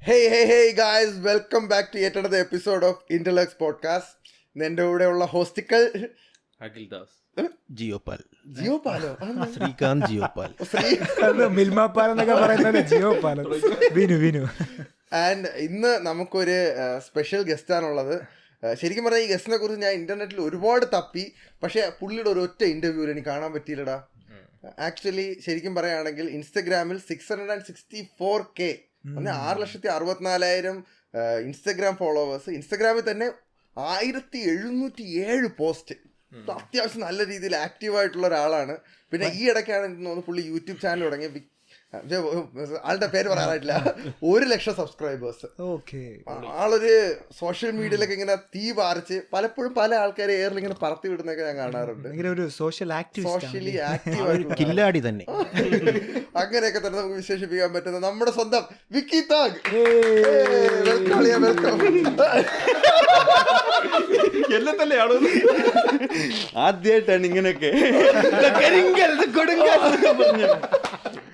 Hey guys, welcome back to yet another episode of Interlux Podcast. എൻ്റെ കൂടെയുള്ള ഹോസ്റ്റിക്കൽ അഖിൽദാസ്, ജിയോപാലോ, ശ്രീകാന്ത് ജിയോപാൽ, മിൽമാപ്പാൽ എന്നൊക്കെ പറയുന്നത് ജിയോപാലോ, വിനു. ആൻഡ് ഇന്ന് നമുക്കൊരു സ്പെഷ്യൽ ഗസ്റ്റാണുള്ളത്. ശരിക്കും പറഞ്ഞാൽ ഈ ഗസ്റ്റിനെ കുറിച്ച് ഞാൻ ഇന്റർനെറ്റിൽ ഒരുപാട് തപ്പി, പക്ഷേ പുള്ളിയുടെ ഒരു ഒറ്റ ഇന്റർവ്യൂവിൽ എനിക്ക് കാണാൻ പറ്റിയില്ലടാ. ആക്ച്വലി ശരിക്കും പറയുകയാണെങ്കിൽ ഇൻസ്റ്റഗ്രാമിൽ 664K 6,64,000 ഇൻസ്റ്റഗ്രാം ഫോളോവേഴ്സ്, ഇൻസ്റ്റഗ്രാമിൽ തന്നെ 1707 പോസ്റ്റ്. അത്യാവശ്യം നല്ല രീതിയിൽ ആക്റ്റീവായിട്ടുള്ള ഒരാളാണ്. പിന്നെ ഈ ഇടയ്ക്കാണ് എനിക്ക് തോന്നുന്നു പുള്ളി യൂട്യൂബ് ചാനൽ തുടങ്ങി. ആളുടെ പേര് പറയാനായിട്ടില്ല. 100,000 സബ്സ്ക്രൈബേഴ്സ്. ആളൊരു സോഷ്യൽ മീഡിയയിലൊക്കെ ഇങ്ങനെ തീ പാറിച്ച് പലപ്പോഴും പല ആൾക്കാരെ എയറിൽ ഇങ്ങനെ പറത്തി വിടുന്നൊക്കെ ഞാൻ കാണാറുണ്ട്. സോഷ്യലി ആക്റ്റീവ് കില്ലാടി തന്നെ. അങ്ങനെയൊക്കെ തന്നെ നമുക്ക് വിശേഷിപ്പിക്കാൻ പറ്റുന്ന നമ്മുടെ സ്വന്തം വിക്കി താഗ്. വെൽക്കം. എല്ലാം തന്നെയാണോ? ആദ്യമായിട്ടാണ് ഇങ്ങനെയൊക്കെ.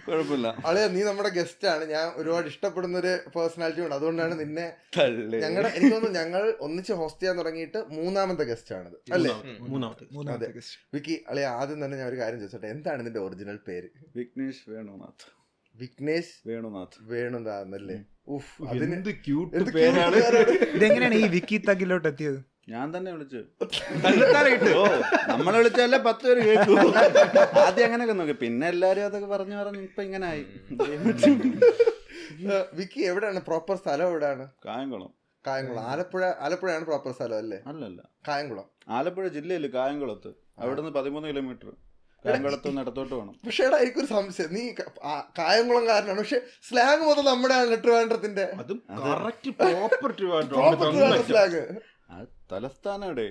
കുഴപ്പമില്ല അളിയ, നീ നമ്മുടെ ഗസ്റ്റ് ആണ്. ഞാൻ ഒരുപാട് ഇഷ്ടപ്പെടുന്ന ഒരു പേഴ്സണാലിറ്റി ഉണ്ട്. അതുകൊണ്ടാണ് നിന്നെ ഞങ്ങളുടെ, എനിക്ക് തോന്നുന്നു ഞങ്ങൾ ഒന്നിച്ച് ഹോസ്റ്റ് ചെയ്യാൻ തുടങ്ങിയിട്ട് 3ാമത്തെ ഗസ്റ്റ് ആണിത് അല്ലേ? മൂന്നാമത്തെ. വിക്കി അളിയ, ആദ്യം തന്നെ ഞാൻ ഒരു കാര്യം ചോദിച്ചോട്ടെ, എന്താണ് നിന്റെ ഒറിജിനൽ പേര്? വിഘ്നേഷ് വേണുനാഥ്. വിഘ്നേഷ് വേണുനാഥ് അല്ലേ? ഇതെങ്ങനെയാണ് ഈ വിക്കി തഗിലോട്ട് എത്തിയത്? ഞാൻ തന്നെ വിളിച്ചു. നമ്മളെ വിളിച്ചാലേ 10 പേര് കേൾക്കൂ. ആദ്യം അങ്ങനെയൊക്കെ നോക്കി, പിന്നെ എല്ലാരും അതൊക്കെ പറഞ്ഞു ഇപ്പൊ ഇങ്ങനെ ആയി. വിക്കി എവിടെയാണ് പ്രോപ്പർ സ്ഥലം? എവിടെയാണ്? കായംകുളം. ആലപ്പുഴയാണ് പ്രോപ്പർ സ്ഥലം അല്ലേ? അല്ലല്ല, കായംകുളം. ആലപ്പുഴ ജില്ലയില് കായംകുളത്ത്. അവിടുന്ന് 13 കിലോമീറ്റർ കായംകുളത്ത് നിന്ന് ഇടത്തോട്ട് വേണം. പക്ഷേ എടാ, എനിക്കൊരു സംശയം, നീ കായംകുളംകാരനാണ്, പക്ഷെ സ്ലാങ് മൊത്തം നമ്മുടെ ട്രിവാൻഡ്രത്തിന്റെ സ്ലാങ്. അത് തലസ്ഥാനം എവിടെ?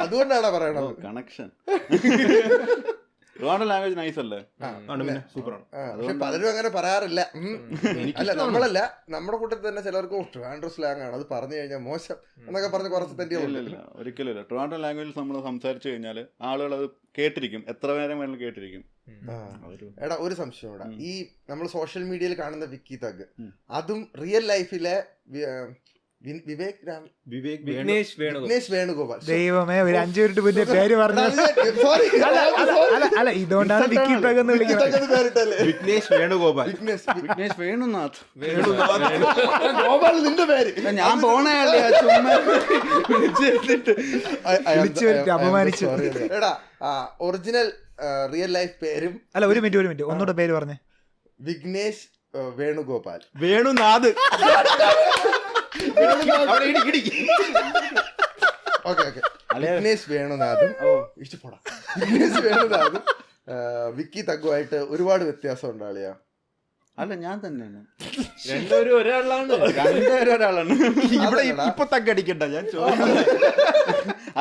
അതുകൊണ്ടാണ് പറയണത്. കണക്ഷൻ. ട്രിവാൻഡ്രം ലാംഗ്വേജ് നൈസ് അല്ലേ? പക്ഷെ പലരും അങ്ങനെ പറയാറില്ല. അല്ല, നമ്മളല്ല, നമ്മുടെ കൂട്ടത്തിൽ തന്നെ ചിലർക്ക് ട്രിവാൻഡ്രം സ്ലാങ് ആണ്, അത് പറഞ്ഞു കഴിഞ്ഞാൽ മോശം എന്നൊക്കെ പറഞ്ഞ് കുറച്ച് തന്നെ. ഇല്ല, ഒരിക്കലും ഇല്ല. ട്രിവാൻഡ്രം ലാംഗ്വേജിൽ നമ്മൾ സംസാരിച്ചു കഴിഞ്ഞാൽ ആളുകൾ അത് കേട്ടിരിക്കും, എത്ര നേരം വേണമെങ്കിലും കേട്ടിരിക്കും. എടാ, ഒരു സംശയം ഇവിടെ, ഈ നമ്മൾ സോഷ്യൽ മീഡിയയിൽ കാണുന്ന വിക്കി തഗ്, അതും റിയൽ ലൈഫിലെ വിഘ്നേഷ് വേണുഗോപാൽ. ദൈവമേ, ഒരു 5 മിനിറ്റ് മുന്നേ പേര് പറഞ്ഞു. അല്ല, ഇതുകൊണ്ടാണ് വിക്കി തഗ് എന്ന് വിളിക്കുന്നത്. വിഘ്നേഷ് വേണുഗോപാൽ. വിഘ്നേഷ് വേണുനാഥ്. ഗോപാൽ നിന്റെ പേര്. ഞാൻ പോണേ അപമാനിച്ചു. എടാ, ഒറിജിനൽ റിയൽ ലൈഫ് പേരും. അല്ല, ഒരു മിനിറ്റ് ഒന്നുകൂടെ പേര് പറഞ്ഞേ. വിഘ്നേഷ് വേണുഗോപാൽ. വേണുനാഥ്. വിഘ്നേഷ് വേണുനാഥും വിഘ്നേഷ് വേണുനാഥും വിക്കി തഗുമായിട്ട് ഒരുപാട് വ്യത്യാസം ഉണ്ട് അളിയാ. അല്ല, ഞാൻ തന്നെയാണ്. രണ്ടുപേരും ഒരാളാണ്. ഇവിടെ ഇപ്പൊ തగ్గടിക്കണ്ട, ഞാൻ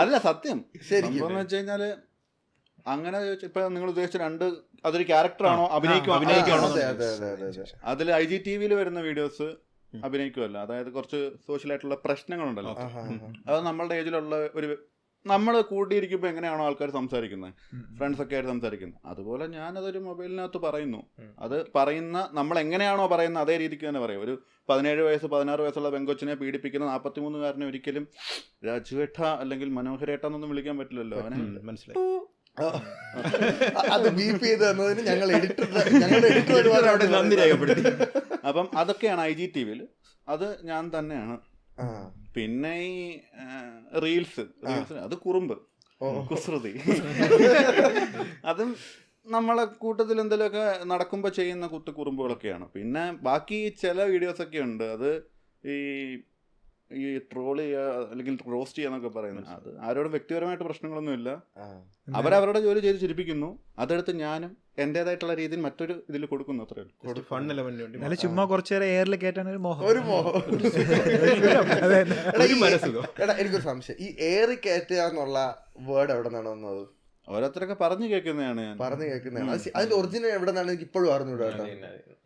അല്ല സത്യം. ശരിക്കും വെച്ച് കഴിഞ്ഞാല് അങ്ങനെ ഇപ്പൊ നിങ്ങൾ ഉദ്ദേശിച്ച അതൊരു ക്യാരക്ടറാണോ അഭിനയിക്കുവാണോ? അതിൽ IGTV വരുന്ന വീഡിയോസ് അഭിനയിക്കുമല്ലോ, അതായത് കുറച്ച് സോഷ്യലായിട്ടുള്ള പ്രശ്നങ്ങളുണ്ടല്ലോ, അത് നമ്മളുടെ ഏജിലുള്ള നമ്മൾ കൂട്ടിയിരിക്കുമ്പോൾ എങ്ങനെയാണോ ആൾക്കാർ സംസാരിക്കുന്നത്, ഫ്രണ്ട്സ് ഒക്കെ ആയിട്ട് സംസാരിക്കുന്നത്, അതുപോലെ ഞാനതൊരു മൊബൈലിനകത്ത് പറയുന്നു. അത് പറയുന്ന നമ്മൾ എങ്ങനെയാണോ പറയുന്നത് അതേ രീതിക്ക് തന്നെ പറയും. ഒരു 17 വയസ്സ് 16 വയസ്സുള്ള പെങ്കൊച്ചിനെ പീഡിപ്പിക്കുന്ന 43-കാരനെ ഒരിക്കലും രാജുവേട്ട അല്ലെങ്കിൽ മനോഹരേട്ട എന്നൊന്നും വിളിക്കാൻ പറ്റില്ലല്ലോ. അവനെ മനസ്സിലായി. അത് ബീപ്പ് ചെയ്ത് തന്നതിന് ഞങ്ങൾ അവിടെ നന്ദി രേഖപ്പെടുത്തി. അപ്പം അതൊക്കെയാണ് IGTV. അത് ഞാൻ തന്നെയാണ്. പിന്നെ ഈ റീൽസ് അത് കുസൃതി. അതും നമ്മളെ കൂട്ടത്തിൽ എന്തെങ്കിലുമൊക്കെ നടക്കുമ്പോൾ ചെയ്യുന്ന കുറുമ്പുകളൊക്കെയാണ്. പിന്നെ ബാക്കി ചില വീഡിയോസൊക്കെ ഉണ്ട്, അത് ഈ ട്രോൾ ചെയ്യുക അല്ലെങ്കിൽ റോസ്റ്റ് ചെയ്യാന്നൊക്കെ പറയുന്നത്. അത് ആരോടും വ്യക്തിപരമായിട്ട് പ്രശ്നങ്ങളൊന്നുമില്ല. അവരവരുടെ ജോലി ചെയ്ത് ചിരിപ്പിക്കുന്നു, അതെടുത്ത് ഞാനും എന്റേതായിട്ടുള്ള രീതിയിൽ മറ്റൊരു ഇതിൽ കൊടുക്കുന്നു. അത്രേ ഉള്ളൂ. ചുമ്മാ കുറച്ചേരം എയറിൽ കേട്ടാണ് ഒരു മോഹം. എനിക്കൊരു സംശയം, ഈ എയറി കയറ്റുക എന്നുള്ള വേർഡ് എവിടെ നിന്നാണ് വന്നത്? ഓരോരുത്തരൊക്കെ പറഞ്ഞു കേൾക്കുന്നതാണ്. അതിന്റെ ഒറിജിനൽ എവിടെ നിന്നാണ് എനിക്ക് ഇപ്പോഴും അറിഞ്ഞൂടാ.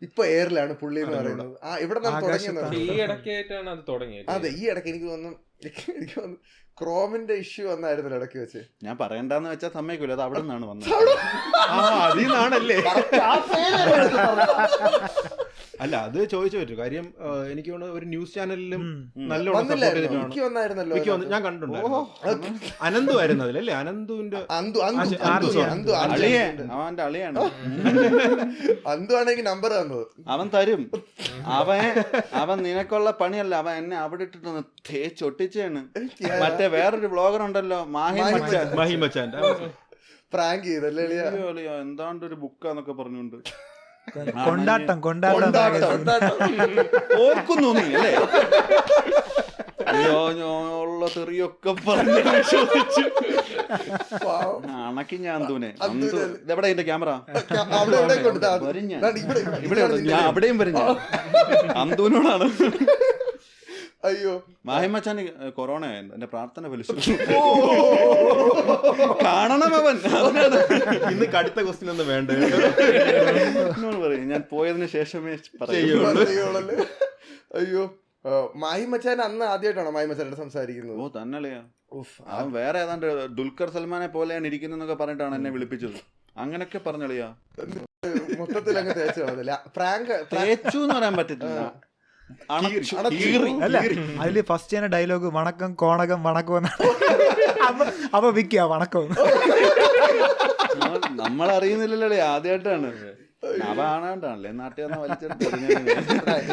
ഇപ്പൊ എയറിലാണ് പുള്ളി എന്ന് പറയുന്നത്. ഇവിടെ തുടങ്ങിയത്. അതെ, ഈ ഇടയ്ക്ക് എനിക്ക് തോന്നുന്നു ക്രോമിന്റെ ഇഷ്യൂ വന്നായിരുന്നു ഇടയ്ക്ക് വെച്ച്. ഞാൻ പറയണ്ടെന്ന് വെച്ചാൽ സമ്മതിക്കൂല, അത് അവിടെ നിന്നാണ് വന്നത്. അല്ല അത് ചോദിച്ചു പറ്റൂ. കാര്യം എനിക്ക് തോന്നുന്നു ഒരു ന്യൂസ് ചാനലിലും നല്ലോണം സപ്പോർട്ട് വന്നില്ലായിരുന്നോ? ചെയ്തിട്ടാണ്. മിക്കി വന്നായിരുന്നല്ലോ മിക്കി വന്ന് ഞാൻ കണ്ടിട്ടുണ്ടായിരുന്നു. അനന്തു ആയിരുന്നു അതിലല്ലേ? അനന്തുവിന്റെ അവന്റെ അളിയാണ്. അന്തു ആണെങ്കിൽ നമ്പർ തന്നത്. അവൻ തരും. അവൻ നിനക്കുള്ള പണിയല്ല, അവൻ എന്നെ അവിടെ ഇട്ടിട്ടൊന്ന് തേച്ചൊട്ടിച്ചാണ്. മറ്റേ വേറൊരു ബ്ലോഗർ ഉണ്ടല്ലോ, മഹിമച്ചാന്റെ പ്രാങ്ക് ചെയ്തല്ലേ? എന്താണ്ട് ഒരു ബുക്കാന്നൊക്കെ പറഞ്ഞുകൊണ്ട് കൊണ്ടാട്ടം ഓർക്കുന്നു നീ അല്ലേ? ഉള്ള തെറിയൊക്കെ പറഞ്ഞു ചോദിച്ചു അണക്കി ഞാൻ അന്തുവിനെ. ഇതെവിടെ എന്റെ ക്യാമറ? ഇവിടെ ഞാൻ അവിടെയും വരും. അന്തുവിനോടാണ്. അയ്യോ, മാഹിമച്ചാന് കൊറോണ ആയിരുന്നു. എന്റെ പ്രാർത്ഥന ഫലിച്ചു. കാണണം അവൻ. ഇന്ന് കടുത്ത ക്വസ്റ്റ്യൻ ഒന്നും വേണ്ട. പറയും ഞാൻ പോയതിനു ശേഷമേ ചെയ്യുള്ളൂ. അയ്യോ, മാഹിമച്ചാൻ അന്ന് ആദ്യമായിട്ടാണോ മാഹിമച്ചാനോട് സംസാരിക്കുന്നത്? ഓ തന്നല്ലയാ. അവൻ വേറെ ഏതാണ്ട് ദുൽഖർ സൽമാനെ പോലെയാണ് ഇരിക്കുന്നൊക്കെ പറഞ്ഞിട്ടാണ് എന്നെ വിളിപ്പിച്ചത്. അങ്ങനൊക്കെ പറഞ്ഞളിയാ. മൊത്തത്തിൽ അങ്ങ് തേച്ചു പ്രാങ്ക്. തേച്ചു എന്ന് പറയാൻ പറ്റത്തില്ല. അല്ല, അതില് ഫസ്റ്റ് തന്നെ ഡയലോഗ് വണക്കം കോണകം വണക്കം. അപ്പൊ വിക്കിയ വണക്കം. നമ്മളറിയുന്നില്ലല്ലേ, ആദ്യമായിട്ടാണ്. അവണാണ്ടാണല്ലേ നാട്ടിൽ വന്ന വലിച്ചെടുത്ത്.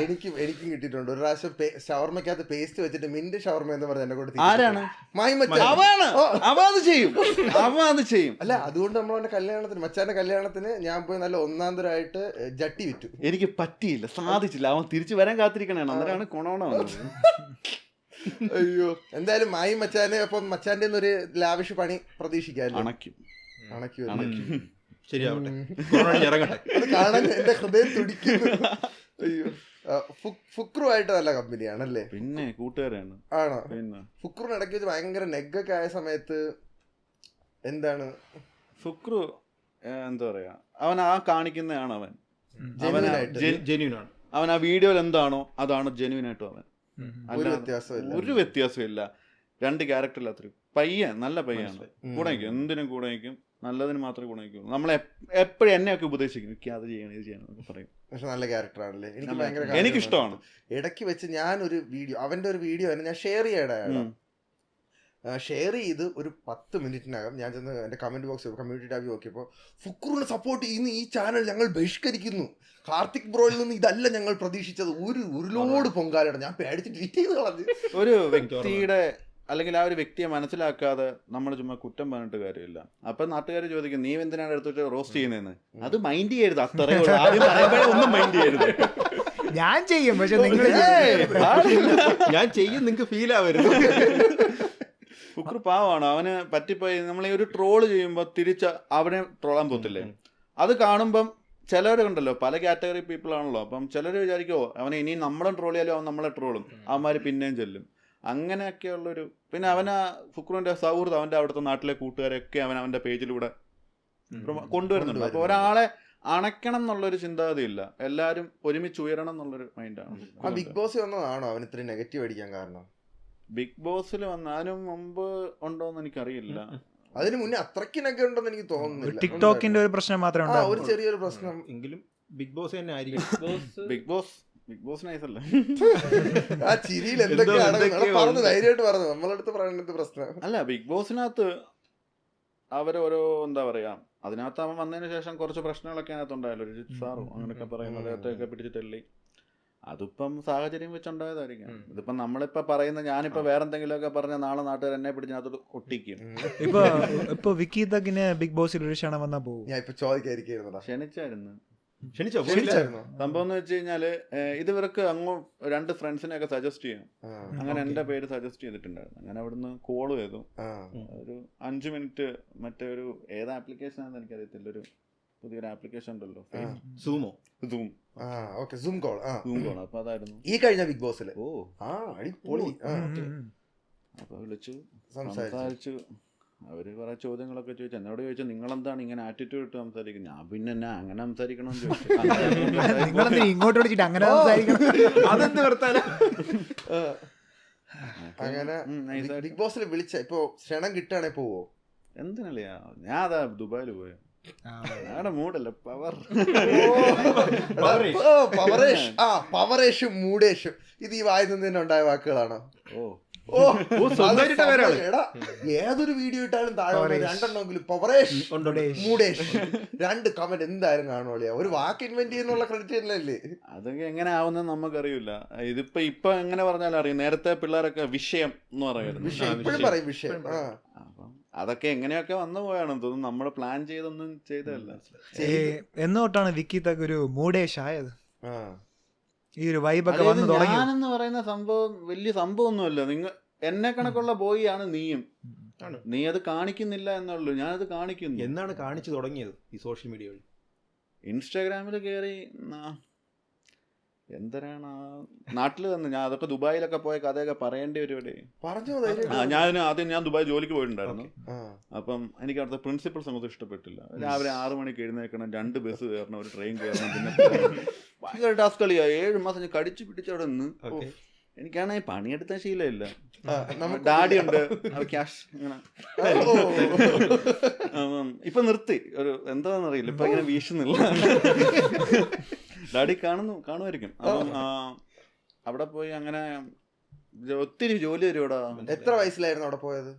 എനിക്കും കിട്ടിയിട്ടുണ്ട് ഒരു പ്രാവശ്യം. ഷവർമക്കകത്ത് പേസ്റ്റ് വെച്ചിട്ട് മിന്റ് ഷവർമ എന്ന് പറഞ്ഞ എന്നെ കൂടെ. ആരാണ്? അവത് ചെയ്യും. അല്ല, അതുകൊണ്ട് നമ്മളവന്റെ കല്യാണത്തിന്, മച്ചാന്റെ കല്യാണത്തിന് ഞാൻ പോയി നല്ല ഒന്നാന്തരമായിട്ട് ജട്ടി വിറ്റു. എനിക്ക് പറ്റിയില്ല, സാധിച്ചില്ല. അവൻ തിരിച്ചു വരാൻ കാത്തിരിക്കണേ. അന്നേരമാണ് കൊണോണ വന്നത്. അയ്യോ, എന്തായാലും മായി മച്ചാനെ അപ്പം മച്ചാന്റെ ഒരു ലാവിഷ് പണി പ്രതീക്ഷിക്കാം. അണക്കും. ശരിയാവട്ടെ, ഇറങ്ങട്ടെ. അത് കാണാൻ എന്റെ ഹൃദയം തുടിക്കുന്നു. അയ്യോ, ഫുക്രുമായിട്ട് നല്ല കമ്പനിയാണല്ലേ? പിന്നെ കൂട്ടുകാരാണ്. ആണോ? പിന്നെ ഫുക്രുന് ഇടയ്ക്ക് വെച്ച് ഭയങ്കര നെഗൊക്കെ ആയ സമയത്ത് എന്താണ് ഫുക്രു എന്താ പറയാ, അവൻ ആ കാണിക്കുന്നതാണ്. അവൻ ജെന്യൂനാണ്. അവൻ ആ വീഡിയോയിൽ എന്താണോ അതാണ് ജെന്യൂനായിട്ടും അവൻ. ഒരു വ്യത്യാസമില്ല. രണ്ട് ക്യാരക്ടർ ഇല്ലാത്തൊരു പയ്യൻ, നല്ല പയ്യാണ്. കൂടെ നിൽക്കും, എന്തിനും കൂടെ നിൽക്കും. നല്ലതിന് മാത്രമേ കൂടെ നിൽക്കുള്ളൂ. നമ്മളെ എപ്പോഴും എന്നെയൊക്കെ ഉപദേശിക്കും, അത് ചെയ്യണം ഇത് ചെയ്യണം എന്നൊക്കെ പറയും. പക്ഷെ നല്ല ക്യാരക്ടറാണല്ലേ? എനിക്കിഷ്ടമാണ്. ഇടയ്ക്ക് വെച്ച് ഞാനൊരു വീഡിയോ, അവന്റെ ഒരു വീഡിയോ ഞാൻ ഷെയർ ചെയ്ത് ഒരു 10 മിനിറ്റിനകം ഞാൻ ചെന്ന് എൻ്റെ കമന്റ് ബോക്സ് കമ്മ്യൂണിറ്റി ടാബിൽ നോക്കിയപ്പോൾ ഫുക്രുവിനെ സപ്പോർട്ട് ചെയ്യുന്ന ഈ ചാനൽ ഞങ്ങൾ ബഹിഷ്കരിക്കുന്നു, കാർത്തിക് ബ്രോയിൽ നിന്ന് ഇതല്ല ഞങ്ങൾ പ്രതീക്ഷിച്ചത്, ഒരു ലോഡ് പൊങ്കാലാണ്. ഞാൻ പേടിച്ച് ട്വീറ്റ് ചെയ്ത് കളഞ്ഞു. ഒരു വ്യക്തിയുടെ അല്ലെങ്കിൽ ആ ഒരു വ്യക്തിയെ മനസ്സിലാക്കാതെ നമ്മൾ ചുമ്മാ കുറ്റം പറഞ്ഞിട്ട് കാര്യമില്ല. അപ്പൊ നാട്ടുകാർ ചോദിക്കും, നീ എന്തിനാണ് എടുത്തിട്ട് റോസ്റ്റ് ചെയ്യുന്നതെന്ന്. അത് മൈൻഡ് ചെയ്യരുത്, അത്രേ ഉള്ളൂ. ആദ്യം പറയുമ്പോഴേ ഒന്നും മൈൻഡ് ചെയ്യരുത്. ഞാൻ ചെയ്യും, പക്ഷെ നിങ്ങൾ ഞാൻ ചെയ്യും, നിങ്ങൾക്ക് ഫീൽ ആവരുത്. ഫുക്രു പാവമാണ്. അവന് പറ്റിപ്പോയി. നമ്മളീ ഒരു ട്രോള് ചെയ്യുമ്പോൾ തിരിച്ച് അവനെ ട്രോളാൻ പോകത്തില്ലേ? അത് കാണുമ്പം ചിലവരുണ്ടല്ലോ, പല കാറ്റഗറി പീപ്പിൾ ആണല്ലോ. അപ്പം ചിലർ വിചാരിക്കുമോ അവനെ ഇനി നമ്മളെ ട്രോൾ ചെയ്യാലും അവൻ നമ്മളെ ട്രോളും, അവന്മാർ പിന്നെയും ചെല്ലും. അങ്ങനെയൊക്കെയുള്ളൊരു. പിന്നെ അവനാ ഫുക്രുവിന്റെ സൗഹൃദം, അവന്റെ അവിടുത്തെ നാട്ടിലെ കൂട്ടുകാരൊക്കെ അവന്റെ പേജിലൂടെ കൊണ്ടുവരുന്നുണ്ട്. അപ്പൊ ഒരാളെ അണയ്ക്കണം എന്നുള്ളൊരു ചിന്താഗതി ഇല്ല, എല്ലാരും ഒരുമിച്ച് ഉയരണം എന്നുള്ളൊരു മൈൻഡാണ്. ബിഗ് ബോസ് വന്നതാണോ അവൻ ഇത്രയും നെഗറ്റീവ് അടിക്കാൻ കാരണം? ബിഗ് ബോസിൽ വന്ന അതിനു മുമ്പ് ഉണ്ടോന്ന് എനിക്കറിയില്ല. അതിന് മുന്നേ അത്രയ്ക്കിനൊക്കെ ഉണ്ടെന്ന് എനിക്ക് തോന്നുന്നില്ല. ടിക്ടോക്കിന്റെ ഒരു പ്രശ്നം മാത്രമേ ഒരു ചെറിയൊരു പ്രശ്നം. എങ്കിലും ബിഗ് ബോസ് തന്നെ ആയിരിക്കും. ബിഗ് ബോസ് നൈസല്ല. ആ ചിരിയിൽ എന്തൊക്കെയാണ് പറഞ്ഞു, ധൈര്യമായിട്ട് പറഞ്ഞു. നമ്മളടുത്ത് പറയുന്നത് പ്രശ്നം അല്ല. ബിഗ് ബോസിനകത്ത് അവരോരോ എന്താ പറയാ, അതിനകത്ത് അവൻ വന്നതിന് ശേഷം കുറച്ച് പ്രശ്നങ്ങളൊക്കെ അതിനകത്ത് ഉണ്ടായല്ലോ. രജിത് സാറും അങ്ങനെയൊക്കെ പറയുന്ന അദ്ദേഹത്തെയൊക്കെ പിടിച്ചിട്ടല്ലേ. അതിപ്പം സാഹചര്യം വെച്ചുണ്ടായതായിരിക്കും. ഇതിപ്പം നമ്മളിപ്പോ പറയുന്ന, ഞാനിപ്പോ വേറെന്തെങ്കിലുമൊക്കെ പറഞ്ഞ നാളെ നാട്ടുകാർ എന്നെ പിടിച്ചതിനകത്ത് ഒട്ടിക്കും. ഇപ്പൊ വിക്കി തക്കിന് ബിഗ് ബോസിൽ ഒരു ക്ഷണം വന്നാ പോകും. ഞാൻ ഇപ്പൊ ചോദിക്കാതിരിക്കുന്നു. ക്ഷണിച്ചായിരുന്നു. ക്ഷണിച്ചായിരുന്നു. സംഭവം എന്ന് വെച്ച് കഴിഞ്ഞാല് ഇത് ഇവർക്ക് അങ്ങോ 2 ഫ്രണ്ട്സിനെ ഒക്കെ സജസ്റ്റ് ചെയ്യാം. അങ്ങനെ എന്റെ പേര് സജസ്റ്റ് ചെയ്തിട്ടുണ്ടായിരുന്നു. അങ്ങനെ അവിടുന്ന് കോൾ ചെയ്തു. ഒരു 5 മിനിറ്റ് മറ്റേ ഒരു ഏത് ആപ്ലിക്കേഷൻ ആണെന്ന് എനിക്കറിയത്തില്ല, ഒരു പുതിയൊരു ആപ്ലിക്കേഷൻ ഉണ്ടല്ലോ, സൂം. അപ്പൊ അതായിരുന്നു ഈ കഴിഞ്ഞ ബിഗ് ബോസിൽ. അടിപൊളി. അപ്പൊ വിളിച്ചു സംസാരിച്ചു. അവര് കുറെ ചോദ്യങ്ങളൊക്കെ ചോദിച്ചു. എന്നോട് ചോദിച്ചു, നിങ്ങളെന്താണ് ഇങ്ങനെ ആറ്റിറ്റ്യൂഡ് ഇട്ട് സംസാരിക്കുന്നത്? ഞാൻ പിന്നെ എന്നാ അങ്ങനെ സംസാരിക്കണമെന്ന് ചോദിച്ചു. ഇങ്ങോട്ട് വിളിച്ചിട്ട് അങ്ങനെ അതെന്ത് വർത്താനം. അങ്ങനെ ബിഗ് ബോസിൽ വിളിച്ച ഇപ്പൊ ക്ഷണം കിട്ടുകയാണെ പോവോ? എന്തിനല്ലയാ, ഞാൻ അതാ ദുബായിൽ പോയ. ഞങ്ങളുടെ മൂഡല്ല പവർ. പവറേഷ്, പവറേഷും മൂടേഷും ഇത് ഈ വായിൽ നിന്ന് തന്നെ ഉണ്ടായ വാക്കുകളാണോ? ഓ സ്വന്തമായിട്ട് പേരാണ്. എടാ ഏതൊരു വീഡിയോ ഇട്ടാലും താഴെ രണ്ടെണ്ണമെങ്കിലും പവറേഷ് മൂടേഷ് 2 കമന്റ് എന്തായാലും കാണുവോളിയാ. ഒരു വാക്ക് ഇൻവെന്റ് ചെയ്യുന്നുള്ള ക്രെഡിറ്റ് അല്ലേ? അതൊക്കെ എങ്ങനെ ആവുന്നത് നമുക്കറിയില്ല. ഇപ്പൊ എങ്ങനെ പറഞ്ഞാലും അറിയാം. നേരത്തെ പിള്ളേരൊക്കെ വിഷയം എന്ന് പറയുന്നത് ഇപ്പോഴും പറയും വിഷയം. അപ്പം അതൊക്കെ എങ്ങനെയൊക്കെ വന്നു പോയാണെന്ന് തോന്നുന്നു. നമ്മൾ പ്ലാൻ ചെയ്തൊന്നും ചെയ്തതല്ല. എന്നോട്ടാണ് വിക്കി തഗ് ഒരു മൂടേഷ് ആയത്? ഈ ഒരു വൈബൊക്കെ വന്ന് തുടങ്ങി. ഞാനെന്ന് പറയുന്ന സംഭവം വലിയ സംഭവമൊന്നുമല്ല. നിങ്ങൾ എന്നെ കണക്കുള്ള ബോയ് ആണ് നീയും. നീ അത് കാണിക്കുന്നില്ല എന്നുള്ളൂ. ഞാനത് കാണിക്കുന്നു. എന്നാണ് കാണിച്ചു തുടങ്ങിയത് ഈ സോഷ്യൽ മീഡിയ വഴി? ഇൻസ്റ്റാഗ്രാമിൽ കയറി എന്തരാണ് നാട്ടിൽ വന്ന് ഞാൻ അതൊക്കെ ദുബായിലൊക്കെ പോയ കഥയൊക്കെ പറയേണ്ടി വരും. ഞാൻ ദുബായ് ജോലിക്ക് പോയിട്ടുണ്ടായിരുന്നു. അപ്പം എനിക്ക് അവിടുത്തെ പ്രിൻസിപ്പൾസ് അങ്ങോട്ട് ഇഷ്ടപ്പെട്ടില്ല. രാവിലെ 6 മണിക്ക് എഴുന്നേക്കണം, 2 ബസ് കയറണം, ഒരു ട്രെയിൻ കയറണം, പിന്നെ ഭയങ്കര ടാസ്ക് കളിയാ. 7 മാസം ഞാൻ കടിച്ചു പിടിച്ച് അവിടെ നിന്ന്. എനിക്കാണെങ്കിൽ പണിയെടുത്ത ശീലമില്ല. ഡാഡി ഉണ്ട്, ക്യാഷ് ഇങ്ങനെ. ഇപ്പൊ നിർത്തി. ഒരു എന്താണെന്നറിയില്ല, ഇപ്പൊ ഇങ്ങനെ വീശുന്നില്ല. ഡാഡി കാണുമായിരിക്കും. അപ്പം അവിടെ പോയി അങ്ങനെ ഒത്തിരി ജോലി തരുവാടാ. എത്ര വയസ്സിലായിരുന്നു അവിടെ പോയത്?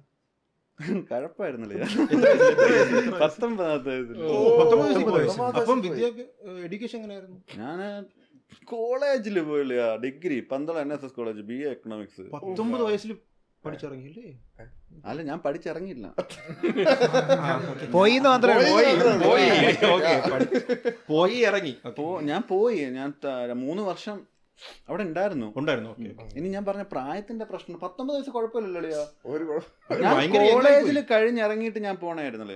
കഴപ്പായിരുന്നല്ലേ. 19 എഡ്യൂക്കേഷൻ എങ്ങനെയായിരുന്നു? ഞാന് കോളേജിൽ പോയില്ല. Degree Pandalam NSS college, BA economics. 19 വയസ്സിൽ പഠിച്ചിറങ്ങിയില്ലേ? അല്ല, ഞാൻ പഠിച്ചിറങ്ങിയില്ല. പോയി ഇറങ്ങി. ഞാൻ 3 വർഷം അവിടെ ഉണ്ടായിരുന്നു. ഇനി ഞാൻ പറഞ്ഞ പ്രായത്തിന്റെ പ്രശ്നം. 19 വയസ്സ് കുഴപ്പമില്ലല്ലോ. ഞാൻ കോളേജിൽ കഴിഞ്ഞിറങ്ങിയിട്ട് ഞാൻ പോണായിരുന്നല്ലോ.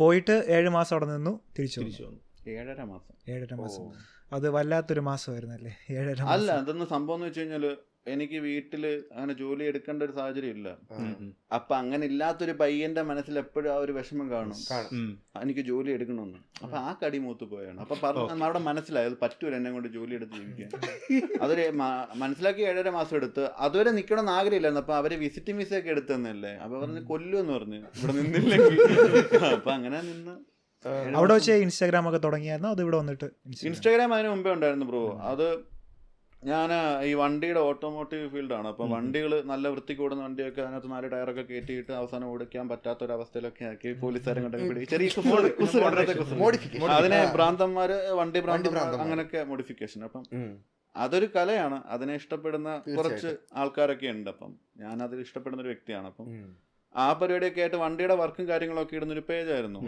പോയിട്ട് 7 മാസം അവിടെ നിന്നു, തിരിച്ചു വന്നു. 7.5 മാസം. അത് വല്ലാത്തൊരു മാസമായിരുന്നല്ലേ 7.5 മാസം. അല്ല, അതൊന്ന് സംഭവം എന്ന് വെച്ച് കഴിഞ്ഞാല് എനിക്ക് വീട്ടില് അങ്ങനെ ജോലി എടുക്കേണ്ട ഒരു സാഹചര്യം ഇല്ല. അപ്പൊ അങ്ങനെ ഇല്ലാത്തൊരു പയ്യന്റെ മനസ്സിൽ എപ്പോഴും ആ ഒരു വിഷമം കാണും, എനിക്ക് ജോലി എടുക്കണമെന്ന്. അപ്പൊ ആ കടി മൂത്ത് പോയാണ്. അപ്പൊ അവിടെ മനസ്സിലായത് പറ്റൂല എന്നെ കൊണ്ട് ജോലി എടുത്ത് ജീവിക്കാൻ. അതൊരു മനസ്സിലാക്കി 7.5 മാസം എടുത്ത്. അതുവരെ നിൽക്കണമെന്ന് ആഗ്രഹമില്ലായിരുന്നു. അപ്പൊ അവര് വിസിറ്റിംഗ് വിസ ഒക്കെ എടുത്തന്നല്ലേ. അപ്പൊ പറഞ്ഞ് കൊല്ലുമെന്ന് പറഞ്ഞു ഇവിടെ നിന്നില്ലെങ്കിൽ. അപ്പൊ അങ്ങനെ നിന്ന് അവിടെ വെച്ച് ഇൻസ്റ്റാഗ്രാം ഒക്കെ തുടങ്ങിയായിരുന്നു? അത് ഇവിടെ വന്നിട്ട്? ഇൻസ്റ്റാഗ്രാം അതിന് മുമ്പേ ഉണ്ടായിരുന്നു ബ്രോ. അത് ഞാൻ ഈ വണ്ടിയുടെ ഓട്ടോമോട്ടീവ് ഫീൽഡാണ്. അപ്പോൾ വണ്ടികൾ നല്ല വൃത്തിക്ക് ഓടുന്ന വണ്ടിയൊക്കെ അതിനകത്ത് 4 ടയറൊക്കെ കയറ്റിയിട്ട് അവസാനം ഓടിക്കാൻ പറ്റാത്തൊരവസ്ഥയിലൊക്കെ ആക്കി പോലീസുകാരും കണ്ടൊക്കെ ചെറിയ അതിനെ ഭ്രാന്തന്മാര്, വണ്ടി ഭ്രാന്തന്മാർ, അങ്ങനെയൊക്കെ മോഡിഫിക്കേഷൻ. അപ്പം അതൊരു കലയാണ്. അതിനെ ഇഷ്ടപ്പെടുന്ന കുറച്ച് ആൾക്കാരൊക്കെ ഉണ്ട്. അപ്പം ഞാൻ അതിൽ ഇഷ്ടപ്പെടുന്ന ഒരു വ്യക്തിയാണ്. അപ്പം ആ പരിപാടിയൊക്കെ ആയിട്ട് വണ്ടിയുടെ വർക്കും കാര്യങ്ങളൊക്കെ ഇടുന്നൊരു പേജായിരുന്നു.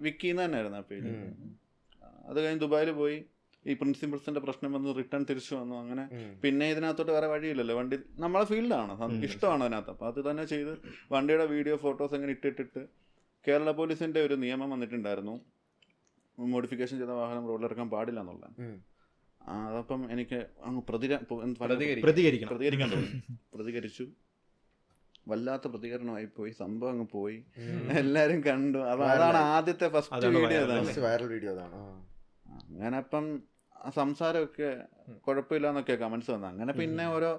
വിക്കിന്ന് തന്നെയായിരുന്നു ആ പേജ്. അത് കഴിഞ്ഞ് ദുബായിൽ പോയി. ഈ പ്രിൻസിപ്പൾസിന്റെ പ്രശ്നം വന്ന് റിട്ടേൺ തിരിച്ചു വന്നു. അങ്ങനെ പിന്നെ ഇതിനകത്തോട്ട് വേറെ വഴിയില്ലല്ലോ. വണ്ടി നമ്മളെ ഫീൽഡാണ്, ഇഷ്ടമാണ് അതിനകത്ത്. അപ്പം അത് തന്നെ ചെയ്ത് വണ്ടിയുടെ വീഡിയോ ഫോട്ടോസ് അങ്ങനെ ഇട്ടിട്ട് കേരള പോലീസിന്റെ ഒരു നിയമം വന്നിട്ടുണ്ടായിരുന്നു, മോഡിഫിക്കേഷൻ ചെയ്ത വാഹനം റോഡിലിറക്കാൻ പാടില്ല എന്നുള്ള. അതപ്പം എനിക്ക് അങ്ങ് പ്രതികരിക്കാൻ തോന്നി. പ്രതികരിച്ചു. വല്ലാത്ത പ്രതികരണമായി പോയി. സംഭവം അങ്ങ് പോയി, എല്ലാരും കണ്ടു. അപ്പൊ അതാണ് ആദ്യത്തെ ഫസ്റ്റ് വീഡിയോ. അങ്ങനെ അപ്പം സംസാരമൊക്കെ കുഴപ്പമില്ല എന്നൊക്കെ കമന്റ്സ് വന്നു. അങ്ങനെ പിന്നെ ഓരോ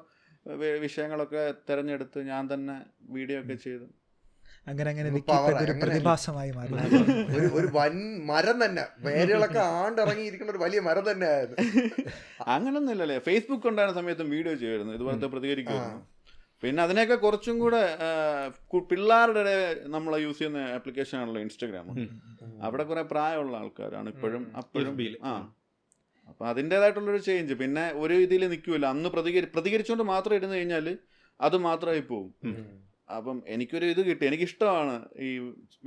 വിഷയങ്ങളൊക്കെ തെരഞ്ഞെടുത്ത് ഞാൻ തന്നെ വീഡിയോ ഒക്കെ ചെയ്തു. അങ്ങനെ പ്രതിഭാസമായി മാറി. ഒരു വൻ മരം തന്നെ, വേരുകളൊക്കെ ആണ്ടിറങ്ങിയിരിക്കുന്ന ഒരു വലിയ മരം തന്നെ ആയത്. അങ്ങനൊന്നും ഇല്ലല്ലേ. ഫേസ്ബുക്ക് ഉണ്ടായിരുന്ന സമയത്തും വീഡിയോ ചെയ്യുമായിരുന്നു, ഇതുപോലത്തെ പ്രതികരിക്കുമായിരുന്നു. പിന്നെ അതിനൊക്കെ കുറച്ചും കൂടെ പിള്ളേരുടെ നമ്മൾ യൂസ് ചെയ്യുന്ന ആപ്ലിക്കേഷൻ ആണല്ലോ ഇൻസ്റ്റാഗ്രാം. അവിടെ കുറെ പ്രായമുള്ള ആൾക്കാരാണ് ഇപ്പോഴും അപ്പോഴും. അപ്പൊ അതിൻ്റെതായിട്ടുള്ളൊരു ചേഞ്ച്. പിന്നെ ഒരു ഇതിൽ നിൽക്കൂല. അന്ന് പ്രതികരിച്ചുകൊണ്ട് മാത്രം ഇരുന്ന് കഴിഞ്ഞാൽ അത് മാത്രമായി പോവും. അപ്പം എനിക്കൊരു ഇത് കിട്ടി. എനിക്കിഷ്ടമാണ് ഈ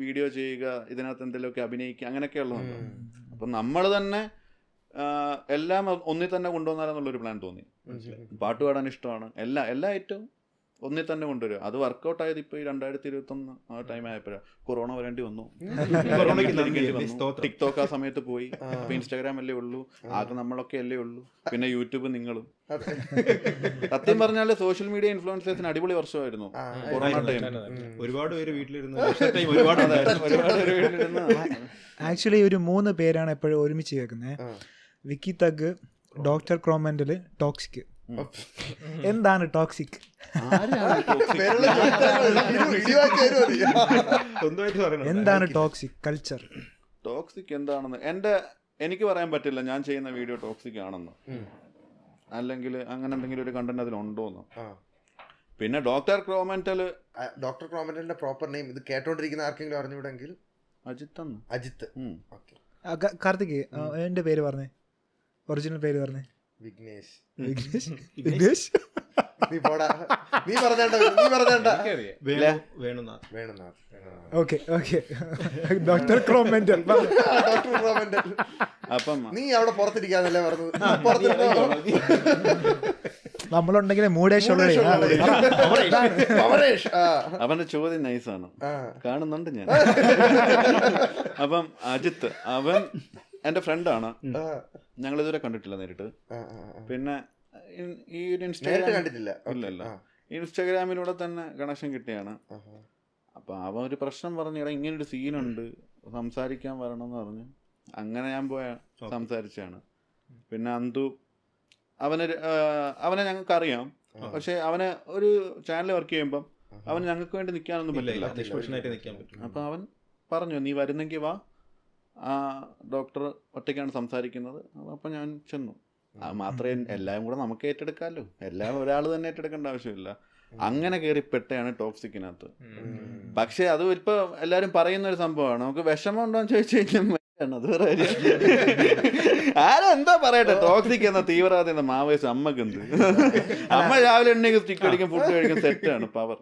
വീഡിയോ ചെയ്യുക, ഇതിനകത്ത് എന്തെങ്കിലുമൊക്കെ അഭിനയിക്കുക, അങ്ങനെയൊക്കെ ഉള്ളതുണ്ട്. അപ്പം നമ്മൾ തന്നെ എല്ലാം ഒന്നിൽ തന്നെ കൊണ്ടുവന്നാലെന്നുള്ളൊരു പ്ലാൻ തോന്നി. പാട്ട് പാടാൻ ഇഷ്ടമാണ്. എല്ലാ ഐറ്റവും ഒന്നിൽ തന്നെ കൊണ്ടുവരും. അത് വർക്കൗട്ട് ആയത് ഇപ്പൊ ഈ 2021 ആ ടൈം ആയപ്പോഴാണ്. കൊറോണ വരേണ്ടി വന്നു. ടിക്ടോക്ക് ആ സമയത്ത് പോയി. ഇപ്പൊ ഇൻസ്റ്റാഗ്രാം അല്ലേ ഉള്ളൂ, ആകെ നമ്മളൊക്കെ അല്ലേ ഉള്ളൂ, പിന്നെ യൂട്യൂബ് നിങ്ങളും. സത്യം പറഞ്ഞാല് സോഷ്യൽ മീഡിയ ഇൻഫ്ലുവൻസേഴ്സിന് അടിപൊളി വർഷമായിരുന്നു കൊറോണ ടൈം. ഒരുപാട് പേര് വീട്ടിലിരുന്ന് ആക്ച്വലി ഒരു 3 പേരാണ് എപ്പോഴും ഒരുമിച്ച് കേൾക്കുന്നത്. വിക്കി തഗ്, ഡോക്ടർ ക്രോമൻഡല്, ടോക്സിക്. എന്താണ് ടോക്സിക്? സ്വന്തമായിട്ട് പറയണം. എന്താണ് ടോക്സിക് കൾച്ചർ? ടോക്സിക് എന്താണെന്ന് എനിക്ക് പറയാൻ പറ്റില്ല ഞാൻ ചെയ്യുന്ന വീഡിയോ ടോക്സിക് ആണെന്ന്, അല്ലെങ്കിൽ അങ്ങനെ എന്തെങ്കിലും ഒരു കണ്ടന്റ് അതിലുണ്ടോന്ന്. പിന്നെ ഡോക്ടർ ക്രോമെന്റലിന്റെ പ്രോപ്പർ നെയിം ഇത് കേട്ടോണ്ടിരിക്കുന്ന ആർക്കെങ്കിലും അറിഞ്ഞുകൂടെങ്കിൽ അജിത്ത്. കാർത്തിക് എന്റെ പേര് പറഞ്ഞേ, ഒറിജിനൽ പേര് പറഞ്ഞേ. വിഘ്നേഷ്. വിഘ്നേഷ് നീ പോടാ, നീ പറഞ്ഞേണ്ട. വേണുനാഥ്. Okay okay. ഡോക്ടർ ക്രോമെന്റൽ. അപ്പം നീ അവിടെ പുറത്തിരിക്കാന്നല്ലേ പറഞ്ഞത്? നമ്മളുണ്ടെങ്കിലേ മൂടേഷ് അവന്റെ ചോദ്യം നൈസാണ്, കാണുന്നുണ്ട് ഞാൻ. അപ്പം അജിത്ത് അവൻ എന്റെ ഫ്രണ്ടാണ്, ഞങ്ങൾ ഇതുവരെ കണ്ടിട്ടില്ല നേരിട്ട്. പിന്നെ ഈ ഒരു ഇൻസ്റ്റാഗ്രാമിലൂടെ തന്നെ കണക്ഷൻ കിട്ടിയാണ്. അപ്പൊ അവൻ ഒരു പ്രശ്നം പറഞ്ഞു, ഇടാ ഇങ്ങനൊരു സീനുണ്ട് സംസാരിക്കാൻ വരണമെന്ന് പറഞ്ഞു. അങ്ങനെ ഞാൻ സംസാരിച്ചാണ്. പിന്നെ അന്തു അവനെ ഞങ്ങൾക്ക് അറിയാം, പക്ഷെ അവന് ഒരു ചാനൽ വർക്ക് ചെയ്യുമ്പം അവന് ഞങ്ങൾക്ക് വേണ്ടി നിൽക്കാനൊന്നും പറ്റില്ല. അപ്പൊ അവൻ പറഞ്ഞു നീ വരുന്നെങ്കിൽ വാ, ഡോക്ടർ ഒറ്റയ്ക്കാണ് സംസാരിക്കുന്നത്. അപ്പം ഞാൻ ചെന്നു. അത് മാത്രമേ എല്ലാം കൂടെ നമുക്ക് ഏറ്റെടുക്കാമല്ലോ, എല്ലാം ഒരാൾ തന്നെ ഏറ്റെടുക്കേണ്ട ആവശ്യമില്ല. അങ്ങനെ കയറിപ്പെട്ടയാണ് ടോക്സിക്കിനകത്ത്. പക്ഷെ അത് ഇപ്പൊ എല്ലാരും പറയുന്ന ഒരു സംഭവമാണ്. നമുക്ക് വിഷമം ഉണ്ടോന്ന് ചോദിച്ചു കഴിഞ്ഞാൽ അത് വേറെ ആരെന്താ പറയട്ടെ, ടോക്സിക് എന്ന തീവ്രവാദി എന്ന മാവേശം അമ്മക്കെന്ത്. അമ്മ രാവിലെ ഉണ്ടെങ്കിൽ സ്റ്റിക്ക് അടിക്കും, ഫുഡ് കഴിക്കും, സെറ്റാണ് പവർ.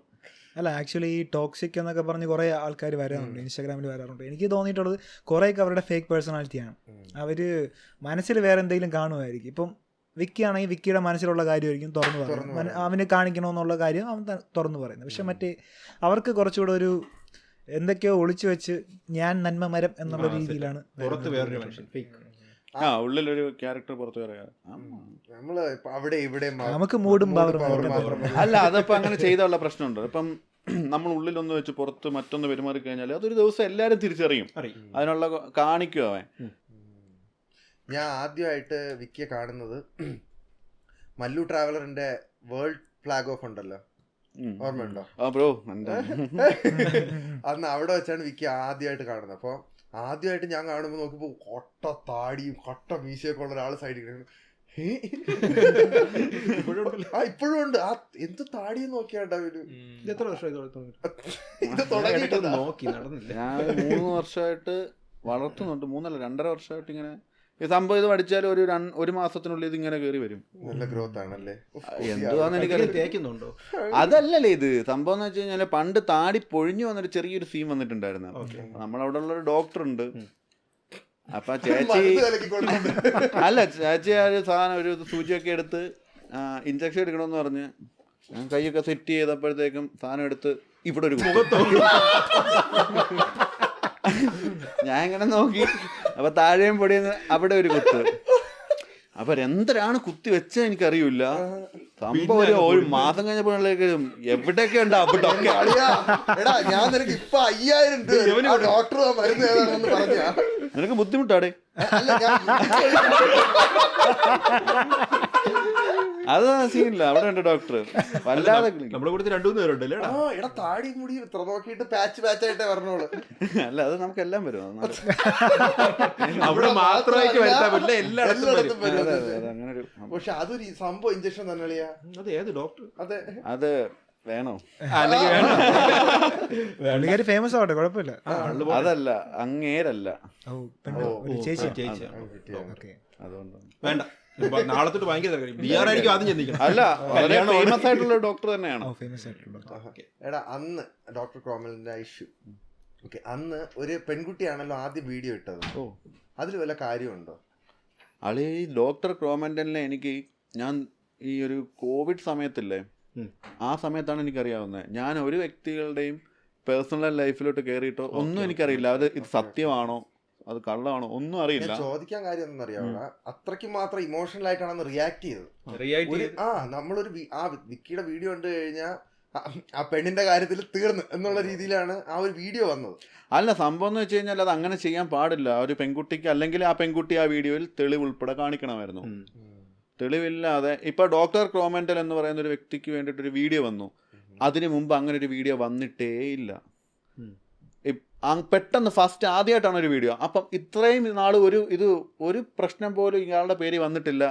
അല്ല ആക്ച്വലി ഈ ടോക്സിക് എന്നൊക്കെ പറഞ്ഞ് കുറേ ആൾക്കാർ വരാറുണ്ട്, ഇൻസ്റ്റാഗ്രാമിൽ വരാറുണ്ട്. എനിക്ക് തോന്നിയിട്ടുള്ളത് കുറേയൊക്കെ അവരുടെ ഫേക്ക് പേഴ്സണാലിറ്റിയാണ്. അവർ മനസ്സിൽ വേറെ എന്തെങ്കിലും കാണുമായിരിക്കും. ഇപ്പം വിക്കി ആണെങ്കിൽ വിക്കിയുടെ മനസ്സിലുള്ള കാര്യമായിരിക്കും തുറന്നു പറയുന്നത്, അവന് കാണിക്കണമെന്നുള്ള കാര്യം അവൻ തുറന്നു പറയുന്നത്. പക്ഷെ മറ്റേ അവർക്ക് കുറച്ചുകൂടെ ഒരു എന്തൊക്കെയോ ഒളിച്ചു വെച്ച് ഞാൻ നന്മ മരം എന്നുള്ള രീതിയിലാണ്. ഉള്ളിലൊരു ക്യാരക്ടർ പുറത്തു പറയാ. നമുക്ക് മൂടും അല്ല, അതപ്പോ അങ്ങനെ ചെയ്തുള്ള പ്രശ്നമുണ്ട്. ഇപ്പം നമ്മൾ ഉള്ളിലൊന്ന് വെച്ച് പുറത്ത് മറ്റൊന്ന് പെരുമാറി കഴിഞ്ഞാൽ അതൊരു ദിവസം എല്ലാരും തിരിച്ചറിയും, അതിനുള്ള കാണിക്കും അവൻ. ഞാൻ ആദ്യമായിട്ട് വിക്കിയെ കാണുന്നത് മല്ലു ട്രാവലറിന്റെ വേൾഡ് ഫ്ലാഗ് ഓഫ് ഉണ്ടല്ലോ, ഓർമ്മയുണ്ടോ? ബ്രോ അന്ന് അവിടെ വെച്ചാണ് വിക്കി ആദ്യമായിട്ട് കാണുന്നത്. അപ്പൊ ആദ്യമായിട്ട് ഞാൻ കാണുമ്പോൾ നോക്കിയപ്പോ കൊട്ട താടിയും കൊട്ട മീശയൊക്കെ ഉള്ള ഒരാൾ സൈഡിൽ ഇപ്പോഴും ഉണ്ട്. ആ എന്ത് താടിയും നോക്കിയാട്ടോ എത്ര വർഷമായി ഇത് തുടങ്ങിയിട്ട് നോക്കി നടന്നില്ല. ഞാൻ 3 വർഷമായിട്ട് വളർത്തുന്നുണ്ട്, 2.5 വർഷമായിട്ട് ഇങ്ങനെ ഈ സംഭവം. ഇത് പഠിച്ചാൽ ഒരു മാസത്തിനുള്ളിൽ ഇത് ഇങ്ങനെ കയറി വരും. നല്ല ഗ്രോത്ത് ആണല്ലേ. എന്തുവാന്ന് എനിക്കറിയാം. അതല്ലല്ലേ ഇത് സംഭവം എന്ന് വെച്ച് കഴിഞ്ഞാൽ പണ്ട് താടി പൊഴിഞ്ഞു വന്നൊരു ചെറിയൊരു സീൻ വന്നിട്ടുണ്ടായിരുന്നു. നമ്മളവിടെ ഉള്ളൊരു ഡോക്ടർ ഉണ്ട്. അപ്പൊ ചേച്ചി ഒരു സാധനം ഒരു സൂചിയൊക്കെ എടുത്ത് ഇഞ്ചക്ഷൻ എടുക്കണമെന്ന് പറഞ്ഞ് ഞാൻ കൈയൊക്കെ സെറ്റ് ചെയ്തപ്പോഴത്തേക്കും സാധനം എടുത്ത് ഇവിടെ ഒരു ഞാൻ ഇങ്ങനെ നോക്കി. അപ്പൊ താഴെയും പൊടിയെന്ന് അവിടെ ഒരു കുത്ത്. അപ്പൊ എന്തിനാണ് കുത്തി വെച്ചത് എനിക്കറിയില്ല. സംഭവം ഒരു മാസം കഴിഞ്ഞപ്പോഴേക്ക് എവിടെയൊക്കെ ഉണ്ട് അവിടെ ഒക്കെ. ഞാൻ നിനക്ക് ഇപ്പൊ 5000 ഡോക്ടർ മരുന്ന് ഏതാണെന്ന് പറഞ്ഞാ നിനക്ക് ബുദ്ധിമുട്ടാടേ. അത് സീനില്ല, അവിടെ ഉണ്ട് ഡോക്ടർ. വല്ലാതെ നമ്മളെ കൂടെ 2-3 പേരുണ്ടല്ലേ. താടി മുടി ഇത്ര നോക്കിയിട്ട് പാച്ച് ആയിട്ടേ പറഞ്ഞോളൂ. അല്ല അത് നമുക്ക് എല്ലാം വരും. അവിടെ മാത്രമായിട്ട് വരുത്താൻ പറ്റില്ല, എല്ലായിടത്തും അങ്ങനെ. പക്ഷെ അതൊരു സംഭവം ഇഞ്ചക്ഷൻ തന്നെയാ. അത് ഏത് ഡോക്ടർ? അത് വേണോ? ഫേമസ് ആവട്ടെ, കുഴപ്പമില്ല. അതല്ല, അങ്ങേരല്ല, അതുകൊണ്ട് വേണ്ട. നാളെ തൊട്ട് ഭയങ്കര ആദ്യം ചിന്തിക്കണം. അല്ല, ഫേമസ് ആയിട്ടുള്ള ഡോക്ടർ തന്നെയാണ്. എടാ അന്ന് ഡോക്ടർ ക്രോമലിന്റെ ഇഷ്യൂ അന്ന് ഒരു പെൺകുട്ടിയാണല്ലോ ആദ്യം വീഡിയോ ഇട്ടത്. അതിൽ വല്ല കാര്യമുണ്ടോ? അളി ഡോക്ടർ ക്രോമന്റലിനെ ഞാൻ ഈ ഒരു കോവിഡ് സമയത്തില്ലേ, ആ സമയത്താണ് എനിക്കറിയാവുന്നത്. ഞാൻ ഒരു വ്യക്തികളുടെയും പേഴ്സണൽ ലൈഫിലോട്ട് കയറിയിട്ടോ ഒന്നും എനിക്കറിയില്ല. അത് ഇത് സത്യമാണോ അത് കള്ളമാണോ ഒന്നും അറിയില്ല. ചോദിക്കാൻ കാര്യം ഒന്നും അറിയാവുന്ന അത്രയ്ക്ക് മാത്രം ഇമോഷണൽ ആയിട്ടാണ് റിയാക്ട് ചെയ്തത്. നമ്മളൊരു വിക്കിയുടെ വീഡിയോ കണ്ടു കഴിഞ്ഞാൽ ആ പെണ്ണിന്റെ കാര്യത്തിൽ തീർന്ന് എന്നുള്ള രീതിയിലാണ് ആ ഒരു വീഡിയോ വന്നത്. അല്ല, സംഭവം എന്ന് വെച്ച് കഴിഞ്ഞാൽ അത് അങ്ങനെ ചെയ്യാൻ പാടില്ല. ഒരു പെൺകുട്ടിക്ക് അല്ലെങ്കിൽ ആ പെൺകുട്ടി ആ വീഡിയോയിൽ തെളിവ് ഉൾപ്പെടെ കാണിക്കണമായിരുന്നു. തെളിവില്ലാതെ ഇപ്പൊ ഡോക്ടർ ക്രോമെന്റൽ എന്ന് പറയുന്ന ഒരു വ്യക്തിക്ക് വേണ്ടിയിട്ടൊരു വീഡിയോ വന്നു. അതിനു മുമ്പ് അങ്ങനെ ഒരു വീഡിയോ വന്നിട്ടേ ഇല്ല. പെട്ടെന്ന് ഫസ്റ്റ് ആദ്യമായിട്ടാണ് ഒരു വീഡിയോ. അപ്പം ഇത്രയും നാൾ ഒരു പ്രശ്നം പോലും ഇയാളുടെ പേര് വന്നിട്ടില്ല.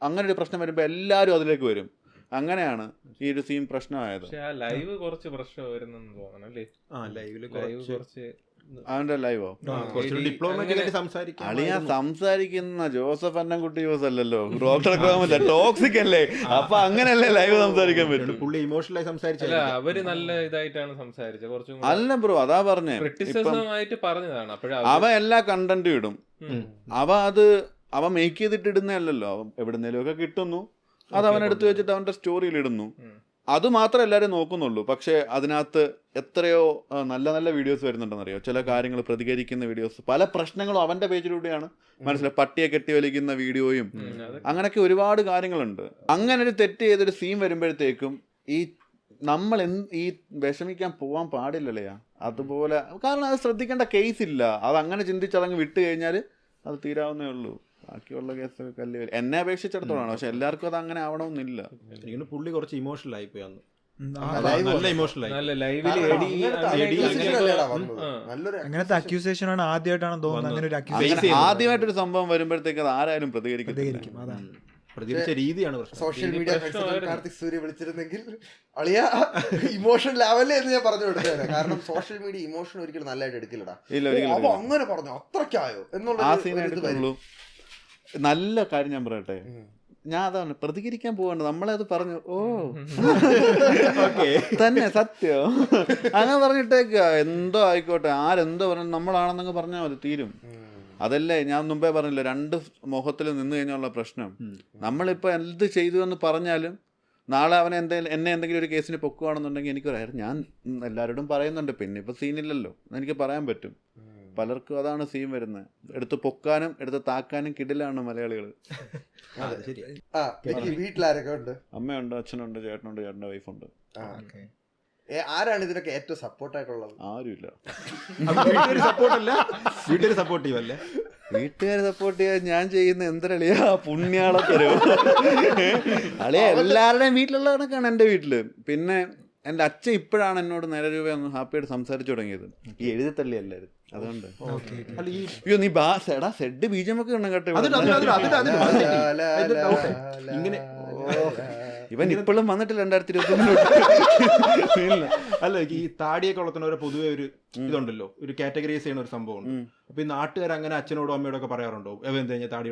അങ്ങനെ ഒരു പ്രശ്നം വരുമ്പോൾ എല്ലാവരും അതിലേക്ക് വരും. അങ്ങനെയാണ് ഈ ഒരു സീൻ പ്രശ്നമായത്. ലൈവ് കുറച്ച് പ്രശ്നം വരുന്നെന്ന് തോന്നണം അല്ലേ? ലൈവില് കുറച്ച് അവന്റെ ലൈവോ അളിയാ സംസാരിക്കുന്ന ജോസഫ് അന്നംകുട്ടി ജോസ് അല്ലല്ലോ, ഡോക്ടർ ക്രോമല്ല, ടോക്സിക് അല്ലേ. അപ്പൊ അങ്ങനെയല്ലേ ലൈവ് സംസാരിക്കാൻ പറ്റും. പുള്ളി ഇമോഷണലായി സംസാരിച്ചല്ല, അവര് നല്ല ഇതായിട്ടാണ് സംസാരിച്ചത്. കുറച്ചും അല്ല ബ്രോ, അതാ പറഞ്ഞേ, ക്രിറ്റിസിസമായിട്ട് പറഞ്ഞതാണ്. അവ എല്ലാ കണ്ടന്റും ഇടും. അവ മേക്ക് ചെയ്തിട്ട് ഇടുന്നല്ലോ. അവൻ എവിടുന്നേലും ഒക്കെ കിട്ടുന്നു, അത് അവൻ എടുത്തു വെച്ചിട്ട് അവന്റെ സ്റ്റോറിയിൽ ഇടുന്നു. അത് മാത്രമേ എല്ലാവരും നോക്കുന്നുള്ളൂ. പക്ഷെ അതിനകത്ത് എത്രയോ നല്ല നല്ല വീഡിയോസ് വരുന്നുണ്ടെന്നറിയോ? ചില കാര്യങ്ങൾ പ്രതികരിക്കുന്ന വീഡിയോസ്, പല പ്രശ്നങ്ങളും അവന്റെ പേജിലൂടെയാണ് മനസ്സിലായി. പട്ടിയെ കെട്ടി വലിക്കുന്ന വീഡിയോയും അങ്ങനെയൊക്കെ ഒരുപാട് കാര്യങ്ങളുണ്ട്. അങ്ങനെ ഒരു തെറ്റ് ചെയ്തൊരു സീൻ വരുമ്പോഴത്തേക്കും നമ്മൾ ഈ വിഷമിക്കാൻ പോവാൻ പാടില്ലല്ലേ അതുപോലെ. കാരണം അത് ശ്രദ്ധിക്കേണ്ട കേസ് ഇല്ല. അത് അങ്ങനെ ചിന്തിച്ചതങ്ങ് വിട്ട് കഴിഞ്ഞാൽ അത് തീരാവുന്നേ ഉള്ളൂ. ബാക്കിയുള്ള കേസൊക്കെ കല്ല് എന്നെ അപേക്ഷിച്ചിടത്തോളാണ്. പക്ഷെ എല്ലാവർക്കും അത് അങ്ങനെ ആവണമെന്നില്ല. എനിക്ക് പുള്ളി കുറച്ച് ഇമോഷണൽ ആയി പോയി അന്ന്. നല്ല ഇമോഷണൽ ആയി. അങ്ങനത്തെ അക്യൂസേഷൻ ആണ് ആദ്യമായിട്ടാണ് തോന്നുന്നത്. അങ്ങനെ ഒരു അക്യൂസേഷൻ ആദ്യമായിട്ടൊരു സംഭവം വരുമ്പോഴത്തേക്ക് അത് ആരായാലും പ്രതികരിക്കും. പ്രതികരിച്ച രീതിയാണ് പ്രശ്നം. സോഷ്യൽ മീഡിയ കാർത്തിക് സൂര്യ വിളിച്ചിരുന്നെങ്കിൽ അളിയ ഇമോഷൻ ലെവലേ എന്ന് ഞാൻ പറഞ്ഞു കൊടുത്തേ. കാരണം സോഷ്യൽ മീഡിയ ഇമോഷൻ ഒരിക്കലും നല്ലതായിട്ട് എടുക്കില്ലടാ. അപ്പൊ അങ്ങനെ പറഞ്ഞു അത്രയ്ക്കായോ എന്നുള്ള നല്ല കാര്യം ഞാൻ പറയട്ടെ. ഞാൻ അതാണ് പ്രതികരിക്കാൻ പോകണ്ട, നമ്മളത് പറഞ്ഞു തന്നെ സത്യം അങ്ങനെ പറഞ്ഞിട്ടേക്ക. എന്തോ ആയിക്കോട്ടെ, ആരെന്തോ പറഞ്ഞു, നമ്മളാണെന്നങ്ങ് പറഞ്ഞാൽ മതി, തീരും. അതല്ലേ ഞാൻ മുമ്പേ പറഞ്ഞില്ല, രണ്ട് മുഖത്തിൽ നിന്ന് കഴിഞ്ഞുള്ള പ്രശ്നം. നമ്മളിപ്പോൾ എന്ത് ചെയ്തു എന്ന് പറഞ്ഞാലും നാളെ അവനെ എന്നെ എന്തെങ്കിലും ഒരു കേസിന് പൊക്കുവാണെന്നുണ്ടെങ്കിൽ എനിക്കൊരായിരുന്നു, ഞാൻ എല്ലാവരോടും പറയുന്നുണ്ട്, പിന്നെ ഇപ്പോൾ സീനില്ലല്ലോ, എനിക്ക് പറയാൻ പറ്റും. പലർക്കും അതാണ് സീൻ വരുന്നത്. എടുത്ത് പൊക്കാനും എടുത്ത് താക്കാനും കിടിലാണ് മലയാളികൾ. വീട്ടിലാരൊക്കെ ഉണ്ട്? അമ്മയുണ്ട്, അച്ഛനുണ്ട്, ചേട്ടനുണ്ട്, ചേട്ടൻ്റെ വൈഫുണ്ട്. ആരാണ് ഇതിനൊക്കെ ഏറ്റവും സപ്പോർട്ടായിട്ടുള്ളത്? ആരുമില്ല. വീട്ടുകാർ സപ്പോർട്ടല്ല, വീട്ടുകാർ സപ്പോർട്ടീവ് അല്ലേ? വീട്ടുകാർ സപ്പോർട്ട് ചെയ്യാൻ ഞാൻ ചെയ്യുന്ന എന്തരളിയാ പുണ്യാളത്തരോ അളിയ. എല്ലാവരുടെയും വീട്ടിലുള്ള കണക്കാണ് എൻ്റെ വീട്ടില്. പിന്നെ എൻ്റെ അച്ഛൻ ഇപ്പോഴാണ് എന്നോട് നേരെ രൂപ ഒന്ന് ഹാപ്പിയായിട്ട് സംസാരിച്ചു തുടങ്ങിയത്. ഈ എഴുതിത്തള്ളി എല്ലാവരും അതുകൊണ്ട്. അയ്യോ നീ എടാ സെഡ് ബീജം ഒക്കെ ഉണ്ണം കേട്ടോ. ഇങ്ങനെ ഇവൻ ഇപ്പോഴും വന്നിട്ടില്ല 2021. അല്ല, ഈ താടിയൊക്കെ വളർത്തുന്നവരെ പൊതുവെ ഒരു ഇതുണ്ടല്ലോ, ഒരു കാറ്റഗറൈസ് ചെയ്യുന്ന ഒരു സംഭവം. അപ്പൊ ഈ നാട്ടുകാർ അങ്ങനെ അച്ഛനോടും അമ്മയോടും ഒക്കെ പറയാറുണ്ടോ എന്താ കഴിഞ്ഞാൽ താടി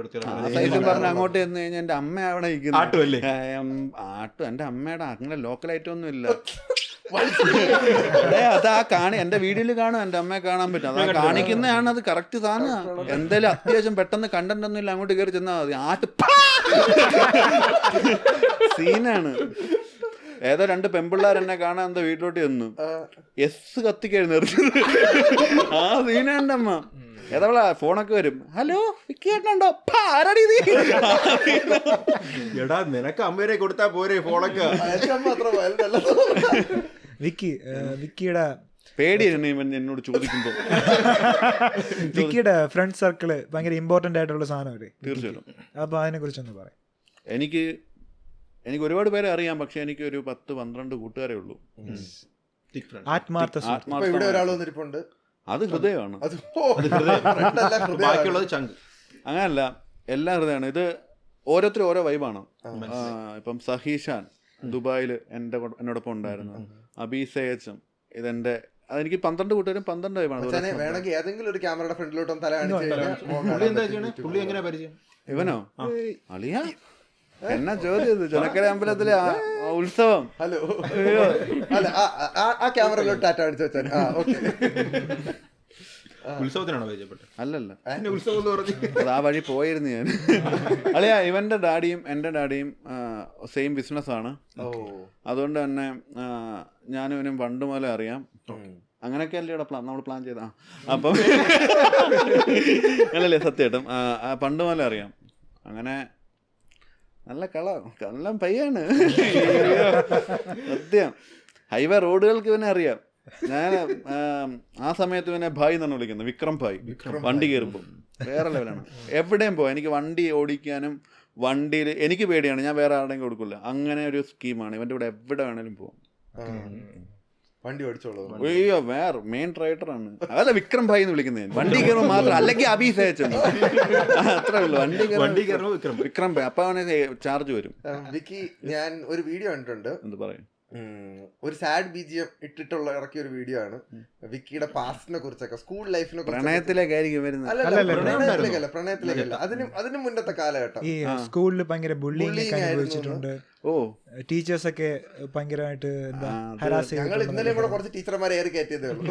പറഞ്ഞ അങ്ങോട്ട് ചെന്ന് കഴിഞ്ഞാൽ എന്റെ അമ്മ അവിടെ ആട്ടുമല്ലേ? ആട്ടും. എന്റെ അമ്മയുടെ അങ്ങനെ ലോക്കലായിട്ടൊന്നും ഇല്ല. അതാ എന്റെ വീഡിയോയിൽ കാണും, എന്റെ അമ്മയെ കാണാൻ പറ്റും. അതാ കാണിക്കുന്നതാണ്, അത് കറക്റ്റ് സാധനം. എന്തായാലും അത്യാവശ്യം പെട്ടെന്ന് കണ്ടന്റ് ഒന്നും ഇല്ല, അങ്ങോട്ട് കയറി ചെന്നാൽ മതി. സീനാണ്. ഏതോ 2 പെമ്പിള്ളേർ എന്നെ കാണാൻ എന്താ വീട്ടിലോട്ട് ചെന്നു, എസ് കത്തിക്കായിരുന്നു എറിഞ്ഞത്. ആ സീനാണ്ട് അമ്മ. ഏതവളാ ഫോണൊക്കെ വരും, ഹലോ വിക്കിയേട്ടനുണ്ടോ? എടാ നിനക്ക് അമ്മേരെ കൊടുത്താ പോരെ ഫോണൊക്കെ. വിക്കിയുടെ പേടിയായിരുന്നു ഇവൻ എന്നോട് ചോദിക്കുമ്പോ. വിക്കിയുടെ ഫ്രണ്ട് സർക്കിള് ഭയങ്കര ഇമ്പോർട്ടന്റ് ആയിട്ടുള്ള സാധനം. തീർച്ചയായിട്ടും. അപ്പൊ അതിനെ കുറിച്ചൊന്ന് പറയാം. എനിക്ക് ഒരുപാട് പേരെ അറിയാം, പക്ഷെ എനിക്ക് ഒരു 10-12 കൂട്ടുകാരേ ഉള്ളൂ. ആത്മാർത്ഥ. ഇവിടെ ഒരാൾ വന്നിരിപ്പുണ്ട്, അത് ഹൃദയമാണ്. ബാക്കിയുള്ളത് ചങ്ക്. അങ്ങനല്ല, എല്ലാ ഹൃദയമാണ്. ഇത് ഓരോരുത്തരും ഓരോ വൈബാണ്. ഇപ്പം സഹീഷാൻ ദുബായിൽ എന്നോടൊപ്പം ഉണ്ടായിരുന്നു. അബീസയച്ചും ഇതെന്റെ അതെനിക്ക് 12 കൂട്ടുകാരും 12 വൈബാണ്. വേണമെങ്കിൽ ഏതെങ്കിലും ഒരു ക്യാമറയുടെ ഫ്രണ്ടിലോട്ടും തല പുള്ളി എങ്ങനെ പരിചയം? ഇവനോ? അളിയാ എന്നാ ചോദ്യം, ചുനക്കര അമ്പലത്തിലെ ഉത്സവം. ഹലോ അല്ല ആ ക്യാമറയിലോട്ട് ടാറ്റ അടിച്ചു വെച്ചാൽ ഉത്സവത്തിനാണോ പരിചയപ്പെട്ടത്? അല്ലല്ല, ഉത്സവം എന്ന് പറഞ്ഞു അത് ആ വഴി പോയിരുന്നു ഞാൻ. അളിയാ ഇവന്റെ ഡാഡിയും എൻ്റെ ഡാഡിയും സെയിം ബിസിനസ്സാണ്. അതുകൊണ്ട് തന്നെ ഞാനും ഇവനും പണ്ട് മുതലേ അറിയാം. അങ്ങനെയൊക്കെ അല്ലേ ഇവിടെ നമ്മൾ പ്ലാൻ ചെയ്താ. അപ്പം അല്ലല്ലേ സത്യമായിട്ടും പണ്ട് മുതലേ അറിയാം. അങ്ങനെ നല്ല കള്ളം പയ്യാണ് സത്യം. ഹൈവേ റോഡുകൾക്ക് ഇവനെ അറിയാം. ഞാൻ ആ സമയത്ത് ഇവനെ ഭായ് എന്നാണ് വിളിക്കുന്നത്, വിക്രം ഭായ്. വണ്ടി കയറുമ്പോൾ വേറെ ലെവലാണ്. എവിടെയും പോവാം, എനിക്ക് വണ്ടി ഓടിക്കാനും വണ്ടിയിൽ എനിക്ക് പേടിയാണ്, ഞാൻ വേറെ ആരുടെയും കൊടുക്കില്ല. അങ്ങനെ ഒരു സ്കീമാണ്. ഇവൻ്റെ കൂടെ എവിടെ വേണേലും പോകും. വണ്ടി ഓടിച്ചോളൂ. അയ്യോ വേറെ മെയിൻ റൈഡറാണ്. അതല്ല വിക്രം ഭായി എന്ന് വിളിക്കുന്നത്. വണ്ടി കയറുമ്പോൾ മാത്രം, അല്ലെങ്കിൽ അഭിഷേചൻ, അത്രേ ഉള്ളൂ. വണ്ടി കയറുമ്പോൾ വിക്രം ഭായി. അപ്പൊ അവന് ചാർജ് വരും. വിക്കി, ഞാൻ ഒരു വീഡിയോ കണ്ടിട്ടുണ്ട്. എന്ത് പറയും, ഒരു സാഡ് ബിജിഎം ഇട്ടിട്ടുള്ള ഇറക്കിയ ഒരു വീഡിയോ ആണ് വിക്കിയുടെ പാസ്റ്റിനെ കുറിച്ചൊക്കെ, സ്കൂൾ ലൈഫിനെ പ്രണയത്തിലേക്കായിരിക്കും വരുന്നത്. അല്ല പ്രണയത്തിലേക്കല്ല, അതിന് മുന്നത്തെ കാലഘട്ടം. ഈ സ്കൂളിൽ ഭയങ്കര ബുള്ളിങ് അനുഭവിച്ചിട്ടുണ്ട്. ടീച്ചേഴ്സ് ഒക്കെ ഭയങ്കരമായിട്ട് എന്താ ഹരാസ് ഞങ്ങൾ ഇന്നലെ കൂടെ കുറച്ച് ടീച്ചർമാരെ ഏറി കയറ്റിയതേ ഉള്ളൂ.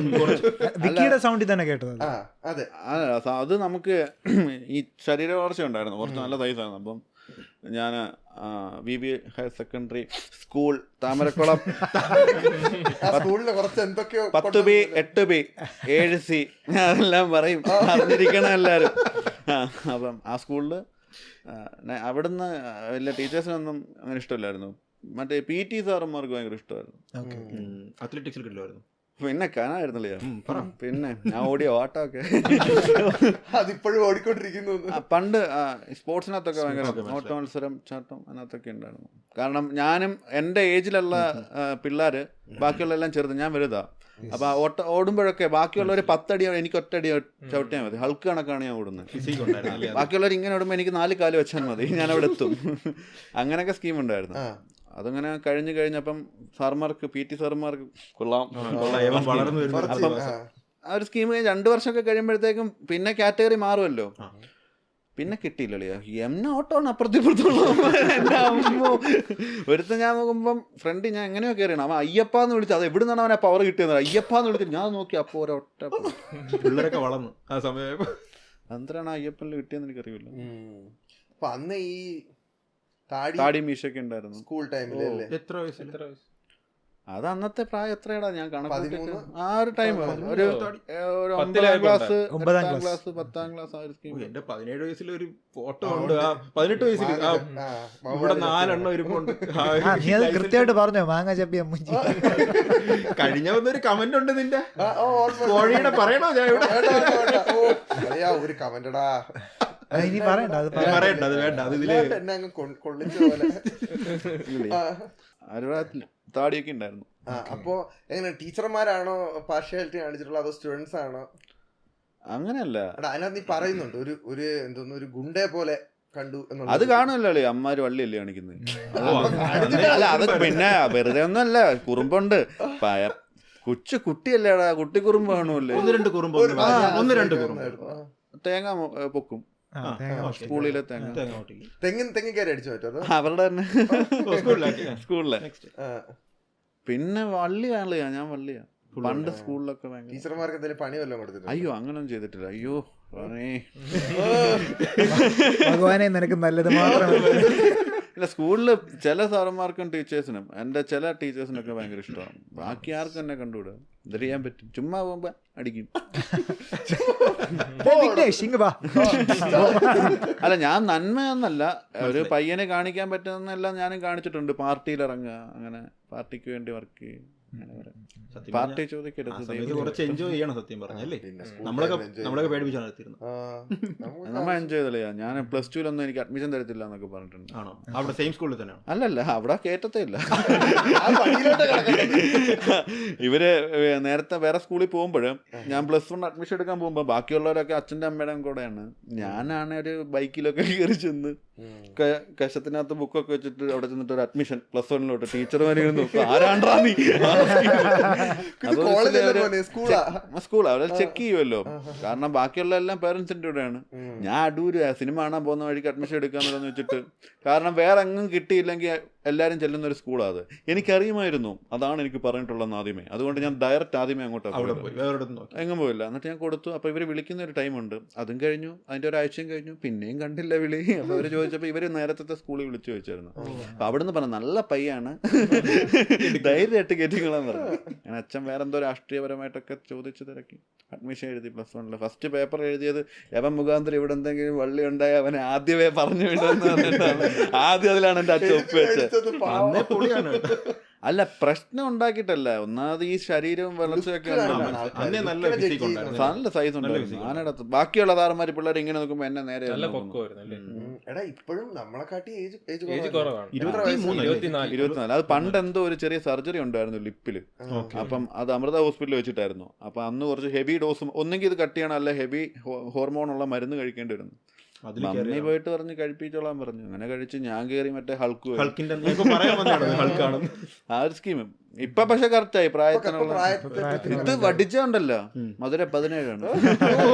വിക്കിയുടെ സൗണ്ടിൽ തന്നെ കേട്ടത്. അതെ, അത് നമുക്ക് ഈ ശരീര വളർച്ച ഉണ്ടായിരുന്നു, കുറച്ച് നല്ല സൈസാണ്. അപ്പം ഞാൻ VB higher secondary school Thamarakkulam സ്കൂളിൽ കുറച്ച് എന്തൊക്കെയോ 10B 8B 7C അതെല്ലാം പറയും, അറിഞ്ഞിരിക്കണം എല്ലാവരും. അപ്പം ആ സ്കൂളിൽ അവിടുന്ന് വലിയ ടീച്ചേഴ്സിനൊന്നും അങ്ങനെ ഇഷ്ടമില്ലായിരുന്നു. മറ്റേ PT സാറന്മാർക്ക് ഭയങ്കര ഇഷ്ടമായിരുന്നു. അത്ലറ്റിക്സിൽ കിട്ടില്ലായിരുന്നു. പിന്നെ കാണാമായിരുന്നില്ലേ, പിന്നെ ഞാൻ ഓടിയ ഓട്ടമൊക്കെ അതിപ്പോഴും ഓടിക്കൊണ്ടിരിക്കുന്നു. പണ്ട് സ്പോർട്സിനകത്തൊക്കെ ഭയങ്കര ഓട്ട മത്സരം, ചാട്ടം, അതിനകത്തൊക്കെ ഉണ്ടായിരുന്നു. കാരണം ഞാനും എൻ്റെ ഏജിലുള്ള പിള്ളേർ, ബാക്കിയുള്ള എല്ലാം ചെറുത്, ഞാൻ വലുതാ. അപ്പൊ ഓടുമ്പോഴൊക്കെ ബാക്കിയുള്ളവർ 10 അടിയോ എനിക്ക് 1 അടിയോ ചവിട്ടിയാൽ മതി. ഹൾക്ക് കണക്കാണ് ഞാൻ ഓടുന്നത്. ബാക്കിയുള്ളവർ ഇങ്ങനെ ഓടുമ്പോൾ എനിക്ക് 4 കാല് വെച്ചാൽ മതി, ഞാൻ അവിടെ എത്തും. അങ്ങനെയൊക്കെ സ്കീം ഉണ്ടായിരുന്നു. അതങ്ങനെ കഴിഞ്ഞപ്പം സാർമാർക്ക്, PT സാർമാർക്ക് കൊള്ളാം. അപ്പം ആ ഒരു സ്കീം കഴിഞ്ഞ് 2 വർഷമൊക്കെ കഴിയുമ്പോഴത്തേക്കും പിന്നെ കാറ്റഗറി മാറുമല്ലോ. പിന്നെ കിട്ടിയില്ലല്ലോ, എന്നെ ഓട്ടമാണ് അപ്പുറത്തിപ്പുറത്തുള്ള. എൻ്റെ അമ്മോ, ഒരുത്തം ഞാൻ നോക്കുമ്പം ഫ്രണ്ട് ഞാൻ എങ്ങനെയോ കയറിയാണ്, അവൻ അയ്യപ്പാന്ന് വിളിച്ചു. അത് എവിടെ നിന്നാണ് അവനെ പവർ കിട്ടിയെന്ന്, അയ്യപ്പാന്ന് വിളിച്ചിട്ട് ഞാൻ നോക്കി, അപ്പോൾ ഒരൊറ്റ പിള്ളേരൊക്കെ വളർന്നു ആ സമയം. എന്തിനാണ് അയ്യപ്പനിൽ കിട്ടിയെന്ന് എനിക്കറിയില്ല. അപ്പൊ അന്ന് ഈ താടി മീശൊക്കെ ഉണ്ടായിരുന്നു സ്കൂൾ ടൈമിലല്ലേ? എത്ര വയസ്സ്? അത് അന്നത്തെ പ്രായം എത്രയാടാ, ഞാൻ കണക്ക് 13 ആ ഒരു ടൈം, ഒരു 9ാം ക്ലാസ് 10ാം ക്ലാസ് ആ ഒരു സ്കീം. എന്റെ 17 വയസ്സിൽ ഒരു ഫോട്ടോ ഉണ്ട്, 18 വയസ്സിൽ ഇവിടെ 4 എണ്ണം ഇരിപ്പുണ്ട്. കൃത്യമായിട്ട് പറഞ്ഞോ, മാങ്ങ ചപ്പിയ മുഞ്ചി. കഴിഞ്ഞ വന്നൊരു കമന്റ് ഉണ്ട് നിന്റെ കോഴിയുടെ, പറയണോ ഞാൻ ഇവിടെ? ഒരു കമന്റടാ, ഇനി പറയണ്ട, അത് പറയണ്ട, അത് വേണ്ട. അത് ഇതില് എന്നെ അങ്ങ് കൊള്ളിച്ച പോലെ താടിയൊക്കെ ഉണ്ടായിരുന്നു. അപ്പോ എങ്ങനെ ടീച്ചർമാരാണോ പാർഷ്യാലിറ്റി കാണിച്ചിട്ടുള്ളത്, അതോ സ്റ്റുഡൻസ് ആണോ? അങ്ങനെയല്ല, അതിനകത്ത് നീ പറയുന്നുണ്ട് ഒരു എന്തോന്നു ഒരു ഗുണ്ടേ പോലെ കണ്ടു എന്നുള്ളത്. അത് കാണുമല്ലോ, അമ്മമാര് വള്ളിയല്ലേ കാണിക്കുന്നത്. അല്ല അത് പിന്നെ വെറുതെ ഒന്നുമല്ല, കുറുമ്പുണ്ട്. കുട്ടിയല്ലേടാ, കുട്ടി കുറുമ്പ് കാണുമല്ലേ. 1-2 കുറുമ്പ്, 1-2 കുറുമ്പ്. തേങ്ങ പൊക്കും സ്കൂളിലെ തെങ്ങിൻ കയറി അടിച്ചു പറ്റോ? അവരുടെ തന്നെ സ്കൂളിലെ. പിന്നെ വള്ളിയാണല്ലോ, ഞാൻ വള്ളിയാ പണ്ട് സ്കൂളിലൊക്കെ. ടീച്ചർമാർക്ക് എന്തെങ്കിലും പണി വല്ലതും കൊടുത്തിട്ട്? അയ്യോ അങ്ങനൊന്നും ചെയ്തിട്ടില്ല. അയ്യോ ഭഗവാനെ, നിനക്ക് നല്ലത് മാത്രമേ. ഇല്ല, സ്കൂളിൽ ചില സാറന്മാർക്കും ടീച്ചേഴ്സിനും, എൻ്റെ ചില ടീച്ചേഴ്സിനൊക്കെ ഭയങ്കര ഇഷ്ടമാണ്. ബാക്കി ആർക്കും എന്നെ കണ്ടുകൂടാ. എന്ത് ചെയ്യാൻ പറ്റും, ചുമ്മാ പോകുമ്പോ അടിക്കും. അല്ല, ഞാൻ നന്മയൊന്നല്ല, ഒരു പയ്യനെ കാണിക്കാൻ പറ്റുന്നതെല്ലാം ഞാനും കാണിച്ചിട്ടുണ്ട്. പാർട്ടിയിൽ ഇറങ്ങുക, അങ്ങനെ പാർട്ടിക്ക് വേണ്ടി വർക്ക് ചെയ്യും. പാർട്ടി ചോദിക്കരുത്, കുറച്ച് എൻജോയ് ചെയ്യണം. സത്യം പറഞ്ഞല്ലേ, നമ്മളൊക്കെ പേടിപ്പിച്ചു നടത്തിയിരുന്നു. നമ്മൾ എൻജോയ് ചെയ്തല്ലേ. ഞാൻ +2 എനിക്ക് അഡ്മിഷൻ തരത്തില്ല എന്നൊക്കെ പറഞ്ഞിട്ടുണ്ട്. ആണോ? അവിടെ സെയിം സ്കൂളിൽ തന്നെയാണ്? അല്ലല്ല, അവിടെ കേറ്റത്തേ ഇല്ല. ഇവര് നേരത്തെ വേറെ സ്കൂളിൽ പോകുമ്പോൾ ഞാൻ +1 അഡ്മിഷൻ എടുക്കാൻ പോകുമ്പോൾ ബാക്കിയുള്ളവരൊക്കെ അച്ഛൻ്റെ അമ്മയുടെയും കൂടെയാണ്. ഞാനാണ് ഒരു ബൈക്കിലൊക്കെ കയറി ചെന്ന് കശത്തിനകത്ത് ബുക്കൊക്കെ വെച്ചിട്ട് അവിടെ ചെന്നിട്ട് ഒരു അഡ്മിഷൻ +1 ടീച്ചർമാരെ നോക്കും, ആരാണ്ടാ നീ. സ്കൂൾ അവരെ ചെക്ക് ചെയ്യുമല്ലോ, കാരണം ബാക്കിയുള്ള എല്ലാം പേരൻസിന്റെ കൂടെയാണ്. ഞാൻ അടൂര് സിനിമ കാണാൻ പോകുന്ന വഴിക്ക് അഡ്മിഷൻ എടുക്കാന്നുള്ളതെന്ന് വെച്ചിട്ട്, കാരണം വേറെ എങ്ങും കിട്ടിയില്ലെങ്കിൽ എല്ലാവരും ചെല്ലുന്ന ഒരു സ്കൂളാണ് അത്. എനിക്കറിയുമായിരുന്നു, അതാണ് എനിക്ക് പറഞ്ഞിട്ടുള്ളതെന്ന് ആദ്യമേ. അതുകൊണ്ട് ഞാൻ ഡയറക്റ്റ് ആദ്യമേ അങ്ങോട്ടാണ് എങ്ങും പോയില്ല. എന്നിട്ട് ഞാൻ കൊടുത്തു. അപ്പോൾ ഇവർ വിളിക്കുന്ന ഒരു ടൈമുണ്ട്, അതും കഴിഞ്ഞു. അതിൻ്റെ ഒരാഴ്ചയും കഴിഞ്ഞു, പിന്നെയും കണ്ടില്ല വിളി. അപ്പോൾ അവർ ചോദിച്ചപ്പോൾ ഇവർ നേരത്തെ സ്കൂളിൽ വിളിച്ചു ചോദിച്ചായിരുന്നു. അപ്പോൾ അവിടെ നിന്ന് പറഞ്ഞു, നല്ല പയ്യാണ്, ധൈര്യമായിട്ട് കയറ്റിക്കളാന്ന് പറഞ്ഞു. ഞാൻ അച്ഛൻ വേറെന്തോ രാഷ്ട്രീയപരമായിട്ടൊക്കെ ചോദിച്ചു തിരക്കി അഡ്മിഷൻ എഴുതി. +1 ഫസ്റ്റ് പേപ്പർ എഴുതിയത് എവൻ മുഖാന്തരം ഇവിടെ എന്തെങ്കിലും വള്ളി ഉണ്ടായി അവനെ ആദ്യമേ പറഞ്ഞു വിടുമെന്ന് പറഞ്ഞിട്ടാണ്. ആദ്യം അതിലാണ് എൻ്റെ അച്ഛൻ ഒപ്പ് വെച്ചത്. അല്ല പ്രശ്നം ഉണ്ടാക്കിയിട്ടല്ല, ഒന്നാമത് ഈ ശരീരവും വളർച്ചയൊക്കെ അന്നേ നല്ല ഫിസിക് ഉണ്ടായിരുന്നു. നല്ല സൈസ് ഉണ്ടായിരുന്നു. ഞാനടത്ത് ബാക്കിയുള്ള താരന്മാർ പിള്ളേർ ഇങ്ങനെ നോക്കുമ്പോ എന്നെ നേരെ നല്ല പൊക്കമായിരുന്നു അല്ലേ? എടാ ഇപ്പോഴും നമ്മളെക്കാട്ടി ഏജ് ഏജ് കുറവാണ്. 24. അത് പണ്ട് എന്തോ ഒരു ചെറിയ സർജറി ഉണ്ടായിരുന്നു ലിപ്പില്. അപ്പം അത് അമൃത ഹോസ്പിറ്റലിൽ വെച്ചിട്ടായിരുന്നു. അപ്പൊ അന്ന് കുറച്ച് ഹെവി ഡോസ്, ഒന്നെങ്കിൽ ഇത് കട്ട് ചെയ്യണം, അല്ല ഹെവി ഹോർമോണുള്ള മരുന്ന് കഴിക്കേണ്ടി വരുന്നു. മമ്മി പോയിട്ട് പറഞ്ഞ് കഴിപ്പിച്ചോളാൻ പറഞ്ഞു. അങ്ങനെ കഴിച്ച് ഞാൻ കയറി മറ്റേ ഹൾക്കിന്റെ പറയാൻ വന്നതാണ് ഹൾക്കാണ് ആ ഒരു സ്കീമും. ഇപ്പൊ പക്ഷെ കറക്റ്റായി പ്രായത്തിനുള്ള. ഇത് വടിച്ചുണ്ടല്ലോ മധുര 17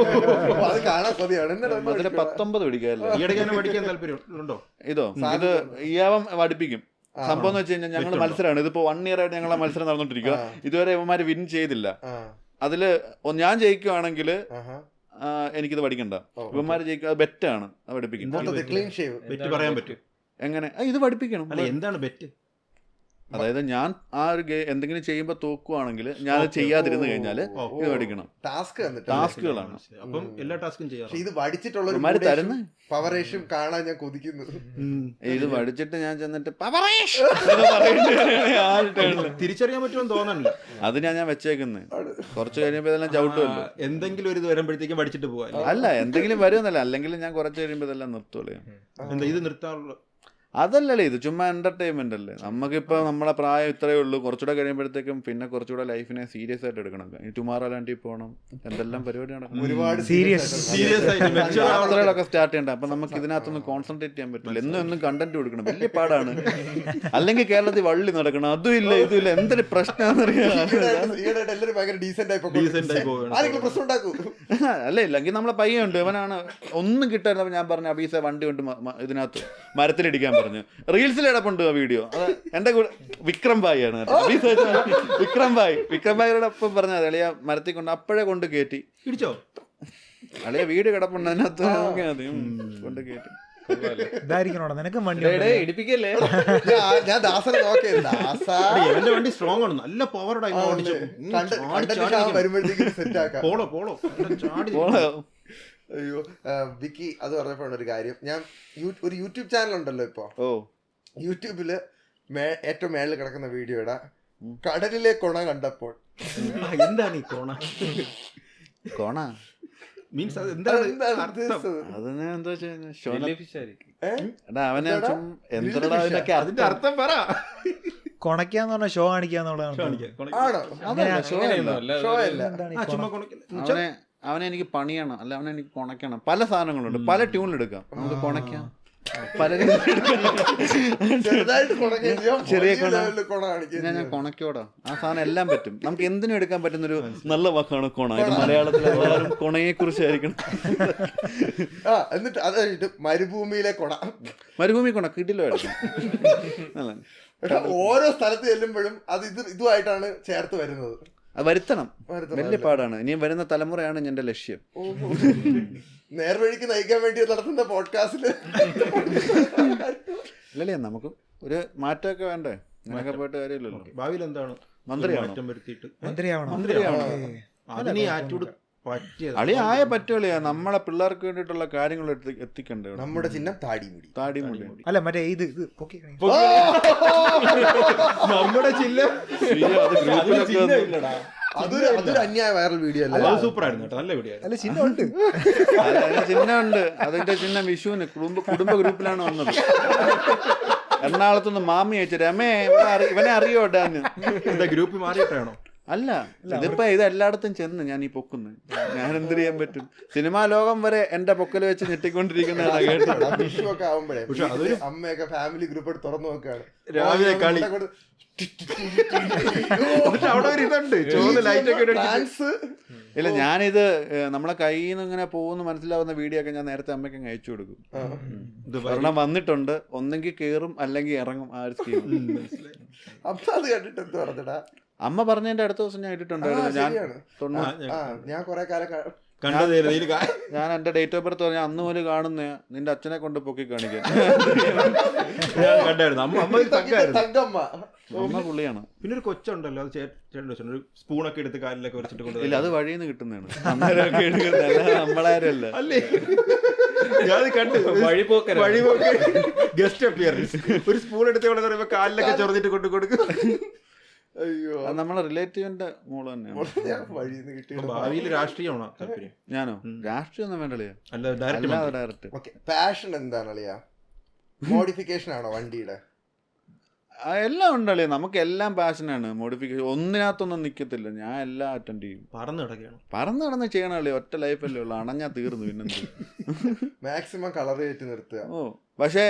അത് കാണാൻ കൊതിയാണ്. മധുര 19 പിടിക്കാറില്ല. ഈയിടയ്ക്ക് പഠിക്കാൻ താല്പര്യം ഉണ്ടോ? ഇത് ഇയാവം വടിപ്പിക്കും. സംഭവം എന്ന് വെച്ച് കഴിഞ്ഞാൽ ഞങ്ങൾ മത്സരമാണ്. ഇതിപ്പോ 1 year ആയിട്ട് ഞങ്ങളെ മത്സരം നടന്നുകൊണ്ടിരിക്കുക. ഇതുവരെ ഇവന്മാര് വിൻ ചെയ്തില്ല. അതില് ഞാൻ ജയിക്കുവാണെങ്കിൽ എനിക്കിത് പഠിക്കണ്ട. ഇവന്മാര് ജയിക്കുക അത് ബെറ്റാണ്. അത് പഠിപ്പിക്കും. പറയാൻ പറ്റും എങ്ങനെ ഇത് പഠിപ്പിക്കണം. അല്ല എന്താണ് ബെറ്റ്? അതായത് ഞാൻ ആ ഒരു എന്തെങ്കിലും ചെയ്യുമ്പോ തോക്കുവാണെങ്കിൽ ഞാൻ അത് ചെയ്യാതിരുന്നു കഴിഞ്ഞാല് ഇത് പഠിക്കണം. ടാസ്കുകളാണ്. അപ്പം എല്ലാ ടാസ്കും ചെയ്യാം. ഇത് പഠിച്ചിട്ടുള്ള തരുന്ന പവറേഷും കാണാൻ ഞാൻ കൊതിക്കുന്നു. ഇത് പഠിച്ചിട്ട് ഞാൻ ചെന്നിട്ട് തിരിച്ചറിയാൻ പറ്റുമെന്ന് തോന്നണില്ല. അതിനാ ഞാൻ വെച്ചേക്കുന്നത്. കുറച്ച് കഴിയുമ്പോ ഇതെല്ലാം ചവിട്ടുമല്ലോ. എന്തെങ്കിലും ഒരു ഇത് വരുമ്പോഴത്തേക്കും പഠിച്ചിട്ട് പോവാ. അല്ല എന്തെങ്കിലും വരുമെന്നല്ല, അല്ലെങ്കിൽ ഞാൻ കുറച്ച് കഴിയുമ്പോ ഇതെല്ലാം നിർത്തുള്ളൂ. എന്താ ഇത് നിർത്താറുള്ള? അതല്ലല്ലേ, ഇത് ചുമ്മാ എന്റർടൈൻമെന്റ് അല്ലേ. നമുക്കിപ്പോ നമ്മളെ പ്രായം ഇത്രയേ ഉള്ളൂ. കുറച്ചുകൂടെ കഴിയുമ്പോഴത്തേക്കും പിന്നെ കുറച്ചുകൂടെ ലൈഫിനെ സീരിയസ് ആയിട്ട് എടുക്കണം. ടുമാറോ ലാൻഡിൽ പോകണം, എന്തെല്ലാം പരിപാടി നടക്കണം. ഒരുപാട് യാത്രകളൊക്കെ സ്റ്റാർട്ട് ചെയ്യണ്ട. അപ്പൊ നമുക്ക് ഇതിനകത്തൊന്നും കോൺസെൻട്രേറ്റ് ചെയ്യാൻ പറ്റില്ല. എന്നും കണ്ടന്റ് കൊടുക്കണം, വലിയ പാടാണ്. അല്ലെങ്കിൽ കേരളത്തിൽ വള്ളി നടക്കണം, അതും ഇല്ല ഇതും ഇല്ല. എന്തൊരു പ്രശ്നമാണെന്നറിയാം. അല്ല ഇല്ലെങ്കിൽ നമ്മളെ പയ്യുണ്ട്, ഇവനാണ് ഒന്നും കിട്ടാൻ. ഞാൻ പറഞ്ഞ അബീസ വണ്ടി കൊണ്ട് ഇതിനകത്ത് മരത്തിലിടിക്കാൻ പറഞ്ഞു. റീൽസിൽ കിടപ്പുണ്ട് ആ വീഡിയോ. അത് എന്റെ കൂടെ വിക്രം ഭായി ആണ്. വിക്രം ഭായിയോടൊപ്പം പറഞ്ഞ അളിയ മരത്തിൽ കൊണ്ട് അപ്പോഴേ കൊണ്ട് കയറ്റി ഇടിച്ചോ. അളിയ വീട് കിടപ്പുണ്ട് അതിനകത്ത് കൊണ്ട് കയറ്റി. നിനക്ക് ഇടിപ്പിക്കല്ലേ? ഞാൻ ദാസനെ നോക്കിയത്. എന്റെ വണ്ടി സ്ട്രോങ് ആണ്, നല്ല പവർ വരുമ്പോഴത്തേക്കും സെറ്റ് ആക്കാം. പോളോ പോളോ അയ്യോ വിക്കി അത് പറഞ്ഞപ്പോഴാണ് ഒരു കാര്യം. ഞാൻ ഒരു യൂട്യൂബ് ചാനൽ ഉണ്ടല്ലോ ഇപ്പൊ. യൂട്യൂബില് ഏറ്റവും മേളിൽ കിടക്കുന്ന വീഡിയോയുടെ കടലിലെ കൊണ കണ്ടപ്പോൾ. എന്താണ് ഈ കോണ? കോണ മീൻസ് എന്താണ്? അതിന്റെ അർത്ഥം പറ. കൊണക്കാന്ന് പറഞ്ഞ ഷോ കാണിക്കാന്നുള്ളതാണ്. അവനെ എനിക്ക് പണിയണം, അല്ല അവനെ എനിക്ക് കൊണക്കണം. പല സാധനങ്ങളുണ്ട്, പല ട്യൂണിലെടുക്കാം. നമുക്ക് കൊണക്കാം, പല ചെറിയ ഞാൻ കൊണക്കോടാ. ആ സാധനം എല്ലാം പറ്റും. നമുക്ക് എന്തിനും എടുക്കാൻ പറ്റുന്നൊരു നല്ല വാക്കാണ് കൊണ. ഇത് മലയാളത്തിൽ എല്ലാവരും കൊണയെ കുറിച്ചായിരിക്കണം. എന്നിട്ട് അത് കഴിഞ്ഞിട്ട് മരുഭൂമിയിലെ കൊണ. മരുഭൂമി കൊണ കിട്ടില്ലോ എടുക്കാം. ഓരോ സ്ഥലത്ത് ചെല്ലുമ്പോഴും അത് ഇതുമായിട്ടാണ് ചേർത്ത് വരുന്നത്. അത് വരുത്തണം, വലിയ പാടാണ്. ഇനിയും വരുന്ന തലമുറയാണ് എന്റെ ലക്ഷ്യം. നേർവഴിക്ക് നയിക്കാൻ വേണ്ടി നടത്തുന്ന പോഡ്കാസ്റ്റില് അല്ലല്ലേ നമുക്ക് ഒരു മാറ്റമൊക്കെ വേണ്ടേ? അങ്ങനെയൊക്കെ പോയിട്ട് കാര്യമില്ലല്ലോ. ഭാവിയിൽ എന്താണ് അളി ആയ പറ്റുകളിയാ. നമ്മളെ പിള്ളേർക്ക് വേണ്ടിയിട്ടുള്ള കാര്യങ്ങൾ എത്തിക്കണ്ടേ. നമ്മുടെ ചിഹ്നം താടിമുടി. അല്ല മറ്റേ ഇത് നമ്മുടെ ചിഹ്നം അതൊരു അന്യായ വൈറൽ വീഡിയോ അല്ല. സൂപ്പർ ആയിരുന്നു കേട്ടോ, നല്ല വീഡിയോ. അല്ല ചിഹ്നമുണ്ട്, ചിഹ്നമുണ്ട്. അതിന്റെ ചിഹ്നം വിഷുവിന് കുടുംബ ഗ്രൂപ്പിലാണ് വന്നത്. എറണാകുളത്തുനിന്ന് മാമി അയച്ചു, രമേ ഇവനെ അറിയോട്ടാന്ന്. എന്താ ഗ്രൂപ്പ് മാറിയിട്ടാണോ? അല്ല, ഇതിപ്പോ ഇത് എല്ലായിടത്തും ചെന്ന് ഞാൻ ഈ പൊക്കുന്നു. ഞാൻ എന്ത് ചെയ്യാൻ പറ്റും? സിനിമാ ലോകം വരെ എന്റെ പൊക്കൽ വെച്ച് ഞെട്ടിക്കൊണ്ടിരിക്കുന്നതാണ് കേട്ടത്. വിഷു ഒക്കെ ആവുമ്പോഴേ അമ്മയൊക്കെ ഫാമിലി ഗ്രൂപ്പ് തുറന്നു നോക്കുകയാണ്. രാവിലെ കളി. ഇല്ല, ഞാനിത് നമ്മളെ കയ്യിൽ നിന്ന് ഇങ്ങനെ പോകുന്ന മനസ്സിലാവുന്ന വീഡിയോ ഒക്കെ ഞാൻ നേരത്തെ അമ്മയ്ക്ക് അങ്ങ് അയച്ചു കൊടുക്കും. ഒരെണ്ണം വന്നിട്ടുണ്ട്, ഒന്നെങ്കിൽ കേറും അല്ലെങ്കിൽ ഇറങ്ങും. ആ ഒരു സ്കീം അമ്മ അത് കണ്ടിട്ട് എന്ത് പറഞ്ഞടാ? അമ്മ പറഞ്ഞതിന്റെ അടുത്ത ദിവസം ഞാൻ ഇട്ടിട്ടുണ്ടായിരുന്നു. ഞാൻ കുറെ കാലം ഞാൻ എന്റെ ഡേറ്റ് ഓഫ് ബർത്ത് പറഞ്ഞാൽ അന്ന് മുതൽ കാണുന്ന നിന്റെ അച്ഛനെ കൊണ്ട് പൊക്കി കാണിക്കാൻ. അമ്മ പുള്ളിയാണ്. പിന്നെ ഒരു കൊച്ചുണ്ടല്ലോ, അത് ചേട്ടൻ ഒരു സ്പൂണൊക്കെ എടുത്ത് കാലിലൊക്കെ വെച്ചിട്ട് കൊണ്ട്. ഇല്ല, അത് വഴിയിൽ നിന്ന് കിട്ടുന്നതാണ്. നമ്മളാരല്ല. അല്ലേ, ഞാൻ കണ്ടു വഴിപോക്ക് ഗസ്റ്റ് അപ്പിയറൻസ്. ഒരു സ്പൂൺ എടുത്ത് കൊണ്ട് പറയുമ്പോ കാലിലൊക്കെ ചൊറഞ്ഞിട്ട് കൊണ്ട് കൊടുക്കും. അയ്യോ അത് നമ്മളെ റിലേറ്റീവിന്റെ മോള് തന്നെയാണ്. ഞാൻ വഴിന്ന് കിട്ടിയ ഭാവിയിൽ രാഷ്ട്രീയമാണോ താല്പര്യം? ഞാനോ രാഷ്ട്രീയം ഒന്നും വേണ്ടല്ലേ, അല്ല ഡയറക്റ്റ് അല്ലാതെ ഡയറക്റ്റ്. ഓക്കെ പാഷൻ എന്താണ് അളിയാ? മോഡിഫിക്കേഷൻ ആണോ വണ്ടിയുടെ? എല്ലാം ഉണ്ടല്ലേ, നമുക്ക് എല്ലാം പാഷനാണ്. മോഡിഫിക്കേഷൻ ഒന്നിനകത്തൊന്നും നിൽക്കത്തില്ല, ഞാൻ എല്ലാം അറ്റൻഡ് ചെയ്യും. പറന്ന് കിടക്കുകയാണ്. പറന്ന് നടന്ന് ചെയ്യണല്ലേ, ഒറ്റ ലൈഫല്ലേ ഉള്ളു, അണഞ്ഞാ തീർന്നു പിന്നെന്ത്. മാക്സിമം കളർ കയറ്റി നിർത്തുക. ഓ പക്ഷേ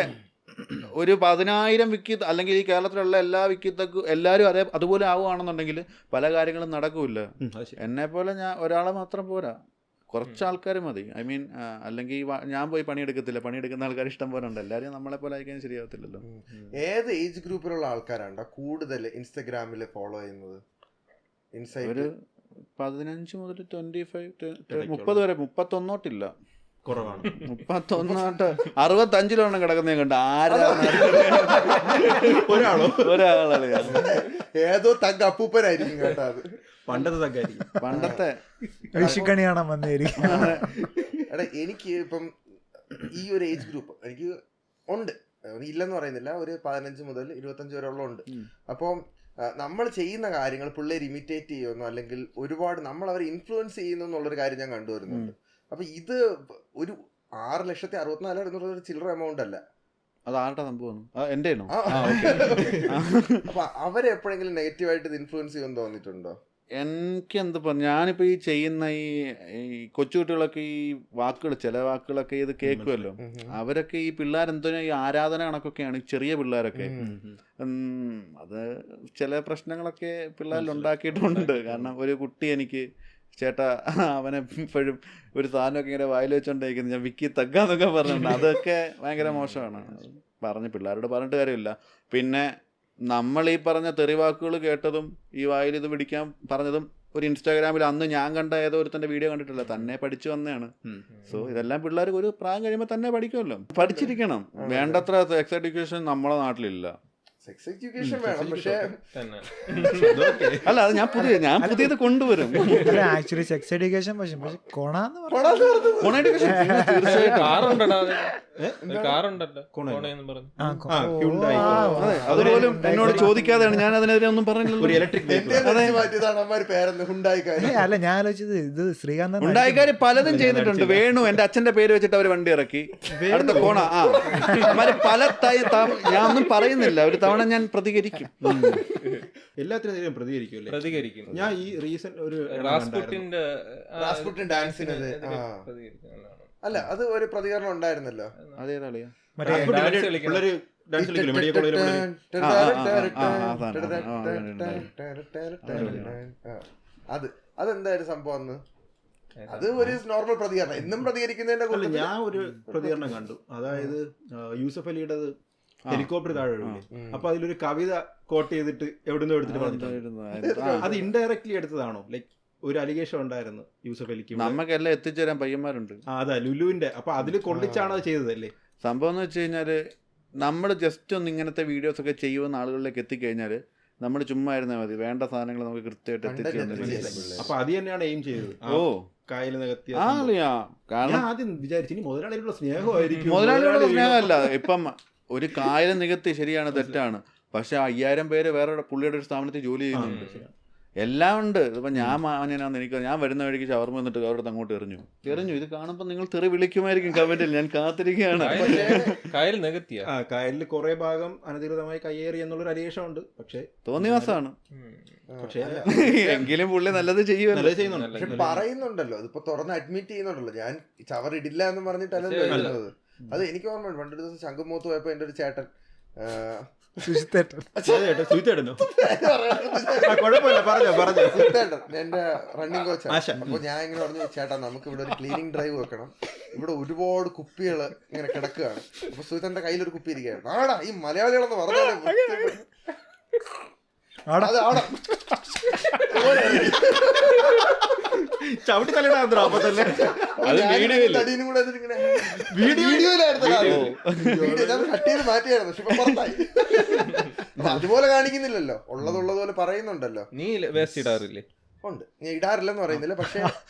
ഒരു 10,000 വിക്കി അല്ലെങ്കിൽ ഈ കേരളത്തിലുള്ള എല്ലാ വിക്കിത്തക്കും എല്ലാവരും അതുപോലെ ആവുകയാണെന്നുണ്ടെങ്കിൽ പല കാര്യങ്ങളും നടക്കൂല. അത് ശരി. എന്നെ പോലെ ഞാൻ ഒരാളെ മാത്രം പോരാ, കുറച്ച് ആൾക്കാർ മതി. ഐ മീൻ അല്ലെങ്കിൽ ഞാൻ പോയി പണിയെടുക്കത്തില്ല, പണിയെടുക്കുന്ന ആൾക്കാർ ഇഷ്ടം പോലെ ഉണ്ട്. എല്ലാവരും നമ്മളെ പോലെ ആയിക്കാൻ ശരിയാവത്തില്ലല്ലോ. ഏത് ഏജ് ഗ്രൂപ്പിലുള്ള ആൾക്കാരാണ് കൂടുതൽ ഇൻസ്റ്റഗ്രാമിൽ ഫോളോ ചെയ്യുന്നത്? ഒരു 15 മുതൽ 25 30 വരെ. 31 തൊട്ടില്ല, കുറവാണ്. 31 65 കിടക്കുന്ന കണ്ട ആരാ ഒരാളെ ഏതോ തങ്ക അപ്പൂപ്പനായിരിക്കും കേട്ടോ അത്. പണ്ടത്തെ തക്കായിരിക്കും. പണ്ടത്തെ വിഷുക്കണി കാണാൻ വന്നേരിക്കും. എടാ എനിക്ക് ഇപ്പം ഈ ഒരു ഏജ് ഗ്രൂപ്പ് എനിക്ക് ഉണ്ട്, ഇല്ലെന്ന് പറയുന്നില്ല, ഒരു 15 മുതൽ 25 വരെ ഉണ്ട്. അപ്പം നമ്മൾ ചെയ്യുന്ന കാര്യങ്ങൾ പിള്ളേർ ഇമിറ്റേറ്റ് ചെയ്യുന്നു, അല്ലെങ്കിൽ ഒരുപാട് നമ്മൾ അവരെ ഇൻഫ്ലുവൻസ് ചെയ്യുന്നു എന്നുള്ളൊരു കാര്യം ഞാൻ കണ്ടുവരുന്നുണ്ട്. അപ്പൊ ഇത് ഒരു 6,64,000 എന്നുള്ളൊരു ചില്ലറ എമൗണ്ട് അല്ല. അത് ആരുടെ സംഭവം? എന്റെ ആണോ? അപ്പൊ അവരെ എപ്പോഴെങ്കിലും നെഗറ്റീവായിട്ട് ഇത് ഇൻഫ്ലുവൻസ് ചെയ്യുമെന്ന് തോന്നിയിട്ടുണ്ടോ? എനിക്ക് എന്താ ഞാനിപ്പോൾ ഈ ചെയ്യുന്ന ഈ കൊച്ചുകുട്ടികളൊക്കെ ഈ വാക്കുകൾ, ചില വാക്കുകളൊക്കെ ഇത് കേൾക്കുമല്ലോ, അവരൊക്കെ ഈ പിള്ളേരെന്തോ ഈ ആരാധന കണക്കൊക്കെയാണ്, ചെറിയ പിള്ളേരൊക്കെ. അത് ചില പ്രശ്നങ്ങളൊക്കെ പിള്ളേരിൽ ഉണ്ടാക്കിയിട്ടുണ്ട്. കാരണം ഒരു കുട്ടി എനിക്ക് ചേട്ടാ അവനെ ഇപ്പോഴും ഒരു സാധനമൊക്കെ ഇങ്ങനെ വായിൽ വെച്ചോണ്ടിരിക്കുന്നത്, ഞാൻ വിക്കി തഗ്ഗാന്നൊക്കെ പറഞ്ഞിട്ടുണ്ട്. അതൊക്കെ ഭയങ്കര മോശമാണ്. പിള്ളേരോട് പറഞ്ഞിട്ട് കാര്യമില്ല. പിന്നെ നമ്മൾ ഈ പറഞ്ഞ തെറിവാക്കുകൾ കേട്ടതും ഈ വായിൽ ഇത് പിടിക്കാൻ പറഞ്ഞതും ഒരു ഇൻസ്റ്റാഗ്രാമിൽ അന്ന് ഞാൻ കണ്ട ഏതോ ഒരുത്തൻ്റെ വീഡിയോ കണ്ടിട്ടില്ല, തന്നെ പഠിച്ചു വന്നതാണ്. സോ ഇതെല്ലാം പിള്ളേർക്ക് ഒരു പ്രായം കഴിയുമ്പോൾ തന്നെ പഠിക്കുമല്ലോ, പഠിച്ചിരിക്കണം. വേണ്ടത്ര സെക്സ് എഡ്യൂക്കേഷൻ നമ്മളെ നാട്ടിലില്ല. സെക്സ് എഡ്യൂക്കേഷൻ വേണം, പക്ഷേ അല്ല അത് ഞാൻ പുതിയത് കൊണ്ടുവരും. ആക്ച്വലി സെക്സ് എഡ്യൂക്കേഷൻ പക്ഷെ കൊണാന്ന് അതുപോലും എന്നോട് ചോദിക്കാതെയാണ് ഞാൻ അതിനെതിരെ ഒന്നും പറഞ്ഞില്ലല്ലോ. അല്ല ഞാൻ ആലോചിച്ചത് ഇത് ശ്രീകാന്ത് ഉണ്ടായിക്കാര് പലതും ചെയ്തിട്ടുണ്ട്. വേണു എന്റെ അച്ഛന്റെ പേര് വെച്ചിട്ട് അവർ വണ്ടി ഇറക്കി അടുത്ത കോണ. പല ഞാൻ ഒന്നും പറയുന്നില്ല, ഒരു തവണ ഞാൻ പ്രതികരിക്കും. എല്ലാത്തിനെതിരെയും പ്രതികരിക്കും. ഞാൻ ഈ റീസെന്റ് ഒരു റാസ്പുട്ടിൻ ഡാൻസിനത് അല്ല, അത് ഒരു പ്രതികരണം ഉണ്ടായിരുന്നല്ലോ. അതേതാളിയാ? പിള്ളേര് ഡാൻസ് കളിക്കില്ല മെഡിക്കൽ കോളേജിൽ. അതെന്തായാലും സംഭവം അന്ന് അത് ഒരു നോർമൽ പ്രതികരണം, എന്നും പ്രതികരിക്കുന്നതിന്റെ അല്ല, ഞാൻ ഒരു പ്രതികരണം കണ്ടു. അതായത് യൂസഫ് അലിയുടെ ഹെലികോപ്റ്റർ താഴെ വീഴും. അപ്പൊ അതിലൊരു കവിത കോട്ട് ചെയ്തിട്ട് എവിടുന്നോ എടുത്തിട്ട് പറഞ്ഞിട്ടുണ്ട്. അത് ഇൻഡയറക്ട്ലി എടുത്തതാണോ? ലൈക്ക് ഒരു അലിഗേഷൻ ഉണ്ടായിരുന്നു യൂസഫ് അലിക്ക്. നമുക്കെല്ലാം എത്തിച്ചേരാൻ പയ്യന്മാരുണ്ട്. അതാ ലുലുവിന്റെ. അപ്പൊ അതിൽ കൊള്ളിച്ചാണോ അത് ചെയ്തതല്ലേ? സംഭവം എന്ന് വെച്ച് കഴിഞ്ഞാല് നമ്മൾ ജസ്റ്റ് ഒന്ന് ഇങ്ങനത്തെ വീഡിയോസ് ഒക്കെ ചെയ്യുന്ന ആളുകളിലേക്ക് എത്തിക്കഴിഞ്ഞാല് നമ്മൾ ചുമ്മാ ഇരുന്നാൽ മതി, വേണ്ട സാധനങ്ങൾ നമുക്ക് കൃത്യമായിട്ട് എത്തിച്ചു. അപ്പൊ അത് തന്നെയാണ് എയിം ചെയ്തത്. ഓ കായൽ നികത്തിയ കാരണം ആദ്യം വിചാരിച്ചു ഇനി മുതലാളികളുടെ സ്നേഹമായിരിക്കും. മുതലാളികളുടെ സ്നേഹമല്ല. ഇപ്പം ഒരു കായൽ നികത്തി ശരിയാണ്, തെറ്റാണ്. പക്ഷെ 5000 പേര് വേറെ പുള്ളിയുടെ ഒരു സ്ഥാപനത്തിൽ ജോലി ചെയ്യുന്നുണ്ട്. എല്ലാം ഉണ്ട്. ഇതിപ്പോൾ ഞാൻ മാന്യനാന്ന് എനിക്ക്, ഞാൻ വരുന്ന വഴിക്ക് ഷവർമ വന്നിട്ട് അവരുടെ അങ്ങോട്ട് എറിഞ്ഞു. ഇത് കാണുമ്പോൾ നിങ്ങൾ തെറി വിളിക്കുമായിരിക്കും കമന്റിൽ. ഞാൻ കാത്തിരിക്കുകയാണ്. കായലിൽ കുറെ ഭാഗം അനധികൃതമായി കയ്യേറി എന്നുള്ളൊരു അലിഗേഷൻ ഉണ്ട്. പക്ഷെ തോന്നിവാസമാണ്. എങ്കിലും പുള്ളി നല്ലത് ചെയ്യുന്നുണ്ട്. പക്ഷെ പറയുന്നുണ്ടല്ലോ, അതിപ്പോ തുറന്ന് അഡ്മിറ്റ് ചെയ്യുന്നുണ്ടല്ലോ, ഞാൻ ചവറിടില്ല എന്ന് പറഞ്ഞിട്ടല്ലോ എഴുതുന്നത്. അത് എനിക്ക് ഓർമ്മയുണ്ട്. പണ്ടൊരു ദിവസം ശംഖുമുഖത്ത് പോയപ്പോ എന്റെ ഒരു ചേട്ടൻ എന്റെ റണ്ണിങ് കോച്ചാണ്. അപ്പൊ ഞാൻ ഇങ്ങനെ പറഞ്ഞു, ചേട്ടാ നമുക്ക് ഇവിടെ ഒരു ക്ലീനിങ് ഡ്രൈവ് വെക്കണം, ഇവിടെ ഒരുപാട് കുപ്പികൾ ഇങ്ങനെ കിടക്കുകയാണ്. അപ്പൊ സുഹിതന്റെ കയ്യിലൊരു കുപ്പി ഇരിക്കുകയാണ്. ആടാ ഈ മലയാളികളെന്ന് പറഞ്ഞാൽ ചവിട്ടി തലയിടാ. മാറ്റിയായിരുന്നു, പക്ഷെ ഇപ്പൊ പുറത്തായി. അതുപോലെ കാണിക്കുന്നില്ലല്ലോ, ഉള്ളതുപോലെ പറയുന്നുണ്ടല്ലോ. നീ വേസ്റ്റ് ഇടാറില്ലേ? ഉണ്ട്. ഞാൻ ഇടാറില്ലെന്ന് പറയുന്നില്ല, പക്ഷെ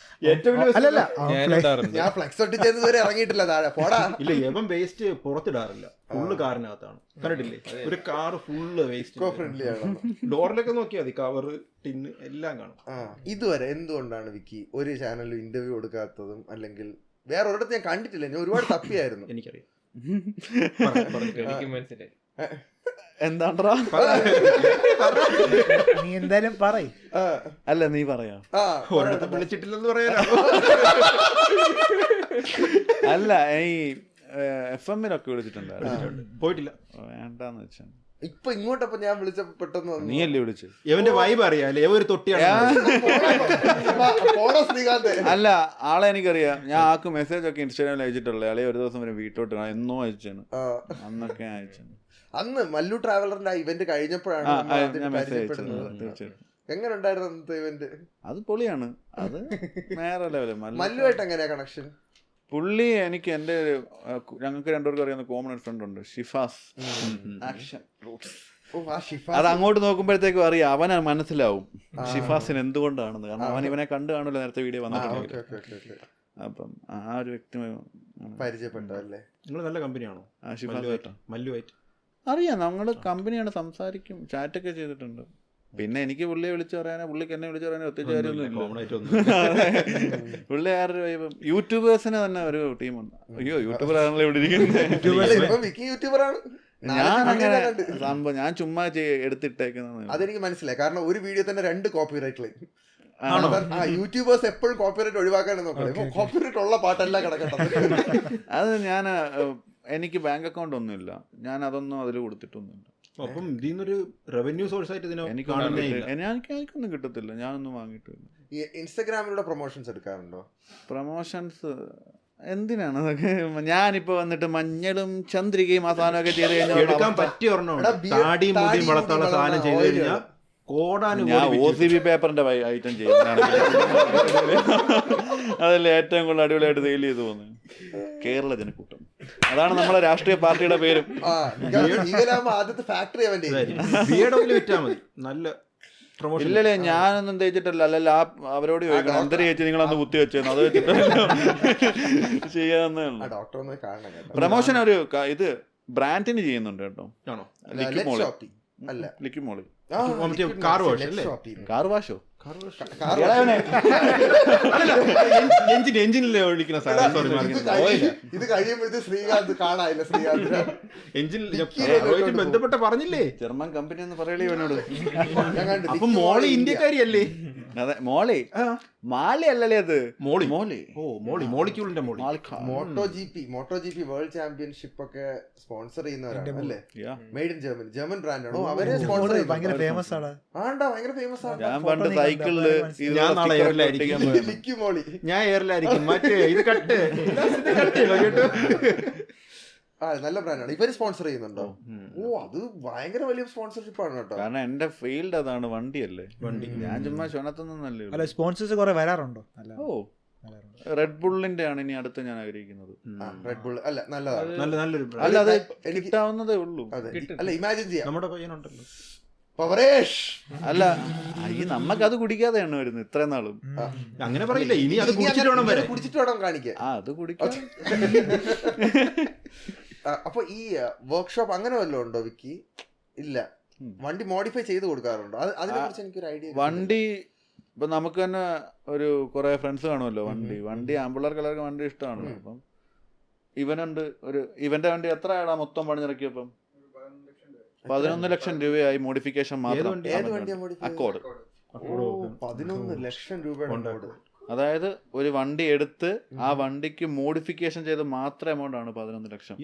ഏറ്റവും വലിയ അല്ലല്ല ഞാൻ ഇടാറുണ്ട്. ഞാൻ ഫ്ലെക്സ് ഒട്ടിച്ചത് വരെ ഇറങ്ങിയിട്ടില്ല താഴെ. പോടാ. ഇല്ല, എവൻ വേസ്റ്റ് പുറത്തിടാറില്ല, ഫുള്ള് കാറിനകത്താണ്. കണ്ടിട്ടില്ലേ, ഒരു car full eco waste. Friendly ആണ്. ഡോറിലൊക്കെ നോക്കിയാൽ മതി, കവറ്, ടിന്ന് എല്ലാം കാണും. ഇതുവരെ എന്തുകൊണ്ടാണ് വിക്കി ഒരു ചാനലിൽ ഇന്റർവ്യൂ കൊടുക്കാത്തതും, അല്ലെങ്കിൽ വേറെ ഒരിടത്ത് ഞാൻ കണ്ടിട്ടില്ല, ഞാൻ ഒരുപാട് തപ്പിയായിരുന്നു. എനിക്കറിയാം. എനിക്ക് മനസ്സിലായി. എന്താണ്ടാ നീ എന്തായാലും പറയ്. അല്ല നീ പറയാ. ഒരിടത്ത് വിളിച്ചിട്ടില്ലെന്ന് പറയാനോ? അല്ല ഈ FM-ലൊക്കെ വിളിച്ചിട്ടുണ്ടായിരുന്നു. പോയിട്ടില്ല, വേണ്ടാന്ന് വെച്ചാ. ഇപ്പൊ ഇങ്ങോട്ടപ്പോ ഞാൻ വിളിച്ചപ്പോ പെട്ടെന്ന് വന്നു. നീയല്ലേ വിളിച്ചു? എവന്റെ വൈബ് അറിയാല്ലേ, എവ ഒരു തൊട്ടിയാണ്. പോടാ ശ്രീകാന്ത്. അല്ല, ആളെ എനിക്കറിയാം. ഞാൻ ആക്ക് മെസ്സേജ് ഒക്കെ ഇൻസ്റ്റാഗ്രാമിൽ അയച്ചിട്ടുള്ളത്. അളെ ഒരു ദിവസം വരെ വീട്ടോട്ട് എന്നോ അയച്ചാണ്, അന്നൊക്കെ അയച്ചാണ്. അന്ന് മല്ലു ട്രാവലറിന്റെ ഇവന്റ് കഴിഞ്ഞപ്പോഴാണ് നമ്മൾ ആദ്യം ഞാൻ മെസ്സേജ് പരിചയപ്പെടുന്നത്. അയച്ചത് തീർച്ചയായിട്ടും. എങ്ങനെ ഉണ്ടായിരുന്നു അന്നത്തെ ഇവന്റ്? അത് പൊളിയാണ്. അത് വേറെ ലെവല്. മല്ലുവായിട്ട് എങ്ങനെയാ കണക്ഷൻ? പുള്ളി എനിക്ക് എൻ്റെ ഞങ്ങൾക്ക് രണ്ടുപേർക്കും അറിയാവുന്ന കോമൺ ഫ്രണ്ട് ഉണ്ട്, ഷിഫാസ്. Action Roots. അത് അങ്ങോട്ട് നോക്കുമ്പോഴത്തേക്കും അറിയാം, അവന് മനസ്സിലാവും ഷിഫാസിന് എന്തുകൊണ്ടാണെന്ന്. കാരണം അവൻ ഇവനെ കണ്ടു കാണുമല്ലോ നേരത്തെ വീഡിയോ വന്നിട്ടുണ്ടെങ്കിൽ. അപ്പം ആ ഒരു വ്യക്തി പരിചയപ്പെട്ടല്ലേ? നിങ്ങൾ നല്ല കമ്പനിയാണോ ഷിഫാസ്? മല്ലുവായിട്ട്? അറിയാം, നമ്മള് കമ്പനിയാണ്, സംസാരിക്കും, ചാറ്റൊക്കെ ചെയ്തിട്ടുണ്ട്. പിന്നെ എനിക്ക് പുള്ളിയെ വിളിച്ചു പറയാനോ പുള്ളിക്ക് എന്നെ വിളിച്ചു പറയാനോ ഒത്തിരി കാര്യമൊന്നുമില്ല. പുള്ളി ആരുടെ വൈബും. യൂട്യൂബേഴ്സിന് തന്നെ ഒരു ടീമുണ്ട്. അയ്യോ, യൂട്യൂബർ ആണല്ലോ ഇവിടെ ഇരിക്കുന്നത്. ഞാൻ അങ്ങനെ സംഭവം ഞാൻ ചുമ്മാ എടുത്തിട്ടേക്കുന്നത്. അതെനിക്ക് മനസ്സിലായി. കാരണം ഒരു വീഡിയോ തന്നെ 2 കോപ്പിറൈറ്റ് ക്ലെയിം. യൂട്യൂബേഴ്സ് എപ്പോഴും കോപ്പിറൈറ്റ് ഒഴിവാക്കാനും നോക്കണം. കോപ്പിറൈറ്റ് ഉള്ള പാട്ടെല്ലാം കിടക്കട്ടെ. അത് ഞാൻ എനിക്ക് ബാങ്ക് അക്കൗണ്ട് ഒന്നുമില്ല, ഞാൻ അതൊന്നും അതിൽ കൊടുത്തിട്ടൊന്നുമില്ല. അപ്പം ഇതിന്നൊരു റവന്യൂ സോഴ്സ് ആയിട്ട് എനിക്കൊന്നും കിട്ടത്തില്ല, ഞാനൊന്നും വാങ്ങിയിട്ടില്ല. ഇൻസ്റ്റാഗ്രാമിലൂടെ പ്രൊമോഷൻസ് എടുക്കാറുണ്ടോ? പ്രൊമോഷൻസ് എന്തിനാണ് അതൊക്കെ? ഞാനിപ്പോ വന്നിട്ട് മഞ്ഞളും ചന്ദ്രികയും ആ സാധനമൊക്കെ ചെയ്ത് എടുക്കാൻ പറ്റിയ താടിയും മുടിയും വളർത്താനുള്ള സാധനം ചെയ്ത് കഴിഞ്ഞാൽ ഞാൻ OCB പേപ്പറിന്റെ ഐറ്റം ചെയ്യുന്നതാണെങ്കിൽ അതല്ലേ ഏറ്റവും കൂടുതൽ അടിപൊളിയായിട്ട് സെയിൽ ചെയ്തു പോകുന്നത്. കേരള ജനക്കൂട്ടം, അതാണ് നമ്മളെ രാഷ്ട്രീയ പാർട്ടിയുടെ പേരും. ആദ്യത്തെ ഫാക്ടറി നല്ല ഇല്ലല്ലേ, ഞാനൊന്നും തേച്ചിട്ടല്ല. അല്ലല്ല, അവരോട് ചോദിക്കണം എന്തൊരു ചേച്ചി നിങ്ങളന്ന് കുത്തി വെച്ചേന്ന്, അത് വെച്ചിട്ടല്ലോ ചെയ്യാന്നേ ഉള്ളൂ. പ്രൊമോഷൻ ഒരു ഇത് ബ്രാൻഡിന് ചെയ്യുന്നുണ്ട് കേട്ടോ. ലിക്വിമോളി കാർ വാഷോ എഞ്ചിനിൽ ഒഴിക്കുന്ന സാധനം. ഇത് കഴിയുമ്പോൾ ഇത് ശ്രീകാന്ത് കാണാനില്ല. ശ്രീകാന്ത് എഞ്ചിൻ ബന്ധപ്പെട്ട പറഞ്ഞില്ലേ, ജർമ്മൻ കമ്പനി എന്ന് പറയലേ ഇവനോട്. അപ്പൊ മോളി ഇന്ത്യക്കാരിയല്ലേ? അതെ, മോളി മാളി അല്ലല്ലേ അത്? മോളി മോളിക്യൂളിന്റെ Moly. MotoGP world championship ഒക്കെ സ്പോൺസർ ചെയ്യുന്നവരാണ് അല്ലേ? മെയ്ഡ് ഇൻ ജർമ്മനി, ജർമ്മൻ ബ്രാൻഡാണോ? അവരെ സ്പോൺസർ ഭയങ്കര ഫേമസ് ആണ്. ഭയങ്കര ഫേമസ് ആണ്. ഞാൻ പണ്ട് സൈക്കിളില് ഞാൻ നാളെ എയറിലായിരിക്കും. ഞാൻ എയറിലായിരിക്കും. മറ്റേ ഇത് കട്ട് നല്ല ബ്രാൻഡാണ്. ഇവര് സ്പോൺസർ ചെയ്യുന്നുണ്ടോ? അത് ഭയങ്കര വലിയ സ്പോൺസർഷിപ്പ് ആണ് കേട്ടോ. കാരണം എന്റെ ഫീൽഡ് അതാണ്, വണ്ടിയല്ലേ. ഞാൻ ചുമ്മാ ക്ഷണത്തൊന്നല്ലേ. അല്ല, സ്പോൺസേഴ്സ് കുറെ വരാറുണ്ടോ? റെഡ് ബുള്ളിന്റെ ആണ് ഇനി അടുത്ത് ഞാൻ ആഗ്രഹിക്കുന്നത്. റെഡ് ബുൾ അല്ല, നല്ലതാണ്. നല്ലൊരു അല്ല, അത് കിട്ടാവുന്നതേ ഉള്ളൂ. അല്ല, ഇമാജിൻ ചെയ്യാം. നമ്മുടെ പയ്യനുണ്ടല്ലോ അല്ല, ഈ നമ്മക്കത് കുടിക്കാതെയാണ് വരുന്നത് ഇത്രയും നാളും. അങ്ങനെ പറയില്ല, ഇനി അത് കുടിച്ചിട്ട് വേണം കാണിക്കാൻ. അത് കുടിക്കാം. അപ്പൊ ഈ വർക്ക്ഷോപ്പ് അങ്ങനെ വല്ലതും ഉണ്ടോ വിക്കി? ഇല്ല. വണ്ടി മോഡിഫൈ ചെയ്ത് കൊടുക്കാറുണ്ടോ? അതിനെ കുറിച്ച് എനിക്കൊരു ഐഡിയ. വണ്ടി ഇപ്പൊ നമുക്ക് തന്നെ ഒരു കുറെ ഫ്രണ്ട്സ് കാണുമല്ലോ. വണ്ടി ആമ്പിള്ളേർക്ക് എല്ലാവർക്കും വണ്ടി ഇഷ്ടമാണല്ലോ. അപ്പം ഇവനുണ്ട് ഇവന്റെ വണ്ടി എത്ര ആടാ മൊത്തം പണിഞ്ഞിറക്കിയപ്പം? 11 ലക്ഷം രൂപയായി മോഡിഫിക്കേഷൻ മാത്രം. അക്കോർഡ് 11 ലക്ഷം രൂപയുടെ. അതായത് ഒരു വണ്ടി എടുത്ത് ആ വണ്ടിക്ക് മോഡിഫിക്കേഷൻ ചെയ്ത് മാത്രം എമൗണ്ട് ആണ് 11 ലക്ഷം.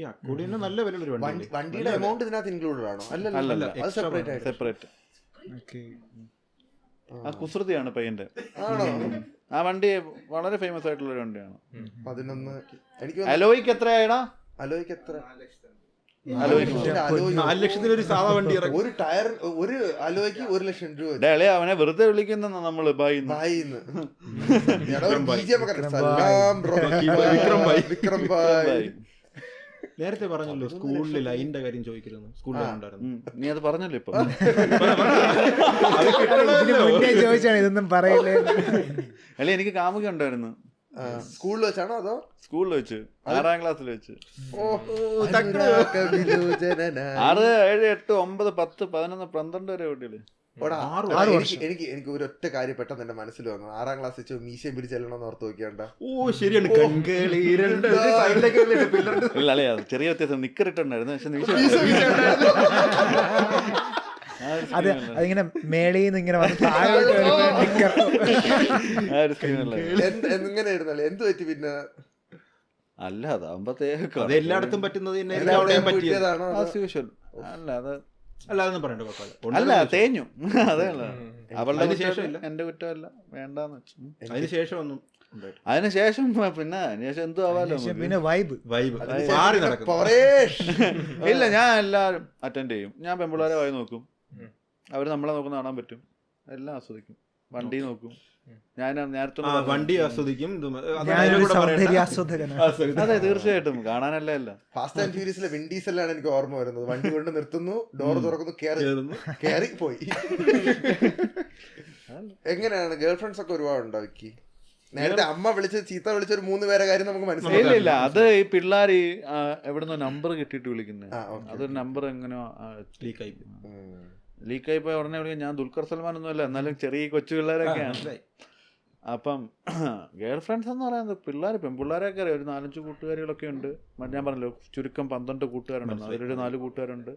നല്ല വിലയുള്ള വണ്ടിയുടെ എമൗണ്ട് ഇതിനകത്ത് ഇൻക്ലൂഡഡ് ആണോ? അല്ലല്ല, സെപ്പറേറ്റ്. ആ കുസൃതിയാണ് പയ്യന്റെ. ആ വണ്ടി വളരെ ഫേമസ് ആയിട്ടുള്ള ഒരു വണ്ടിയാണ്. 11 അലോയ്ക്ക് എത്രയായിടാ? അലോയ്ക്ക് എത്ര? 4 ലക്ഷത്തിന് ഒരു സാധാ വണ്ടി. ഒരു ടയർ, ഒരു അലോയ്ക്ക് 1 ലക്ഷം രൂപ. അവനെ വെറുതെ വിളിക്കുന്ന നമ്മള് വിക്രം ഭായ്. നേരത്തെ പറഞ്ഞല്ലോ സ്കൂളിൽ ലൈനിന്റെ കാര്യം ചോദിക്കരുത്. സ്കൂളിൽ ഉണ്ടായിരുന്നു. നീ അത് പറഞ്ഞല്ലോ ഇപ്പൊ. ചോദിച്ചാണ് ഇതൊന്നും പറയില്ലേ. അല്ലെ എനിക്ക് കാമുക ഉണ്ടായിരുന്നു. സ്കൂളിൽ വെച്ചാണോ അതോ സ്കൂളിൽ വെച്ച് 6ാം ക്ലാസ്സിൽ വെച്ച്. 6, 6, 7, 8, 9, 10, 11, 12 വരെ കുട്ടികള്. എനിക്ക് ഒരൊറ്റ കാര്യം പെട്ടെന്ന് എന്റെ മനസ്സിൽ വന്നു. 6ാം ക്ലാസ് വെച്ച് മീശയും പിരിച്ചെല്ലണമെന്ന് ഓർത്ത് നോക്കിയാണ്ട. ഓ ശരിയാണ്. ഇല്ല അല്ലേ, അത് ചെറിയ വ്യത്യാസം. നിക്കറിട്ടുണ്ടായിരുന്നു പക്ഷെ അത് അതിങ്ങനെ മേളീന്ന് ഇങ്ങനെ വന്ന് താഴോട്ട് എങ്ങനെയായിരുന്നല്ലേ? എന്ത് പറ്റി പിന്നെ? അല്ല അതാകുമ്പത്തേക്ക് അത് എല്ലായിടത്തും പറ്റുന്നത് തന്നെ എല്ലാവരുടെയും പറ്റിയതാണോ? പറ്റിയതാണോ? അല്ല അത് അല്ല അതൊന്നും പറയണ്ട, കുഴപ്പമില്ല. അല്ല തേഞ്ഞു. അതല്ല അവളുടെ അതിന് കുറ്റമല്ല, ശേഷമില്ല. എന്റെ കുറ്റമല്ല, വേണ്ടാന്ന് വെച്ചു. അതിനുശേഷം ഒന്നും അതിനുശേഷം പിന്നെ അതിനുശേഷം എന്തും ആവാലോ. പിന്നെ വൈബ് മാറി നടക്കും. ഇല്ല, ഞാൻ എല്ലാവരും അറ്റൻഡ് ചെയ്യും. ഞാൻ പെമ്പിള്ളാരെ വായി നോക്കും, അവര് നമ്മളെ നോക്കുന്ന കാണാൻ പറ്റും, എല്ലാം ആസ്വദിക്കും. വണ്ടി നോക്കും. ഞാൻ നേരത്തെ വണ്ടി ആസ്വദിക്കും. അതെ തീർച്ചയായിട്ടും കാണാനല്ല അല്ല. ഫാസ്റ്റ് ആൻഡ് ഫ്യൂരിയസിലെ വിൻ ഡീസലാണ് എനിക്ക് ഓർമ്മ വരുന്നത്. വണ്ടി കൊണ്ട് നിർത്തുന്നു, ഡോർ തുറക്കുന്നു, കേറി പോയി. എങ്ങനെയാണ് ഗേൾ ഫ്രണ്ട്സ് ഒക്കെ ഒരുപാടുണ്ടോ വിക്കി? നേരത്തെ അമ്മ വിളിച്ച് ചീത്ത വിളിച്ച ഒരു 3 പേരെ കാര്യം നമുക്ക് മനസ്സിലായില്ല. ഇല്ല അത് ഈ പിള്ളേർ എവിടുന്ന് നമ്പർ കിട്ടിയിട്ട് വിളിക്കുന്നത്. അതൊരു നമ്പർ എങ്ങനെയോ ലീക്കായി പോയ ഉടനെ വിളിക്കും. ഞാൻ ദുൽഖർ സൽമാൻ ഒന്നുമല്ല, എന്നാലും ചെറിയ കൊച്ചു പിള്ളേരൊക്കെയാണ്. അപ്പം ഗേൾ ഫ്രണ്ട്സ് എന്ന് പറയുന്നത് പിള്ളേർ പെൺപിള്ളേരൊക്കെ അറിയാം. ഒരു 4-5 കൂട്ടുകാരികളൊക്കെ ഉണ്ട്. ഞാൻ പറഞ്ഞല്ലോ ചുരുക്കം 12 കൂട്ടുകാരുണ്ടെന്ന്. അതിലൊരു 4 കൂട്ടുകാരുണ്ട്.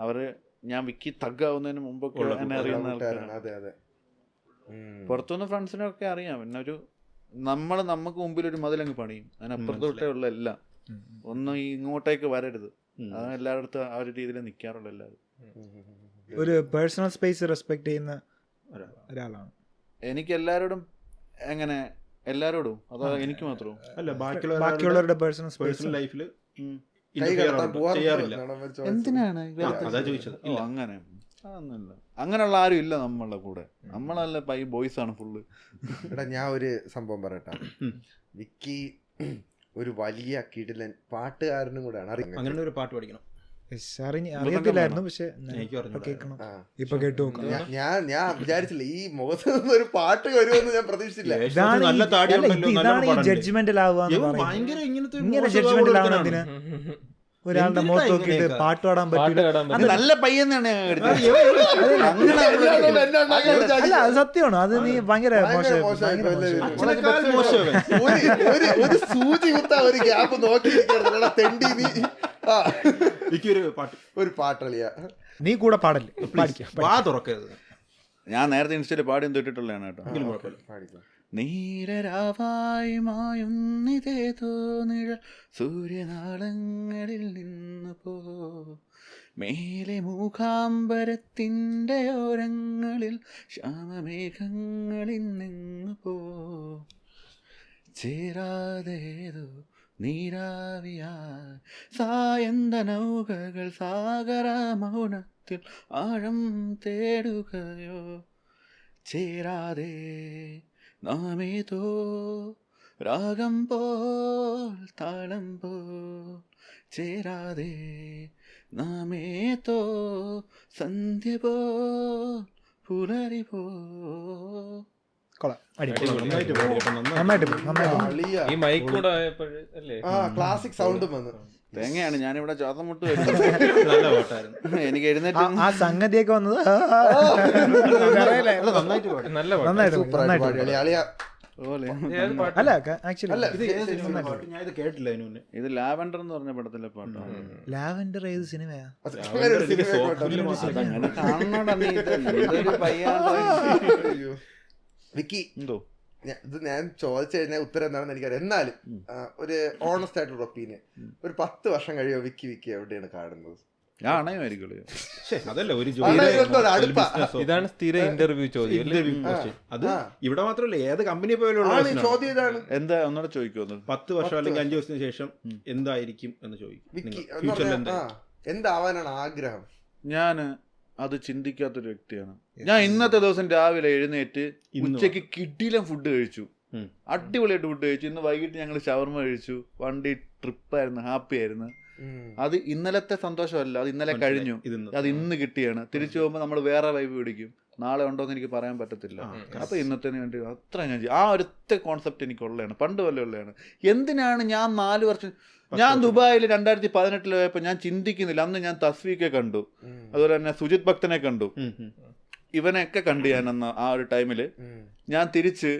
അവര് ഞാൻ വിക്കി തഗ്ഗാവുന്നതിന് മുമ്പൊക്കെ എന്നെ അറിയുന്ന ആൾക്കാരാണ്. പുറത്തുനിന്ന് ഫ്രണ്ട്സിനൊക്കെ അറിയാം. പിന്നെ ഒരു നമുക്ക് മുമ്പിൽ ഒരു മതിലങ്ങ് പണിയും. അതിനപ്പുറത്തോട്ടേ ഉള്ള എല്ലാം ഒന്നും ഇങ്ങോട്ടേക്ക് വരരുത്. അത് എല്ലായിടത്തും ആ ഒരു രീതിയിൽ നിൽക്കാറുള്ള എല്ലാവരും. ഒരു പേഴ്സണൽ സ്പേസ് റെസ്പെക്ട് ചെയ്യുന്ന ഒരാളാണ്. എനിക്ക് എല്ലാവരോടും എങ്ങനെ എല്ലാവരോടും അതോ എനിക്ക് മാത്രമോ? അല്ല, ബാക്കിയുള്ളവരുടെ പേഴ്സണൽ ലൈഫിൽ ചെയ്യാറില്ല. എന്തിനാണ് അതാ ചോദിച്ചത്. അങ്ങനെ അതൊന്നുമില്ല. അങ്ങനെയുള്ള ആരും ഇല്ല നമ്മളുടെ കൂടെ. നമ്മളല്ല ബോയ്സ് ആണ് ഫുള്ള്. എടാ ഞാൻ ഒരു സംഭവം പറയട്ടെ. വിക്കി ഒരു വലിയ കിടിലൻ പാട്ടുകാരനും കൂടെയാണ്. അങ്ങനെ ഒരു പാട്ട് പഠിക്കണം. അറിയത്തില്ലായിരുന്നു, പക്ഷെ കേൾക്കണം. ഇപ്പൊ കേട്ടു നോക്കാം. ഞാൻ വിചാരിച്ചില്ല ഈ മുഖത്ത് നിന്ന് ഒരു പാട്ട് വരുമെന്ന് ഞാൻ പ്രതീക്ഷിച്ചില്ല. ഇതാണ് ഈ ജഡ്ജ്മെന്റിലാവുക. ഇങ്ങനെ ജഡ്ജ്മെന്റിലാവണം. എന്തിനാ ഒരാളുടെ മുഖത്ത് നോക്കിയിട്ട് പാട്ട് പാടാൻ പറ്റില്ല? നല്ല പയ്യെന്നാണ്. അല്ല അത് സത്യമാണ്. അത് നീ ഭയങ്കര ഒരു സൂചി കുത്താ ഒരു ഗ്യാപ്പ് നോക്കിയിരിക്കണം. തെണ്ടി നീ ഒരു പാട്ടളിയാ. നീ കൂടെ പാടല്ലേ? തുറക്കരുത്. ഞാൻ നേരത്തെ ഇൻസ്റ്റയിൽ പാടി തൊട്ടിട്ടുള്ളതാണ് കേട്ടോ. നീരരാവായി മായുന്നിതേതോ നിഴൽ സൂര്യനാളങ്ങളിൽ നിന്ന് പോ, മേലെ മൂകാംബരത്തിൻ്റെ ഓരങ്ങളിൽ ശ്യാമമേഘങ്ങളിൽ നിന്ന് പോ, ചേരാതേതോ നീരാവിയായി സായന്ത നൗകകൾ സാഗര മൗനത്തിൽ ആഴം തേടുകയോ, ചേരാതെ നാമേതോ രാഗം പോൽ താളം പോൽ, ചേരാതെ നാമേതോ സന്ധ്യ പോൽ പുലരി പോ. ഈ മൈക്ക് കൂടെ അല്ലേ ക്ലാസിക് സൗണ്ടും വന്നു. തേങ്ങയാണ് ഞാനിവിടെ ശ്വാസം മുട്ട് വരുന്നത്. എനിക്ക് എഴുന്നേറ്റ് ആ സംഗതിയൊക്കെ വന്നത് അല്ല ആക്ച്വലി ഇത് ലാവൻഡർ എന്ന് പറഞ്ഞ പടത്തിലെ പാട്ടാണ്. ലാവൻഡർ ഏത് സിനിമയാ? വിക്കി ഇത് ഞാൻ ചോദിച്ചു കഴിഞ്ഞാൽ ഉത്തരം എന്താണെന്ന് എനിക്കറിയാം. എന്നാലും ഒരു ഓണസ്റ്റ് ആയിട്ടുള്ള ഒപ്പീനിയൻ, ഒരു 10 വർഷം കഴിയോ വിക്കി എവിടെയാണ് കാണുന്നത്? ഞാൻ അണയുമായിരിക്കുമല്ലോ. ഇതാണ് സ്ഥിര ഇന്റർവ്യൂ ചോദ്യം. അത് ഇവിടെ മാത്രമല്ല, ഏത് കമ്പനി പോയാലും ചോദ്യം ഇതാണ്. എന്താ ഒന്നുകൂടെ ചോദിക്കുമോ? 10 വർഷം അല്ലെങ്കിൽ 5 വർഷത്തിന് ശേഷം എന്തായിരിക്കും എന്ന് ചോദിക്കും. എന്താവാനാണ് ആഗ്രഹം? ഞാൻ അത് ചിന്തിക്കാത്തൊരു വ്യക്തിയാണ്. ഞാൻ ഇന്നത്തെ ദിവസം രാവിലെ എഴുന്നേറ്റ് ഉച്ചയ്ക്ക് കിടിലം ഫുഡ് കഴിച്ചു, അടിപൊളിയായിട്ട് ഫുഡ് കഴിച്ചു. ഇന്ന് വൈകിട്ട് ഞങ്ങൾ ഷവർമ കഴിച്ചു. വണ്ടി ട്രിപ്പായിരുന്നു, ഹാപ്പി ആയിരുന്നു. അത് ഇന്നലത്തെ സന്തോഷമല്ല, അത് ഇന്നലെ കഴിഞ്ഞു, അത് ഇന്ന് കിട്ടിയാണ്. തിരിച്ചു പോകുമ്പോൾ നമ്മൾ വേറെ വൈബ് പിടിക്കും. നാളെ ഉണ്ടോന്ന് എനിക്ക് പറയാൻ പറ്റത്തില്ല. അപ്പൊ ഇന്നത്തേന് വേണ്ടി അത്ര ഞാൻ ആ ഒരൊറ്റ കോൺസെപ്റ്റ് എനിക്കുള്ളതാണ്, പണ്ട് വല്ല ഉള്ളതാണ്. എന്തിനാണ് ഞാൻ 4 വർഷം, ഞാൻ ദുബായിൽ 2018 പോയപ്പോൾ ഞാൻ ചിന്തിക്കുന്നില്ല. അന്ന് ഞാൻ തസ്വീക്കെ കണ്ടു, അതുപോലെ തന്നെ സുജിത് ഭക്തനെ കണ്ടു, ഇവനെയൊക്കെ കണ്ടു ഞാൻ അന്ന്. ആ ഒരു ടൈമില് ഞാൻ തിരിച്ച്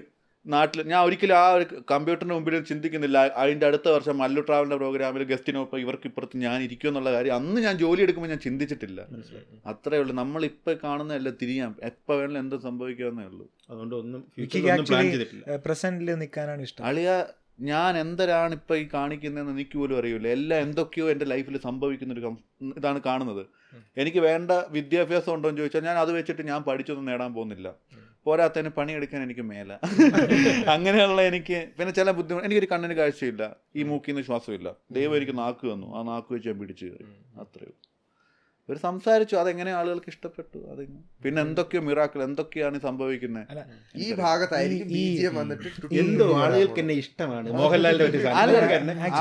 നാട്ടിൽ, ഞാൻ ഒരിക്കലും ആ ഒരു കമ്പ്യൂട്ടറിന് മുമ്പിൽ ചിന്തിക്കുന്നില്ല അതിൻ്റെ അടുത്ത വർഷം മല്ലു ട്രാവലിൻ്റെ പ്രോഗ്രാമിൽ ഗസ്റ്റിനൊപ്പം ഇവർക്ക് ഇപ്പുറത്ത് ഞാൻ ഇരിക്കും എന്നുള്ള കാര്യം അന്ന് ഞാൻ ജോലി എടുക്കുമ്പോൾ ഞാൻ ചിന്തിച്ചിട്ടില്ല. അത്രേ ഉള്ളൂ. നമ്മളിപ്പോൾ കാണുന്നതല്ല, തിരിയാം, എപ്പോൾ വേണമെങ്കിലും എന്ത് സംഭവിക്കാവുന്നേ ഉള്ളൂ. അതുകൊണ്ട് ഒന്നും പ്രസന്റിൽ നിൽക്കാനാണ് ഇഷ്ടം. അളിയ, ഞാൻ എന്തരാണ് ഇപ്പം ഈ കാണിക്കുന്നതെന്ന് എനിക്ക് പോലും അറിയില്ല. എല്ലാം എന്തൊക്കെയോ എൻ്റെ ലൈഫിൽ സംഭവിക്കുന്നൊരു ഇതാണ് കാണുന്നത്. എനിക്ക് വേണ്ട വിദ്യാഭ്യാസം ഉണ്ടോ എന്ന് ചോദിച്ചാൽ ഞാൻ അത് വെച്ചിട്ട് ഞാൻ പഠിച്ചൊന്നും നേടാൻ പോകുന്നില്ല. പോരാത്തതിന് പണിയെടുക്കാൻ എനിക്ക് മേല. അങ്ങനെയുള്ള എനിക്ക് പിന്നെ ചില ബുദ്ധിമുട്ട്. എനിക്കൊരു കണ്ണിന് കാഴ്ചയില്ല, ഈ മൂക്കിൽ നിന്ന് ശ്വാസമില്ല. ദൈവം എനിക്ക് നാക്ക് തന്നു, ആ നാക്ക് വെച്ച് ഞാൻ പിടിച്ചു കയറി. അത്രയും ഒരു സംസാരിച്ചു, അതെങ്ങനെ ആളുകൾക്ക് ഇഷ്ടപ്പെട്ടു. അത് പിന്നെ എന്തൊക്കെയോ മിറാക്കിൾ എന്തൊക്കെയാണ് സംഭവിക്കുന്നത്. ഈ ഭാഗത്തായിരിക്കും എന്തോ ആളുകൾക്ക് എന്നെ ഇഷ്ടമാണ്, മോഹൻലാലിന്റെ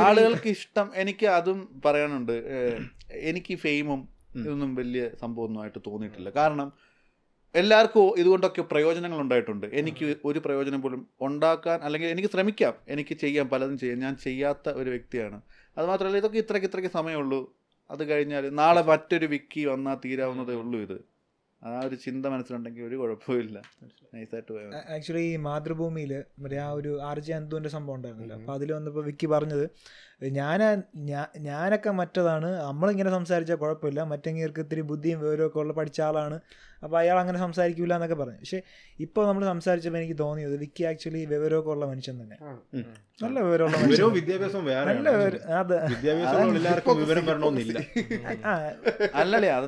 ആളുകൾക്ക് ഇഷ്ടം. എനിക്ക് അതും പറയാനുണ്ട്. എനിക്ക് ഫെയിമും ഇതൊന്നും വലിയ സംഭവമൊന്നുമായിട്ട് തോന്നിയിട്ടില്ല. കാരണം എല്ലാവർക്കും ഇതുകൊണ്ടൊക്കെ പ്രയോജനങ്ങൾ ഉണ്ടായിട്ടുണ്ട്. എനിക്ക് ഒരു പ്രയോജനം പോലും ഉണ്ടാക്കാൻ, അല്ലെങ്കിൽ എനിക്ക് ശ്രമിക്കാം, എനിക്ക് ചെയ്യാം, പലതും ചെയ്യാം. ഞാൻ ചെയ്യാത്ത ഒരു വ്യക്തിയാണ്. അതുമാത്രമല്ല, ഇതൊക്കെ ഇത്രയ്ക്ക് സമയമുള്ളൂ. അത് കഴിഞ്ഞാൽ നാളെ മറ്റൊരു വിക്കി വന്നാൽ തീരാവുന്നതേ ഉള്ളൂ. ഇത് ആ ഒരു ചിന്ത മനസ്സിലുണ്ടെങ്കിൽ ഒരു കുഴപ്പമില്ല, നൈസായിട്ട് പോയാൽ. ആക്ച്വലി ഈ മാതൃഭൂമിയിൽ മറ്റേ ആ ഒരു RJ അന്തുവിൻ്റെ സംഭവം ഉണ്ടായിരുന്നല്ലോ. അപ്പോൾ അതിൽ വന്നപ്പോൾ വിക്കി പറഞ്ഞത്, ഞാനൊക്കെ മറ്റതാണ്, നമ്മളിങ്ങനെ സംസാരിച്ചാൽ കുഴപ്പമില്ല, മറ്റെങ്ങേർക്ക് ഇത്തിരി ബുദ്ധിയും വിവരമൊക്കെ ഉള്ള പഠിച്ച ആളാണ്, അപ്പോൾ അയാൾ അങ്ങനെ സംസാരിക്കില്ല എന്നൊക്കെ പറഞ്ഞു. പക്ഷേ ഇപ്പോൾ നമ്മൾ സംസാരിച്ചപ്പോൾ എനിക്ക് തോന്നിയത് വിക്കി ആക്ച്വലി വിവരമൊക്കെ ഉള്ള മനുഷ്യൻ തന്നെ, നല്ല വിവരമുള്ള മനുഷ്യൻ. വിദ്യാഭ്യാസം നല്ല അതെ, വിവരം വരണമെന്നില്ല. അല്ലല്ലേ, അത്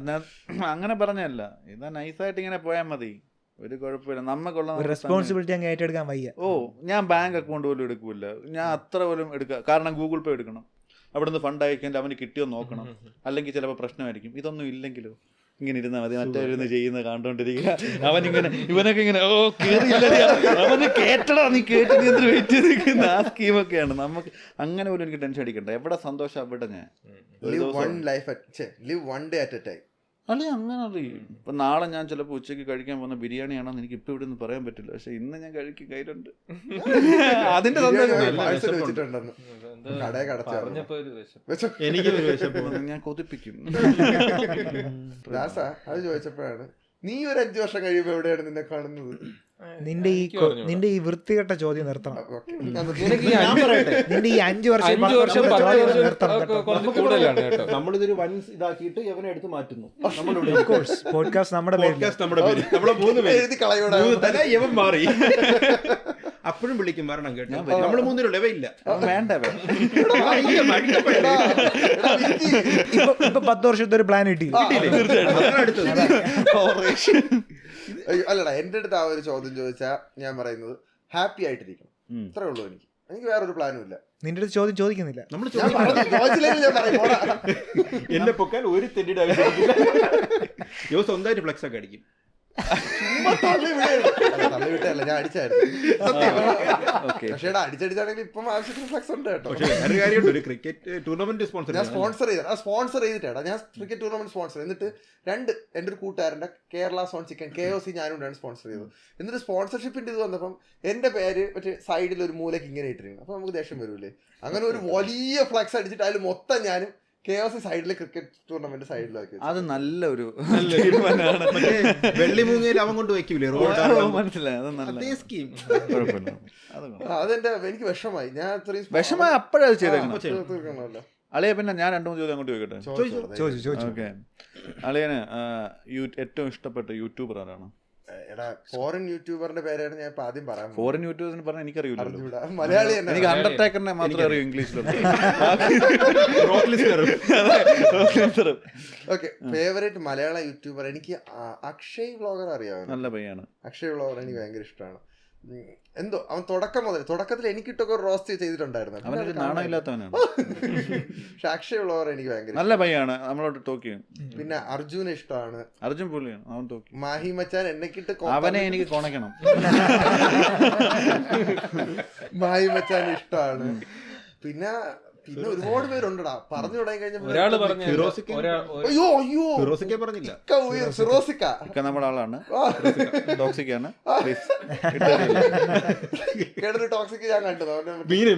അങ്ങനെ പറഞ്ഞല്ല. ഇതാ നൈസായിട്ട് ഇങ്ങനെ പോയാൽ മതി, ഒരു കുഴപ്പമില്ല. നമുക്കുള്ള റെസ്പോൺസിബിലിറ്റി അങ്ങ് ഏറ്റെടുക്കാൻ വയ്യ. ഞാൻ ബാങ്ക് അക്കൗണ്ട് പോലും എടുക്കൂല, ഞാൻ അത്ര പോലും എടുക്കുക. കാരണം ഗൂഗിൾ പേ എടുക്കണം, അവിടെ നിന്ന് ഫണ്ട് അയക്കാൻ അവന് കിട്ടിയോ നോക്കണം, അല്ലെങ്കിൽ ചിലപ്പോൾ പ്രശ്നമായിരിക്കും. ഇതൊന്നും ഇല്ലെങ്കിലോ ഇങ്ങനെ ഇരുന്നാൽ മതി, മറ്റേവരൊന്ന് ചെയ്യുന്നത് കണ്ടോണ്ടിരിക്കുക. അവനിങ്ങനെ ഇവനൊക്കെ ഇങ്ങനെ അവന് കേട്ടടാ, നീ കേട്ട് നീ എന്ത് വെയിറ്റ് ചെയ്ത് നിൽക്കുന്ന ആ സ്കീമൊക്കെയാണ്. നമുക്ക് അങ്ങനെ പോലും എനിക്ക് ടെൻഷൻ അടിക്കണ്ട. എവിടെ സന്തോഷം അവിടെ ഞാൻ അല്ലേ. അങ്ങനെ അറിയും. ഇപ്പം നാളെ ഞാൻ ചിലപ്പോൾ ഉച്ചയ്ക്ക് കഴിക്കാൻ പോകുന്ന ബിരിയാണിയാണെന്ന് എനിക്ക് ഇപ്പം ഇവിടെ നിന്ന് പറയാൻ പറ്റില്ല. പക്ഷെ ഇന്ന് ഞാൻ കഴിക്കും, കയ്യിലുണ്ട്. അതിന്റെ ഞാൻ കൊതിപ്പിക്കും. അത് ചോദിച്ചപ്പോഴാണ് നീ ഒരു 5 വർഷം കഴിയുമ്പോ എവിടെയാണ് നിന്നെ കാണുന്നത്? നിന്റെ ഈ വൃത്തികെട്ട ചോദ്യം നിർത്തണം. നിന്റെ ഈ 5 വർഷം നമ്മളിതൊരു വൻ ഇതാക്കിയിട്ട് എവനെ എടുത്ത് മാറ്റുന്നു. പോഡ്കാസ്റ്റ് നമ്മുടെ യവൻ മാറി. അപ്പോഴും വിളിക്കും വരണം കേട്ടോ. നമ്മള് 3 ഇല്ല വേണ്ട. ഇപ്പൊ 10 വർഷത്തെ ഒരു പ്ലാൻ കിട്ടി. അല്ലടാ, എന്റെ അടുത്ത് ആ ഒരു ചോദ്യം ചോദിച്ചാ ഞാൻ പറയുന്നത് ഹാപ്പി ആയിട്ടിരിക്കണം, ഇത്രേ ഉള്ളൂ. എനിക്ക് വേറൊരു പ്ലാനും ഇല്ല. നിന്റെ അടുത്ത് ചോദ്യം ചോദിക്കുന്നില്ല. എന്നെ പൊക്കാൻ ഒരു തെറ്റിയുടെ സ്വന്തമായിട്ട് ഫ്ലെക്സ് ഒക്കെ അടിക്കും. തള്ളിവിട്ടല്ല, ഞാൻ അടിച്ചായിരുന്നു. പക്ഷേ അടിച്ചടിച്ചാണെങ്കിൽ ഇപ്പം ആവശ്യത്തിന് ഫ്ലക്സ് ഉണ്ട് കേട്ടോ. ഒരു ക്രിക്കറ്റ് ടൂർണമെന്റ് ഞാൻ സ്പോൺസർ ചെയ്തിട്ടാ. ഞാൻ ക്രിക്കറ്റ് ടൂർണമെന്റ് സ്പോൺസർ എന്നിട്ട് എൻ്റെ ഒരു കൂട്ടുകാരൻ്റെ കേരള സോൺ ചിക്കൻ KOC ഞാനും കൂടെയാണ് സ്പോൺസർ ചെയ്തത്. എന്നിട്ട് സ്പോൺസർഷിപ്പിന്റെ ഇത് വന്നപ്പം എന്റെ പേര് മറ്റേ സൈഡിൽ ഒരു മൂലയ്ക്ക് ഇങ്ങനെ ഇട്ടിരുന്നു. അപ്പൊ നമുക്ക് ദേഷ്യം വരൂലേ? അങ്ങനെ ഒരു വലിയ ഫ്ലക്സ് അടിച്ചിട്ട് അതിൽ മൊത്തം ഞാനും KOC സൈഡിലെ ക്രിക്കറ്റ് ടൂർണമെന്റ് സൈഡിലാക്കി. അത് നല്ലൊരു വെള്ളിമൂങ്ങയിൽ അവൻ കൊണ്ട് വെക്കൂലേ, അതെന്റെ എനിക്ക് വിഷമായി. ഞാൻ അത്രയും വിഷമായി അപ്പോഴത് ചെയ്തേക്കണമല്ലോ. അളിയ പിന്നെ ഞാൻ 2-3 ചോദ്യം അങ്ങോട്ട് ചോദിക്കട്ടെ. ഓക്കെ, അളിയന് ഏറ്റവും ഇഷ്ടപ്പെട്ട യൂട്യൂബർ ആരാണ്? ഫോറിൻ യൂട്യൂബറിന്റെ പേരാണ് ഞാൻ ആദ്യം പറയാം. ഫോറിൻ യൂട്യൂബേഴ്സിന് പറഞ്ഞാൽ എനിക്കറിയില്ല, മലയാളി. എനിക്ക് അണ്ടർടേക്കറിനെ മാത്രമേ അറിയൂ ഇംഗ്ലീഷിലും. ഓക്കെ, ഫേവറേറ്റ് മലയാള യൂട്യൂബർ എനിക്ക് അക്ഷയ് വ്ളോഗർ അറിയാമോ? നല്ല പയ്യാണ് അക്ഷയ് വ്ളോഗർ. എനിക്ക് ഭയങ്കര ഇഷ്ടമാണ്. എന്തോ അവൻ തുടക്കത്തിൽ എനിക്കിട്ടൊക്കെ റോസ്റ്റ് ചെയ്തിട്ടുണ്ടായിരുന്നു. അവനൊരു നാണമില്ലാത്തവനാണ്. പക്ഷെ അക്ഷയ് വ്ളോഗർ എനിക്ക് ഭയങ്കര നല്ല പയ്യാണ്, നമ്മളോട് ടോക്ക് ചെയ്യും. പിന്നെ അർജുനെ ഇഷ്ടമാണ്. അർജുൻ പുള്ളിയാണ്, അവൻ ടോക്ക്. മാഹി മച്ചാൻ എന്നെക്കിട്ട് അവനെ എനിക്ക് കോണക്കണം. മാഹി മച്ചാൻ ഇഷ്ടമാണ്. പിന്നെ പിന്നെ ഒരുപാട് പേരുണ്ടടാ പറഞ്ഞു തുടങ്ങി കഴിഞ്ഞാൽ ഒരാള് പറഞ്ഞു അയ്യോ അയ്യോ ഫിറോസിക്കെ പറഞ്ഞില്ല. ഫിറോസിക്ക ഒക്കെ നമ്മുടെ ആളാണ്, ടോക്സിക്കാണ്. കേട്ടൊരു ടോക്സിക് ഞാൻ കണ്ടത്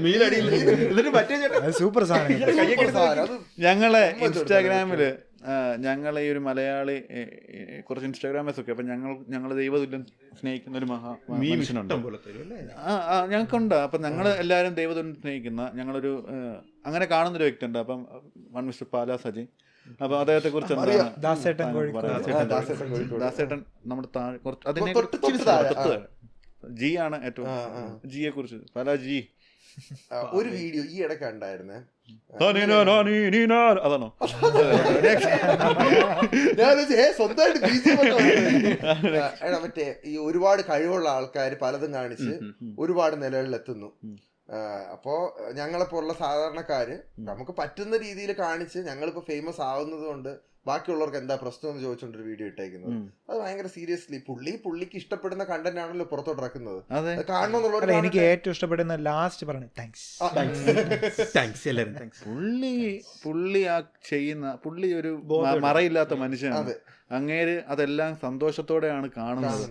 മീനടിയിൽ എന്നിട്ട് മറ്റേ ചേട്ടൻ സൂപ്പർ സാധനം. അത് ഞങ്ങളെ ഇൻസ്റ്റാഗ്രാമില് ഞങ്ങൾ ഈ ഒരു മലയാളി കുറച്ച് ഇൻസ്റ്റാഗ്രാമേഴ്സ് ഒക്കെ, അപ്പൊ ഞങ്ങൾ ദൈവതുല്യം സ്നേഹിക്കുന്ന ഒരു മനുഷ്യനുണ്ട്. പോലെ തരും അല്ലേ? ഞങ്ങൾക്കുണ്ട്. അപ്പം ഞങ്ങൾ എല്ലാവരും ദൈവതുല്യം സ്നേഹിക്കുന്ന ഞങ്ങളൊരു അങ്ങനെ കാണുന്നൊരു വ്യക്തിയുണ്ട്. അപ്പം മിസ്റ്റർ പാലാ സജി. അപ്പൊ അദ്ദേഹത്തെ കുറിച്ച് എന്താണ് ദാസേട്ടൻ കോഴിക്കോട്. ദാസേട്ടൻ നമ്മുടെ താഴെ കുറച്ച് അതിനെ ജി ആണ് ഏറ്റവും ജിയെ കുറിച്ച് പല ജി ഒരു വീഡിയോ ഈ ഇടയ്ക്ക് ഉണ്ടായിരുന്നേ, അതാണോ ഞാൻ സ്വന്തമായിട്ട് മറ്റേ ഈ ഒരുപാട് കഴിവുള്ള ആൾക്കാർ പലതും കാണിച്ച് ഒരുപാട് നിലകളിലെത്തുന്നു. അപ്പോ ഞങ്ങളെപ്പോലുള്ള സാധാരണക്കാര് നമുക്ക് പറ്റുന്ന രീതിയിൽ കാണിച്ച് ഞങ്ങളിപ്പോ ഫേമസ് ആവുന്നത് കൊണ്ട് ബാക്കിയുള്ളവർക്ക് എന്താ പ്രശ്നം എന്ന് ചോദിച്ചോണ്ടൊരു വീഡിയോ ഇട്ടേക്കുന്നത്. അത് ഭയങ്കര സീരിയസ്ലി പുള്ളിക്ക് ഇഷ്ടപ്പെടുന്ന കണ്ടന്റ് ആണല്ലോ പുറത്തോട്ട് ഇറക്കുന്നത്. കാണണമെന്നുള്ള എനിക്ക് ഏറ്റവും ഇഷ്ടപ്പെടുന്ന ലാസ്റ്റ് പറഞ്ഞു താങ്ക്സ് എല്ലാവരും താങ്ക്സ്. പുള്ളി ആ ചെയ്യുന്ന പുള്ളി ഒരു മറയില്ലാത്ത മനുഷ്യനാണ്. അങ്ങേര് അതെല്ലാം സന്തോഷത്തോടെയാണ് കാണുന്നത്.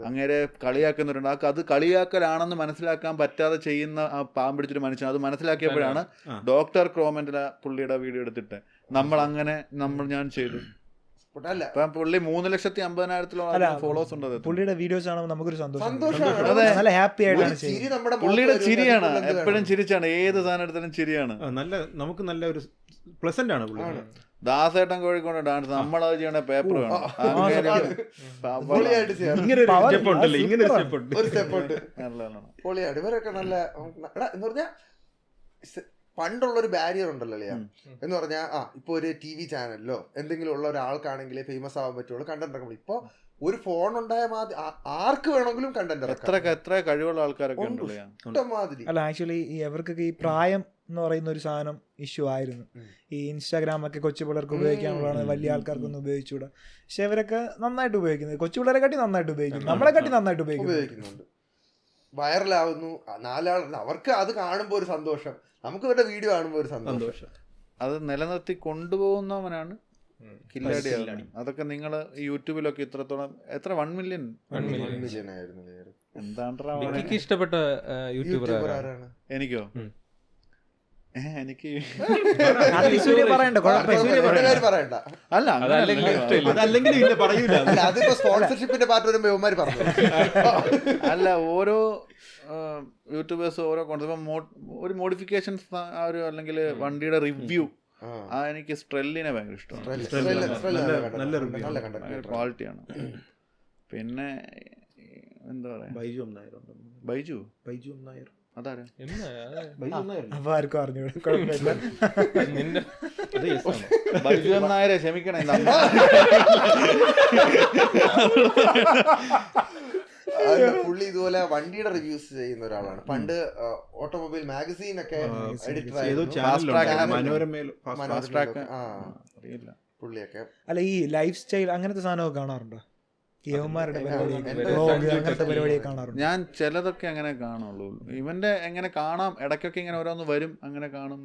അങ്ങേരെ കളിയാക്കുന്നവരുണ്ട്. അത് കളിയാക്കലാണെന്ന് മനസ്സിലാക്കാൻ പറ്റാതെ ചെയ്യുന്ന ആ പാമ്പിടിച്ചൊരു മനുഷ്യൻ. അത് മനസ്സിലാക്കിയപ്പോഴാണ് ഡോക്ടർ ക്രോമന്റിലെ പുള്ളിയുടെ വീഡിയോ എടുത്തിട്ട് ഞാൻ ചെയ്തു. പുള്ളി 3,50,000 ഫോളോവേഴ്സ് ഉണ്ട്. പുള്ളിയുടെ വീഡിയോസ് കാണുമ്പോൾ നമുക്കൊരു സന്തോഷം, നല്ല ഹാപ്പി ആയിട്ടാണ്. പുള്ളിയുടെ ചിരിയാണ്, എപ്പോഴും ചിരിച്ചാണ്, ഏത് സാധനം എടുത്താലും ചിരിയാണ്. നമുക്ക് നല്ല ഒരു പ്ലസന്റ് ആണ് പുള്ളി. ദാസേട്ടൻ കോഴിക്കോട് ഡാൻസ് നമ്മളത് ചെയ്യണ പേപ്പർ വേണം. ഇവരൊക്കെ നല്ല എന്ന് പറഞ്ഞാ പണ്ടുള്ളൊരു ബാരിയർ ഉണ്ടല്ലോ അല്ലേ എന്ന് പറഞ്ഞാൽ ഇപ്പൊ ഒരു TV ചാനലിലോ എന്തെങ്കിലും ഉള്ള ഒരാൾക്കാണെങ്കിലേ ഫേമസ് ആവാൻ പറ്റുള്ളൂ, കണ്ടന്റ് ഇറക്കണം. ഇപ്പൊ ഒരു ഫോൺ ഉണ്ടായ മാതിരി ആർക്ക് വേണമെങ്കിലും കണ്ടന്റ് എത്ര കഴിവുള്ള ആൾക്കാരൊക്കെ മാതിരി. അല്ല ആക്ച്വലി എവർക്കൊക്കെ ഈ പ്രായം എന്ന് പറയുന്ന ഒരു സാധനം ഇഷ്യൂ ആയിരുന്നു. ഈ ഇൻസ്റ്റാഗ്രാം ഒക്കെ കൊച്ചു പിള്ളേർക്ക് ഉപയോഗിക്കാനുള്ളതാണ്, വലിയ ആൾക്കാർക്കൊന്നും ഉപയോഗിച്ചുകൂടാ. പക്ഷെ ഇവരൊക്കെ നന്നായിട്ട് ഉപയോഗിക്കുന്നത്, കൊച്ചു പിള്ളേരെ കാട്ടി നന്നായിട്ട് ഉപയോഗിക്കുന്നു, നമ്മളെ കാട്ടി നന്നായിട്ട് ഉപയോഗിക്കുന്നുണ്ട്. വൈറലാവുന്നു, നാലാൾ അവർക്ക് അത് കാണുമ്പോൾ ഒരു സന്തോഷം, നമുക്ക് ഇവരുടെ വീഡിയോ കാണുമ്പോൾ ഒരു സന്തോഷം. അത് നിലനിർത്തി കൊണ്ടുപോകുന്നവനാണ് കില്ലാടി. അതൊക്കെ നിങ്ങൾ യൂട്യൂബിലൊക്കെ ഇത്രത്തോളം എത്ര 1 മില്യൺ ആയിരുന്നു. എന്താണ് ഇഷ്ടപ്പെട്ട യൂട്യൂബർ ആരാണ്? എനിക്കോ? എനിക്ക് പറയണ്ട. അതിപ്പോ സ്പോൺസർഷിപ്പിന്റെ പാർട്ട് വരുമ്പോ ഇവന്മാര് പറഞ്ഞു. അല്ല, ഓരോ യൂട്യൂബേഴ്സ് ഓരോ ഒരു മോഡിഫിക്കേഷൻസ് അല്ലെങ്കിൽ വണ്ടിയുടെ റിവ്യൂ എനിക്ക് സ്ട്രെല്ലിനെ ഭയങ്കര ഇഷ്ടമാണ്. നല്ല ക്വാളിറ്റിയാണ്. പിന്നെ എന്താ പറയാ, ബൈജു നായർ അതാരാ? ആർക്കും അറിഞ്ഞു ബൈജു നായരെ ക്ഷമിക്കണേ. പുള്ളി ഇതുപോലെ വണ്ടിയുടെ റിവ്യൂസ് ചെയ്യുന്ന ഒരാളാണ്. പണ്ട് ഓട്ടോമൊബൈൽ മാഗസീൻ ഒക്കെ പുള്ളിയൊക്കെ. അല്ല ഈ ലൈഫ് സ്റ്റൈൽ അങ്ങനത്തെ സാധനമൊക്കെ കാണാറുണ്ടോ? ഞാൻ ചിലതൊക്കെ അങ്ങനെ കാണുള്ളൂ. ഇവന്റെ എങ്ങനെ കാണാം, ഇടയ്ക്കൊക്കെ ഇങ്ങനെ ഓരോന്ന് വരും, അങ്ങനെ കാണും.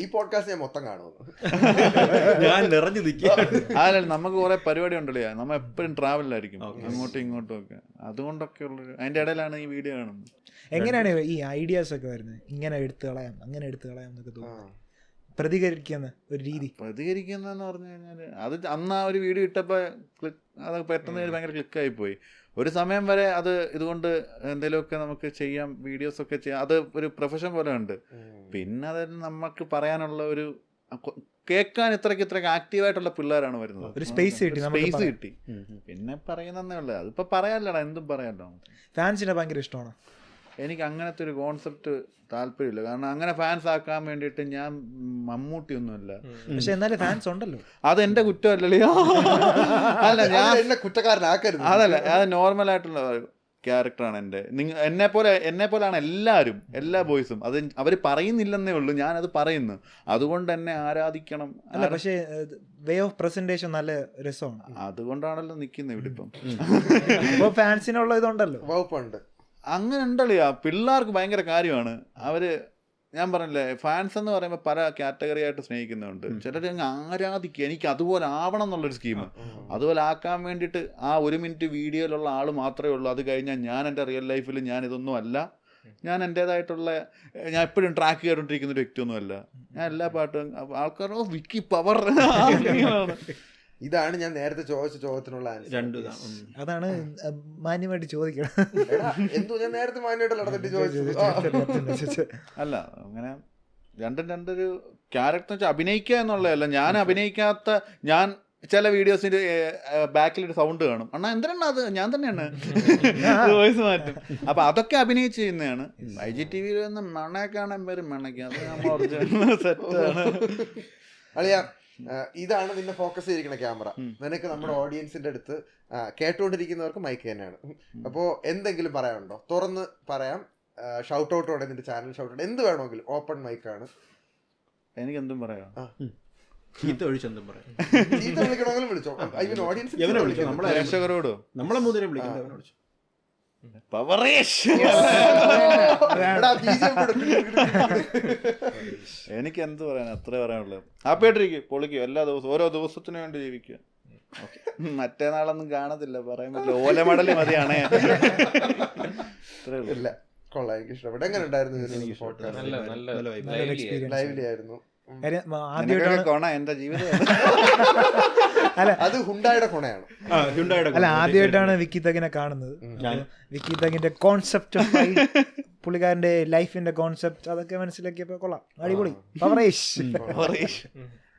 ഈ പോഡ്കാസ്റ്റ് ഞാൻ മൊത്തം കാണുന്നു. ഞാൻ നിറഞ്ഞു നിൽക്കുക. അതല്ല, നമുക്ക് കുറെ പരിപാടി ഉണ്ടല്ലോ, നമ്മ എപ്പോഴും ട്രാവലിലായിരിക്കും അങ്ങോട്ടും ഇങ്ങോട്ടും ഒക്കെ. അതുകൊണ്ടൊക്കെ ഉള്ളൊരു അതിന്റെ ഇടയിലാണ് ഈ വീഡിയോ കാണുന്നത്. എങ്ങനെയാണ് ഈ ഐഡിയാസ് ഒക്കെ വരുന്നത്? ഇങ്ങനെ എടുത്തു കളയാം, അങ്ങനെ എടുത്തു കളയാം എന്നൊക്കെ തോന്നുന്നു. പ്രതികരിക്കുന്ന ഒരു രീതി, പ്രതികരിക്കുന്നതെന്ന് പറഞ്ഞു കഴിഞ്ഞാല് അത് അന്ന് ആ ഒരു വീഡിയോ ഇട്ടപ്പോ അത് പെട്ടെന്ന് ഭയങ്കര ക്ലിക്കായി പോയി. ഒരു സമയം വരെ അത് ഇതുകൊണ്ട് എന്തെങ്കിലുമൊക്കെ നമുക്ക് ചെയ്യാം, വീഡിയോസ് ഒക്കെ ചെയ്യാം, അത് ഒരു പ്രൊഫഷൻ പോലെ ഉണ്ട്. പിന്നെ അതിന് നമുക്ക് പറയാനുള്ള ഒരു കേൾക്കാൻ ഇത്രയ്ക്ക് ആക്റ്റീവായിട്ടുള്ള പിള്ളേരാണ് വരുന്നത്. ഒരു സ്പേസ് കിട്ടി. പിന്നെ പറയുന്നേ ഉള്ളു, അതിപ്പോ പറയാല്ലടാ, എന്തും പറയാലോ. ഫാൻസിനെ ഭയങ്കര ഇഷ്ടമാണ്. എനിക്ക് അങ്ങനത്തെ ഒരു കോൺസെപ്റ്റ് താല്പര്യമില്ല. കാരണം അങ്ങനെ ഫാൻസ് ആക്കാൻ വേണ്ടിയിട്ട് ഞാൻ മമ്മൂട്ടി ഒന്നുമില്ല. പക്ഷെ എന്നാലും ഫാൻസ് ഉണ്ടല്ലോ. അതെന്റെ കുറ്റമല്ലല്ലോ. അല്ല, ഞാൻ കുറ്റക്കാരനാക്കരുത്. അതല്ല, അത് നോർമൽ ആയിട്ടുള്ള ക്യാരക്ടറാണ് എൻ്റെ. എന്നെ പോലെയാണ് എല്ലാവരും, എല്ലാ ബോയ്സും. അത് അവർ പറയുന്നില്ലെന്നേ ഉള്ളൂ, ഞാനത് പറയുന്നു. അതുകൊണ്ട് എന്നെ ആരാധിക്കണം. അല്ല, പക്ഷേ വേ ഓഫ് പ്രസന്റേഷൻ നല്ല രസമാണ്. അതുകൊണ്ടാണല്ലോ നിൽക്കുന്നത് ഇവിടെ ഇപ്പം. ഫാൻസിനുള്ള ഇതുണ്ടല്ലോ, വകുപ്പുണ്ട്. അങ്ങനെ ഉണ്ടല്ലോ. പിള്ളേർക്ക് ഭയങ്കര കാര്യമാണ്. അവര് ഞാൻ പറഞ്ഞില്ലേ, ഫാൻസ് എന്ന് പറയുമ്പോൾ പല കാറ്റഗറി ആയിട്ട് സ്നേഹിക്കുന്നുണ്ട്. ചിലർ അങ്ങ് ആരാധിക്കുക, എനിക്ക് അതുപോലെ ആവണം എന്നുള്ളൊരു സ്കീം. അതുപോലെ ആക്കാൻ വേണ്ടിയിട്ട് ആ 1 മിനിറ്റ് വീഡിയോയിലുള്ള ആൾ മാത്രമേ ഉള്ളൂ. അത് കഴിഞ്ഞാൽ ഞാൻ എൻ്റെ റിയൽ ലൈഫിൽ ഞാൻ ഇതൊന്നും അല്ല, ഞാൻ എൻ്റേതായിട്ടുള്ള, ഞാൻ എപ്പോഴും ട്രാക്ക് ചെയ്തുകൊണ്ടിരിക്കുന്ന ഒരു വ്യക്തിയൊന്നുമല്ല. ഞാൻ എല്ലാ പാട്ടും ആൾക്കാരോ വിക്കി പവർ. ഇതാണ് ഞാൻ നേരത്തെ ചോദിച്ച ചോദ്യത്തിനുള്ള അതാണ് മാന്യമായിട്ട് ചോദിക്കണം. എന്തോ ഞാൻ നേരത്തെ മാന്യമായിട്ട് നടന്നിട്ട് ചോദിച്ചത്. അല്ല, അങ്ങനെ രണ്ടൊരു ക്യാരക്ടർ വെച്ചാൽ അഭിനയിക്കുക എന്നുള്ളതല്ല. ഞാൻ അഭിനയിക്കാത്ത, ഞാൻ ചില വീഡിയോസിന്റെ ബാക്കിലൊരു സൗണ്ട് കാണും, അണ്ണാ എന്തിനാണ് അത്, ഞാൻ തന്നെയാണ് വോയിസ് മാറ്റും. അപ്പൊ അതൊക്കെ അഭിനയിച്ച് ചെയ്യുന്നതാണ്. IGTV നിന്ന് മണക്കാണാൻ പേര് മണക്കുക, അത് നമ്മൾ സെറ്റാണ്. അളിയ, ഇതാണ് നിന്നെ ഫോക്കസ് ചെയ്തിരിക്കുന്ന ക്യാമറ. നിനക്ക് നമ്മുടെ ഓഡിയൻസിന്റെ അടുത്ത് കേട്ടുകൊണ്ടിരിക്കുന്നവർക്ക് മൈക്ക് തന്നെയാണ്. അപ്പോൾ എന്തെങ്കിലും പറയാനുണ്ടോ? തുറന്ന് പറയാം. ഷൗട്ട് ഔട്ടോടെ നിന്റെ ചാനൽ ഷൗട്ട് ഔട്ട് എന്ത് വേണമെങ്കിലും ഓപ്പൺ മൈക്കാണ്. എനിക്ക് എന്തും പറയാം. ചീത്ത ഒഴിച്ചെന്തും പറയാം. ചീത്ത വിളിക്കണമെങ്കിലും വിളിച്ചോ. ഐ മീൻ ഓഡിയൻസ് എവനെ വിളിച്ചോ, നമ്മളെ പ്രേക്ഷകരോടോ നമ്മളെ മുതിരെ വിളിക്കുന്നത് എവനെ വിളിച്ചു. എനിക്ക് എന്ത് പറയാൻ, അത്രേ പറയാനുള്ളത്. ഹാപ്പിയായിട്ടിരിക്കും, പൊളിക്കും. എല്ലാ ദിവസവും ഓരോ ദിവസത്തിന് വേണ്ടി ജീവിക്കുക. മറ്റേ നാളൊന്നും കാണത്തില്ല, പറയാൻ പറ്റില്ല. ഓലമടല് മതിയാണേ. ഇല്ല, കൊള്ളാം, എനിക്ക് ഇഷ്ടപ്പെട്ടു. എങ്ങനെ ഉണ്ടായിരുന്നു? ലൈവ്ലി ആയിരുന്നു. എന്റെ ജീവിതം അത് ഹുണ്ടായുടെ കൊണയാണ്. അല്ല, ആദ്യമായിട്ടാണ് വിക്കി തകിനെ കാണുന്നത്. വിക്കി തകിന്റെ കോൺസെപ്റ്റ്, പുള്ളിക്കാരന്റെ ലൈഫിന്റെ കോൺസെപ്റ്റ്, അതൊക്കെ മനസ്സിലാക്കിയപ്പോ കൊള്ളാം, അടിപൊളി.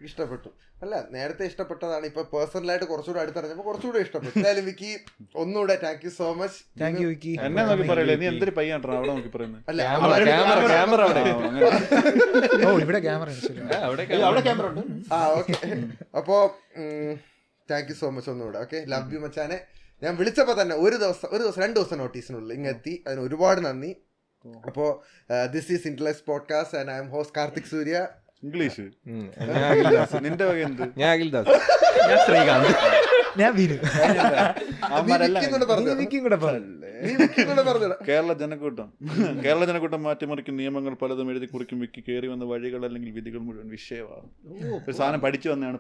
ഇഷ്ടപ്പെട്ടു. അല്ല, നേരത്തെ ഇഷ്ടപ്പെട്ടതാണ്. ഇപ്പൊ പേഴ്സണലായിട്ട് കുറച്ചുകൂടെ അടുത്തറിഞ്ഞപ്പോ കുറച്ചുകൂടെ ഇഷ്ടപ്പെട്ടു. എന്തായാലും വിക്കി, ഒന്നുകൂടെ thank you so much. Thank you Vicky. എന്നെ നോക്കി പറയില്ലേ, നീ എന്തൊരു പയ്യാണ്ടാ അവിടെ നോക്കി പറയുന്നത്. അല്ല, ഓ, ഇവിടെ ക്യാമറ ഉണ്ട്. ഓക്കെ. അപ്പോ താങ്ക് യു സോ മച്ച് ഒന്നുകൂടെ. ഓക്കെ, ലവ് യു മച്ചാനെ. ഞാൻ വിളിച്ചപ്പോ തന്നെ ഒരു ദിവസം 2 ദിവസം നോട്ടീസിനുള്ളിൽ ഇങ്ങെത്തി. അതിന് ഒരുപാട് നന്ദി. അപ്പോ this is intellect podcast and I M host Karthik Surya. English നിന്റെ വക എന്ത്? ഞാൻ അഖിൽദാസ്. ഞാൻ ശ്രീകാന്ത്. ഞാൻ വീരു. കേരള ജനക്കൂട്ടം മാറ്റിമറിക്കും നിയമങ്ങൾ പലതും എഴുതി കുറിക്കും. വിക്കി കയറി വന്ന വഴികൾ അല്ലെങ്കിൽ വിധികൾ മുഴുവൻ വിഷയമാണ്. ഒരു സാധനം പഠിച്ചു വന്നതാണ്.